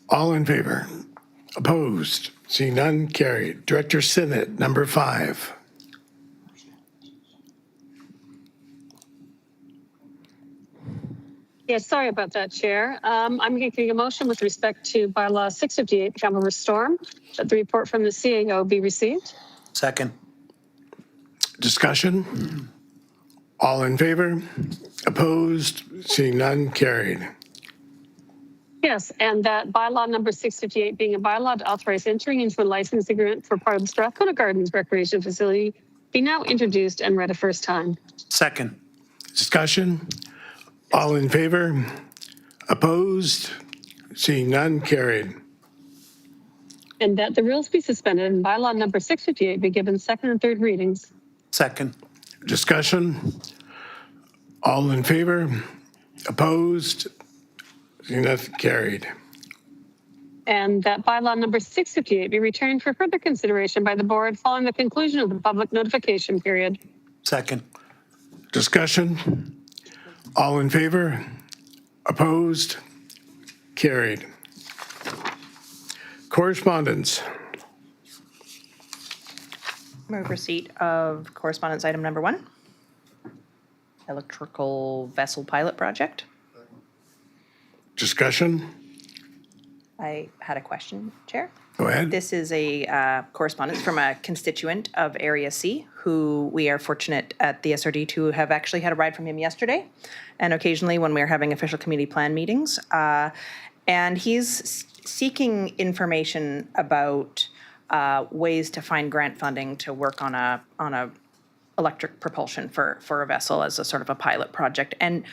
All in favor? Opposed? Seeing none, carried. Director Sinnott, number 5. Yes, sorry about that, Chair. I'm making a motion with respect to bylaw 658, Campbell River Storm, that the report from the CAO be received. Second. Discussion? All in favor? Opposed? Seeing none, carried. Yes, and that bylaw number 658 being a bylaw to authorize entering into a license agreement for part of the Strathcona Gardens recreation facility be now introduced and read a first time. Second. Discussion? All in favor? Opposed? Seeing none, carried. And that the rules be suspended and bylaw number 658 be given second and third readings. Second. Discussion? All in favor? Opposed? Seeing none, carried. And that bylaw number 658 be returned for further consideration by the board following the conclusion of the public notification period. Second. Discussion? All in favor? Opposed? Carried. Correspondence. Move receipt of correspondence item number 1, electrical vessel pilot project. Discussion? I had a question, Chair. Go ahead. This is a correspondence from a constituent of Area C who we are fortunate at the SRD to have actually had a ride from him yesterday and occasionally when we're having official community plan meetings. And he's seeking information about ways to find grant funding to work on a electric propulsion for a vessel as a sort of a pilot project. And,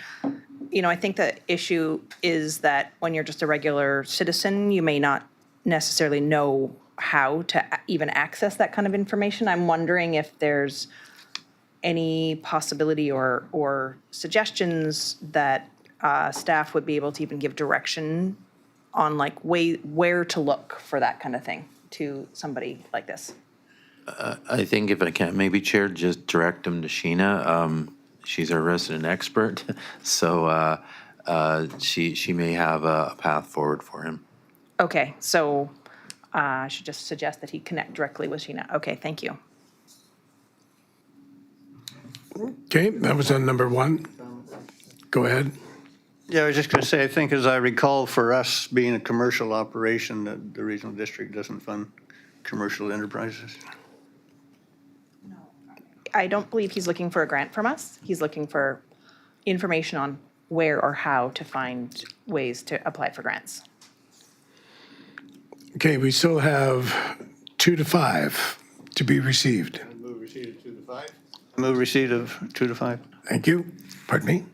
you know, I think the issue is that when you're just a regular citizen, you may not necessarily know how to even access that kind of information. I'm wondering if there's any possibility or suggestions that staff would be able to even give direction on like where to look for that kind of thing to somebody like this. I think if I can, maybe Chair, just direct them to Sheena. She's our resident expert, so she may have a path forward for him. Okay, so I should just suggest that he connect directly with Sheena. Okay, thank you. Okay, that was on number 1. Go ahead. Yeah, I was just going to say, I think as I recall, for us being a commercial operation, that the regional district doesn't fund commercial enterprises. I don't believe he's looking for a grant from us. He's looking for information on where or how to find ways to apply for grants. Okay, we still have 2 to 5 to be received. Move receipt of 2 to 5. Move receipt of 2 to 5. Thank you. Pardon me?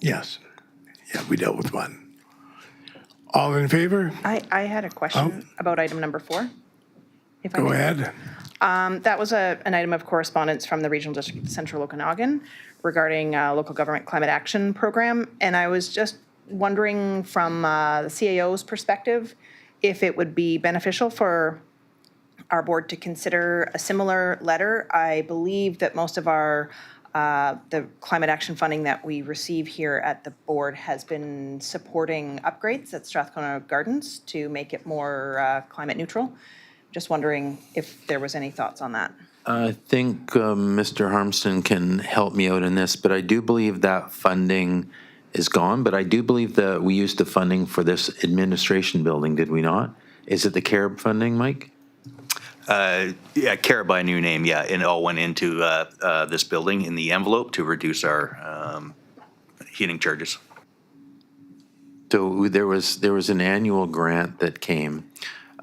Yes. Yeah, we dealt with 1. All in favor? I had a question about item number 4. If I Go may. ahead. That was an item of correspondence from the Regional District of Central Okanagan regarding local government climate action program. And I was just wondering from the CAO's perspective, if it would be beneficial for our board to consider a similar letter. I believe that most of our the climate action funding that we receive here at the board has been supporting upgrades at Strathcona Gardens to make it more climate neutral. Just wondering if there was any thoughts on that. I think Mr. Harmston can help me out in this, but I do believe that funding is gone. But I do believe that we used the funding for this administration building, did we not? Is it the CAREB funding, Mike? Yeah, CAREB by new name, yeah, and it all went into this building in the envelope to reduce our heating charges. So there was an annual grant that came,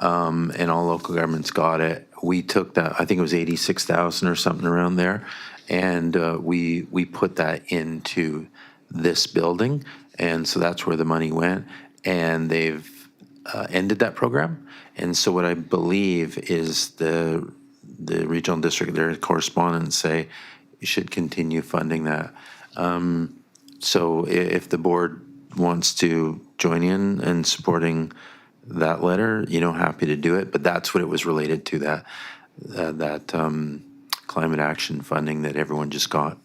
and all local governments got it. We took that, I think it was 86,000 or something around there, and we put that into this building, and so that's where the money went. And they've ended that program. And so what I believe is the regional district, their correspondents say you should continue funding that. So if the board wants to join in and supporting that letter, happy to do it. But that's what it was related to, that climate action funding that everyone just got.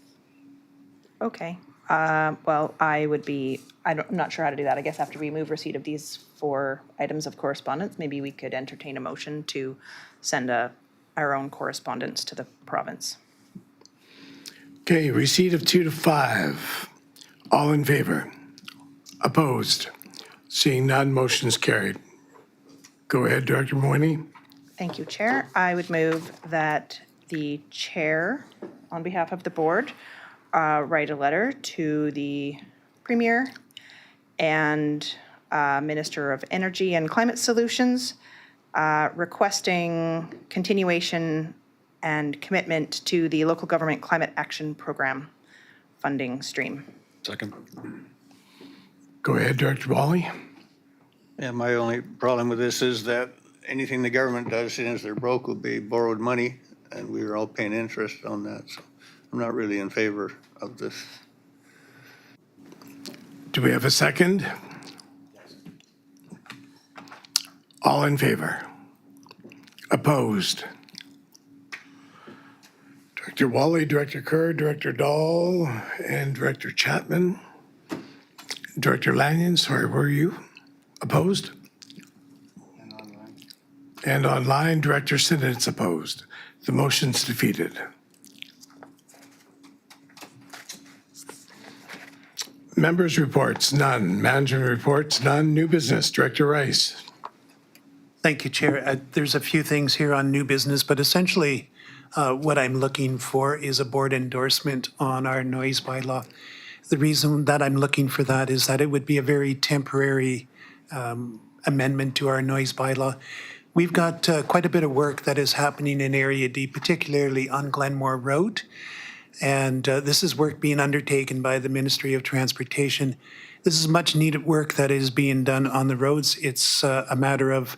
Okay. Well, I'm not sure how to do that. I guess after we move receipt of these 4 items of correspondence, maybe we could entertain a motion to send our own correspondence to the province. Okay, receipt of 2 to 5. All in favor? Opposed? Seeing none, motion is carried. Go ahead, Director Moyni. Thank you, Chair. I would move that the chair, on behalf of the board, write a letter to the Premier and Minister of Energy and Climate Solutions requesting continuation and commitment to the local government climate action program funding stream. Second. Go ahead, Director Wally. Yeah, my only problem with this is that anything the government does, since they're broke, will be borrowed money, and we are all paying interest on that. So I'm not really in favor of this. Do we have a second? All in favor? Opposed? Director Wally, Director Kerr, Director Dahl, and Director Chapman. Director Lanyon, sorry, were you opposed? And online, Director Sinnott's opposed. The motion's defeated. Members' reports, none. Management reports, none. New business, Director Rice. Thank you, Chair. There's a few things here on new business, but essentially what I'm looking for is a board endorsement on our noise bylaw. The reason that I'm looking for that is that it would be a very temporary amendment to our noise bylaw. We've got quite a bit of work that is happening in Area D, particularly on Glenmore Road. And this is work being undertaken by the Ministry of Transportation. This is much needed work that is being done on the roads. It's a matter of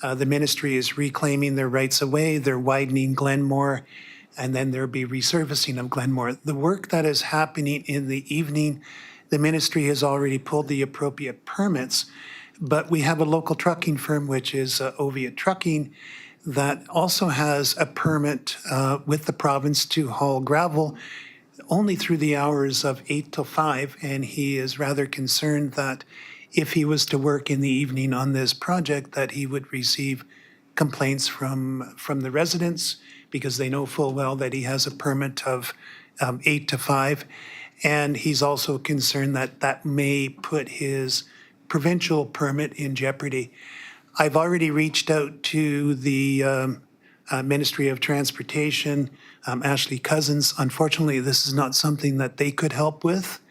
the ministry is reclaiming their rights of way, they're widening Glenmore, and then there'll be resurfacing of Glenmore. The work that is happening in the evening, the ministry has already pulled the appropriate permits, but we have a local trucking firm, which is Oviatt Trucking, that also has a permit with the province to haul gravel only through the hours of 8 till 5, and he is rather concerned that if he was to work in the evening on this project, that he would receive complaints from the residents because they know full well that he has a permit of 8 to 5. And he's also concerned that that may put his provincial permit in jeopardy. I've already reached out to the Ministry of Transportation, Ashley Cousins. Unfortunately, this is not something that they could help with.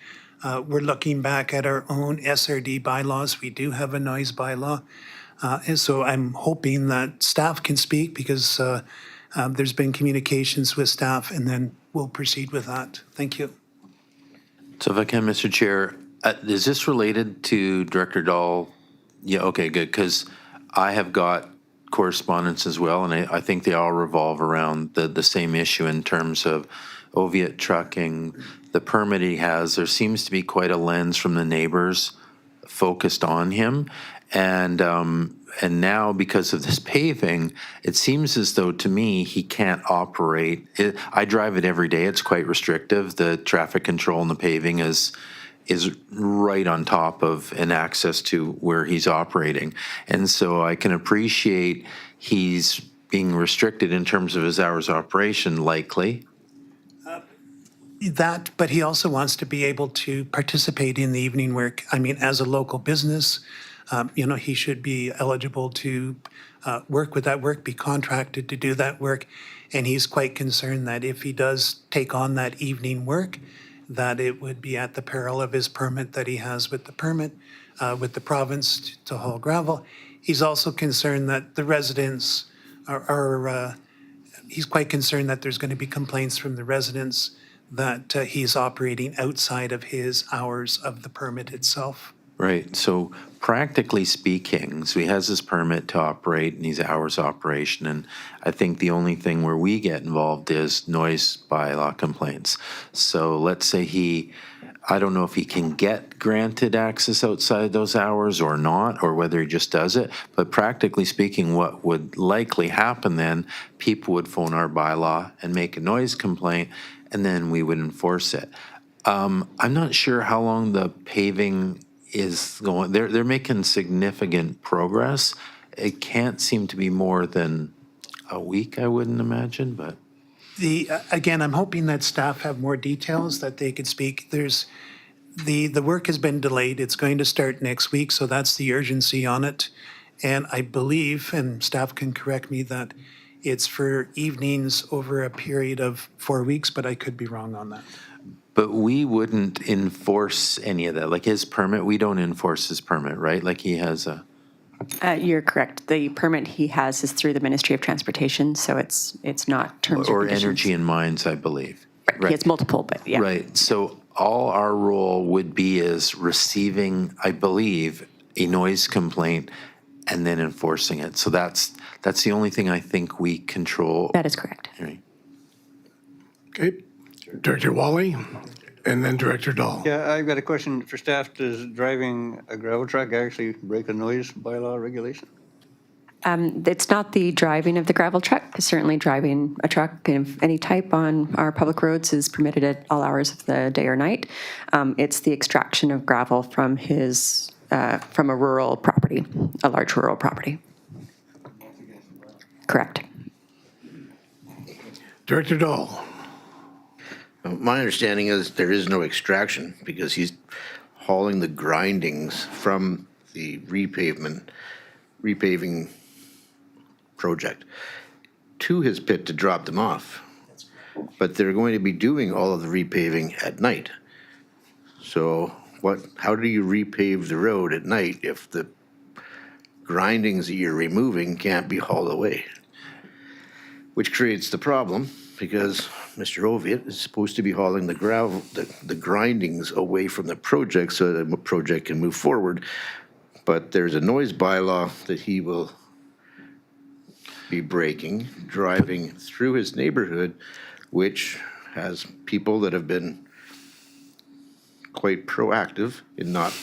We're looking back at our own SRD bylaws. We do have a noise bylaw. And so I'm hoping that staff can speak because there's been communications with staff, and then we'll proceed with that. Thank you. So if I can, Mr. Chair, is this related to Director Dahl? Yeah, okay, good, because I have got correspondence as well, and I think they all revolve around the same issue in terms of Oviatt Trucking, the permit he has. There seems to be quite a lens from the neighbors focused on him, and now because of this paving, it seems as though to me he can't operate. I drive it every day. It's quite restrictive. The traffic control and the paving is right on top of an access to where he's operating. And so I can appreciate he's being restricted in terms of his hours of operation, likely. That, but he also wants to be able to participate in the evening work. I mean, as a local business, he should be eligible to work with that work, be contracted to do that work. And he's quite concerned that if he does take on that evening work, that it would be at the peril of his permit that he has with the province to haul gravel. He's also concerned that the residents he's quite concerned that there's going to be complaints from the residents that he's operating outside of his hours of the permit itself. Right. So practically speaking, so he has his permit to operate and these hours of operation. And I think the only thing where we get involved is noise bylaw complaints. So let's say I don't know if he can get granted access outside those hours or not, or whether he just does it. But practically speaking, what would likely happen then, people would phone our bylaw and make a noise complaint, and then we would enforce it. I'm not sure how long the paving is going. They're making significant progress. It can't seem to be more than a week, I wouldn't imagine, but. Again, I'm hoping that staff have more details that they could speak. The work has been delayed. It's going to start next week, so that's the urgency on it. And I believe, and staff can correct me, that it's for evenings over a period of 4 weeks, but I could be wrong on that. But we wouldn't enforce any of that. Like his permit, we don't enforce his permit, right? Like he has a. You're correct. The permit he has is through the Ministry of Transportation, so it's not terms or conditions. Or Energy and Mines, I believe. Right. He has multiple, but yeah. Right. So all our role would be is receiving, I believe, a noise complaint and then enforcing it. So that's the only thing I think we control. That is correct. Right. Okay. Director Wally, and then Director Dahl. Yeah, I've got a question for staff. Does driving a gravel truck actually break a noise bylaw regulation? It's not the driving of the gravel truck. Certainly driving a truck of any type on our public roads is permitted at all hours of the day or night. It's the extraction of gravel from from a rural property, a large rural property. Correct. Director Dahl. My understanding is there is no extraction because he's hauling the grindings from the repaving project to his pit to drop them off. But they're going to be doing all of the repaving at night. So how do you repave the road at night if the grindings that you're removing can't be hauled away, which creates the problem because Mr. Oviatt is supposed to be hauling the gravel, the grindings away from the project so that the project can move forward. But there's a noise bylaw that he will be breaking, driving through his neighborhood, which has people that have been quite proactive in not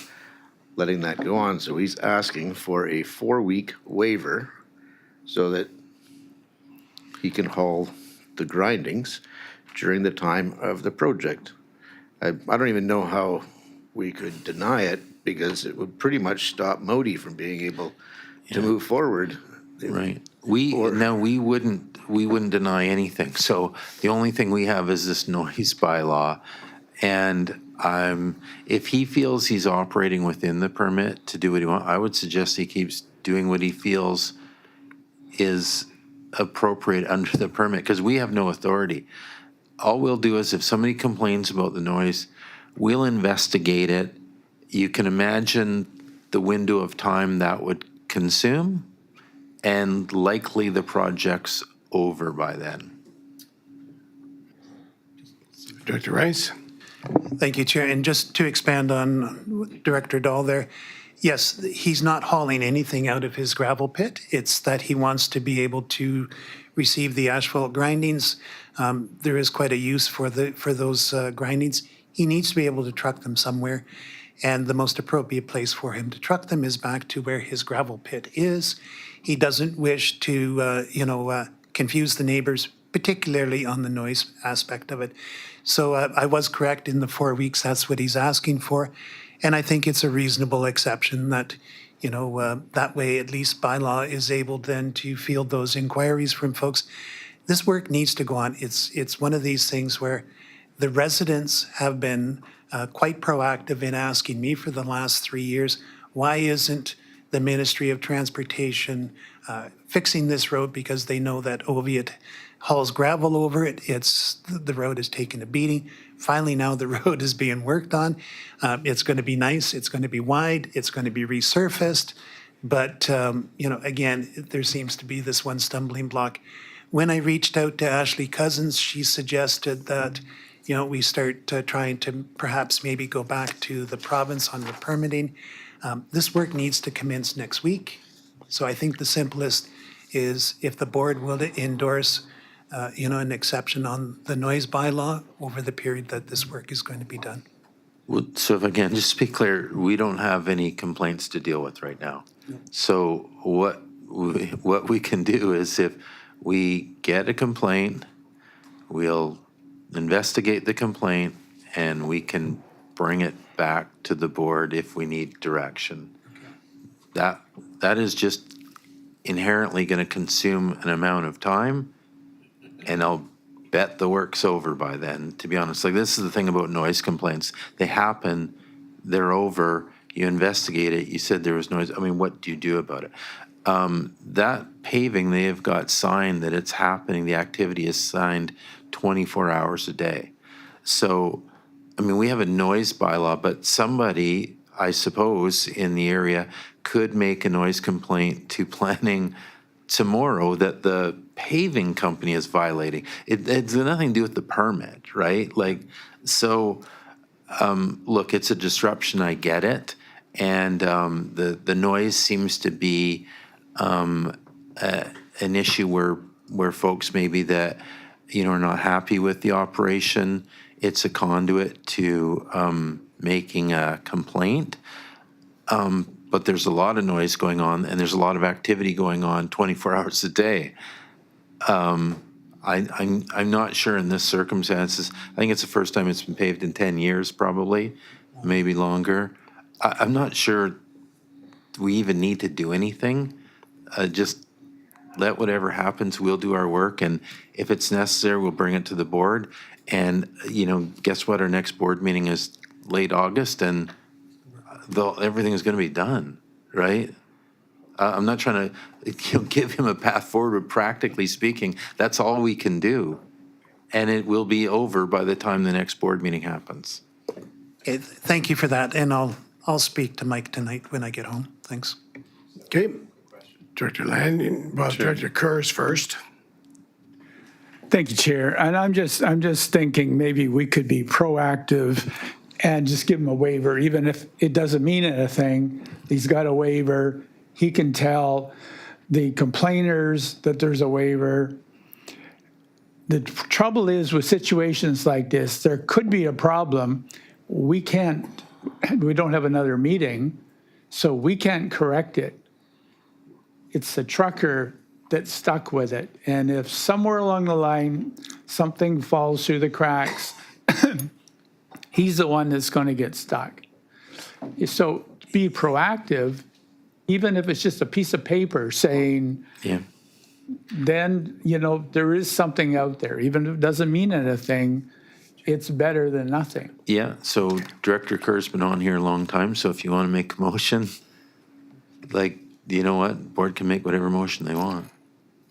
letting that go on. So he's asking for a 4-week waiver so that he can haul the grindings during the time of the project. I don't even know how we could deny it because it would pretty much stop Modi from being able to move forward. Right. We wouldn't deny anything. So the only thing we have is this noise bylaw. And if he feels he's operating within the permit to do what he wants, I would suggest he keeps doing what he feels is appropriate under the permit, because we have no authority. All we'll do is if somebody complains about the noise, we'll investigate it. You can imagine the window of time that would consume, and likely the project's over by then. Director Rice? Thank you, Chair. And just to expand on Director Dahl there, yes, he's not hauling anything out of his gravel pit. It's that he wants to be able to receive the asphalt grindings. There is quite a use for those grindings. He needs to be able to truck them somewhere. And the most appropriate place for him to truck them is back to where his gravel pit is. He doesn't wish to, confuse the neighbors, particularly on the noise aspect of it. So I was correct in the 4 weeks, that's what he's asking for. And I think it's a reasonable exception that, that way at least bylaw is able then to field those inquiries from folks. This work needs to go on. It's one of these things where the residents have been quite proactive in asking me for the last 3 years, why isn't the Ministry of Transportation fixing this road, because they know that Oviatt hauls gravel over it. The road is taking a beating. Finally, now the road is being worked on. It's going to be nice. It's going to be wide. It's going to be resurfaced. But, again, there seems to be this one stumbling block. When I reached out to Ashley Cousins, she suggested that, we start trying to perhaps maybe go back to the province on the permitting. This work needs to commence next week. So I think the simplest is if the board will endorse an exception on the noise bylaw over the period that this work is going to be done. Well, so if again, just to be clear, we don't have any complaints to deal with right now. So what we can do is if we get a complaint, we'll investigate the complaint and we can bring it back to the board if we need direction. That is just inherently going to consume an amount of time, and I'll bet the work's over by then, to be honest. Like, this is the thing about noise complaints. They happen, they're over, you investigate it, you said there was noise. I mean, what do you do about it? That paving, they have got signed that it's happening, the activity is signed 24 hours a day. So, I mean, we have a noise bylaw, but somebody, I suppose, in the area could make a noise complaint to planning tomorrow that the paving company is violating. It's nothing to do with the permit, right? Like, so, look, it's a disruption, I get it. And the noise seems to be an issue where folks maybe that, are not happy with the operation. It's a conduit to making a complaint. But there's a lot of noise going on and there's a lot of activity going on 24 hours a day. I'm not sure in this circumstances. I think it's the first time it's been paved in 10 years, probably, maybe longer. I'm not sure we even need to do anything. Just let whatever happens, we'll do our work. And if it's necessary, we'll bring it to the board. And, guess what? Our next board meeting is late August and everything is going to be done, right? I'm not trying to give him a path forward, but practically speaking, that's all we can do. And it will be over by the time the next board meeting happens. Okay, thank you for that. And I'll speak to Mike tonight when I get home. Thanks. Okay, Director Lanyon, well, Director Kerr first. Thank you, Chair. And I'm just thinking maybe we could be proactive and just give him a waiver, even if it doesn't mean anything. He's got a waiver. He can tell the complainers that there's a waiver. The trouble is with situations like this, there could be a problem. We don't have another meeting, so we can't correct it. It's the trucker that's stuck with it. And if somewhere along the line, something falls through the cracks, he's the one that's going to get stuck. So be proactive, even if it's just a piece of paper saying, Yeah. then, there is something out there. Even if it doesn't mean anything, it's better than nothing. Yeah, so Director Kerr's been on here a long time, so if you want to make a motion, you know what? Board can make whatever motion they want.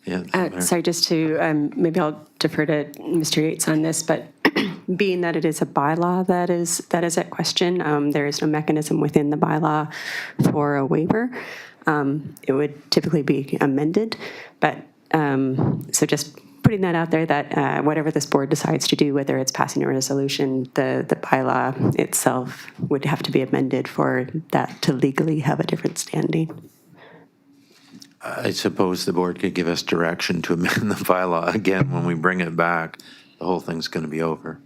Yeah. doesn't matter. Sorry, just to, maybe I'll defer to Mr. Yates on this, but being that it is a bylaw that is at question, there is no mechanism within the bylaw for a waiver. It would typically be amended, but so just putting that out there that whatever this board decides to do, whether it's passing a resolution, the bylaw itself would have to be amended for that to legally have a different standing. I suppose the board could give us direction to amend the bylaw again when we bring it back. The whole thing's going to be over.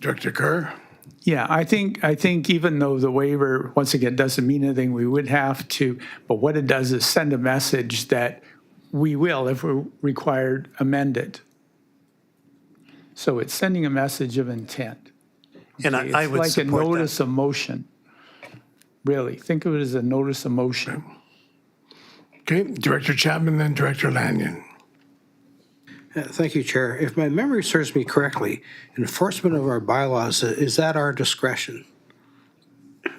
Director Kerr? Yeah, I think even though the waiver, once again, doesn't mean anything, we would have to, but what it does is send a message that we will, if we're required, amend it. So it's sending a message of intent. And I would It's like a support notice that. of motion. Really, think of it as a notice of motion. Okay, Director Chapman, then Director Lanyon. Thank you, Chair. If my memory serves me correctly, enforcement of our bylaws, is at our discretion.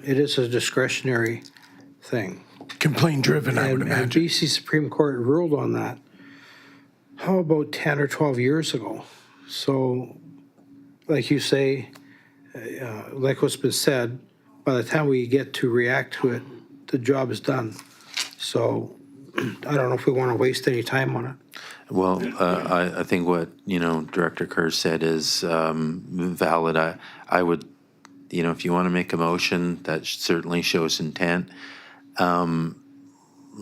It is a discretionary thing. Complaint-driven, I would And imagine. BC Supreme Court ruled on that, how about 10 or 12 years ago? So, like you say, like what's been said, by the time we get to react to it, the job is done. So I don't know if we want to waste any time on it. Well, I think what, Director Kerr said is valid. I would, if you want to make a motion, that certainly shows intent. And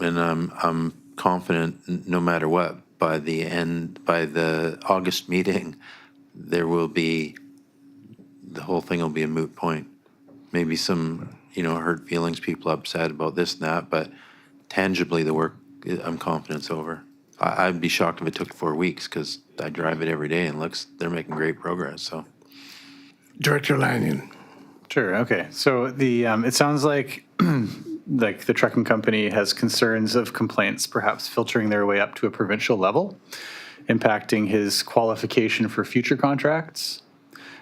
I'm confident, no matter what, by the August meeting, the whole thing will be a moot point. Maybe some, hurt feelings, people upset about this and that, but tangibly the work, I'm confident it's over. I'd be shocked if it took 4 weeks because I drive it every day and they're making great progress, so. Director Lanyon. Sure, okay. So it sounds like the trucking company has concerns of complaints perhaps filtering their way up to a provincial level, impacting his qualification for future contracts.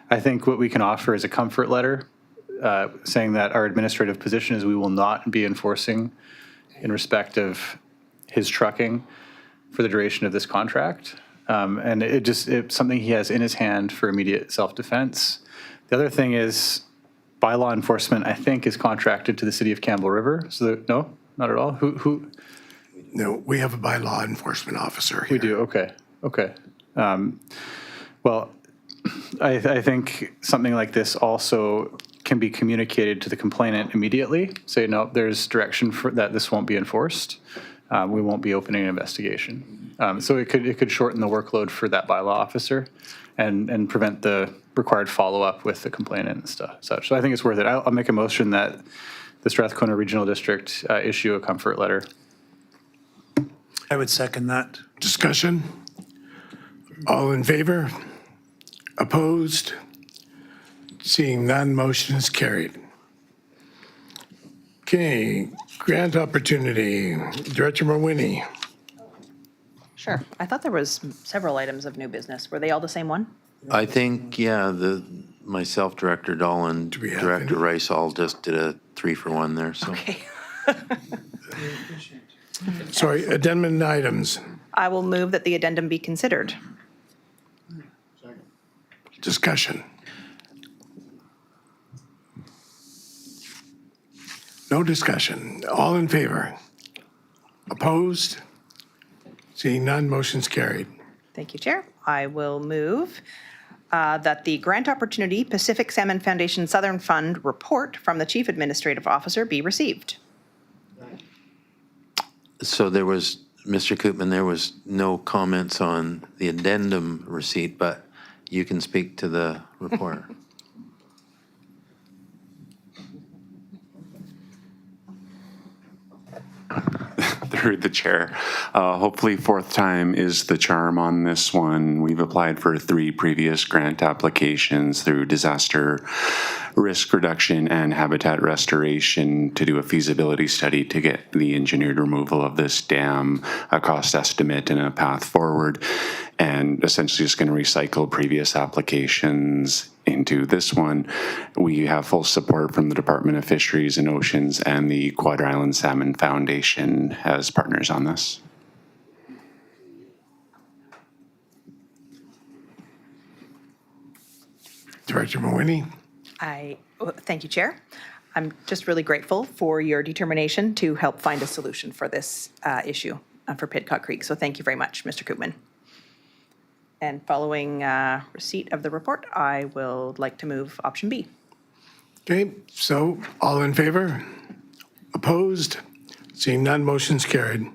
I think what we can offer is a comfort letter saying that our administrative position is we will not be enforcing in respect of his trucking for the duration of this contract. And it's something he has in his hand for immediate self-defense. The other thing is bylaw enforcement, I think, is contracted to the city of Campbell River. So no, not at all. Who? No, we have a bylaw enforcement officer here. We do, okay. Well, I think something like this also can be communicated to the complainant immediately. Say, no, there's direction for that this won't be enforced. We won't be opening an investigation. So it could shorten the workload for that bylaw officer and prevent the required follow-up with the complainant and such. So I think it's worth it. I'll make a motion that the Strathcona Regional District issue a comfort letter. I would second that. Discussion? All in favor? Opposed? Seeing none, motion is carried. Okay, grant opportunity. Director Mawhinney. Sure. I thought there was several items of new business. Were they all the same one? I think, yeah, myself, Director Dahl, and Director Rice all just did a 3-for-1 there, so. Okay. Sorry, addendum items. I will move that the addendum be considered. Discussion. No discussion. All in favor? Opposed? Seeing none, motion's carried. Thank you, Chair. I will move that the Grant Opportunity Pacific Salmon Foundation Southern Fund report from the Chief Administrative Officer be received. So there was, Mr. Koopman, there was no comments on the addendum receipt, but you can speak to the report. Through the chair. Hopefully fourth time is the charm on this one. We've applied for 3 previous grant applications through disaster risk reduction and habitat restoration to do a feasibility study to get the engineered removal of this dam, a cost estimate and a path forward, and essentially just going to recycle previous applications into this one. We have full support from the Department of Fisheries and Oceans and the Quad Island Salmon Foundation as partners on this. Director Mawhinney? Thank you, Chair. I'm just really grateful for your determination to help find a solution for this issue for Pidcock Creek. So thank you very much, Mr. Koopman. And following receipt of the report, I will like to move option B. Okay, so all in favor? Opposed? Seeing none, motion's carried.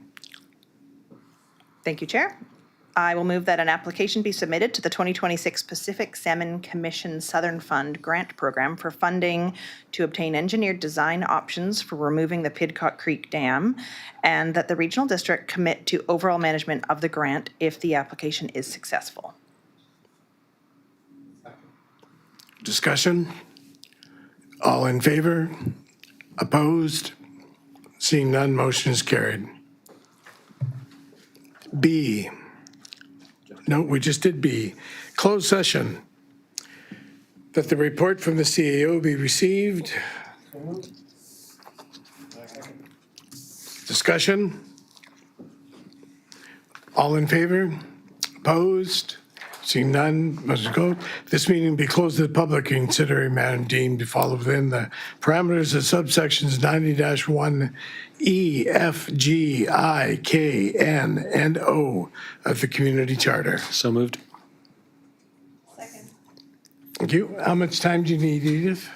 Thank you, Chair. I will move that an application be submitted to the 2026 Pacific Salmon Commission Southern Fund Grant Program for funding to obtain engineered design options for removing the Pidcock Creek Dam, and that the Regional District commit to overall management of the grant if the application is successful. Discussion? All in favor? Opposed? Seeing none, motion is carried. B. No, we just did B. Closed session. That the report from the CAO be received. Discussion? All in favor? Opposed? Seeing none, motion go. This meeting be closed to the public and considering matter deemed to fall within the parameters of subsections 90-1E, F, G, I, K, N, and O of the Community Charter. So moved. Thank you. How much time do you need, Edith?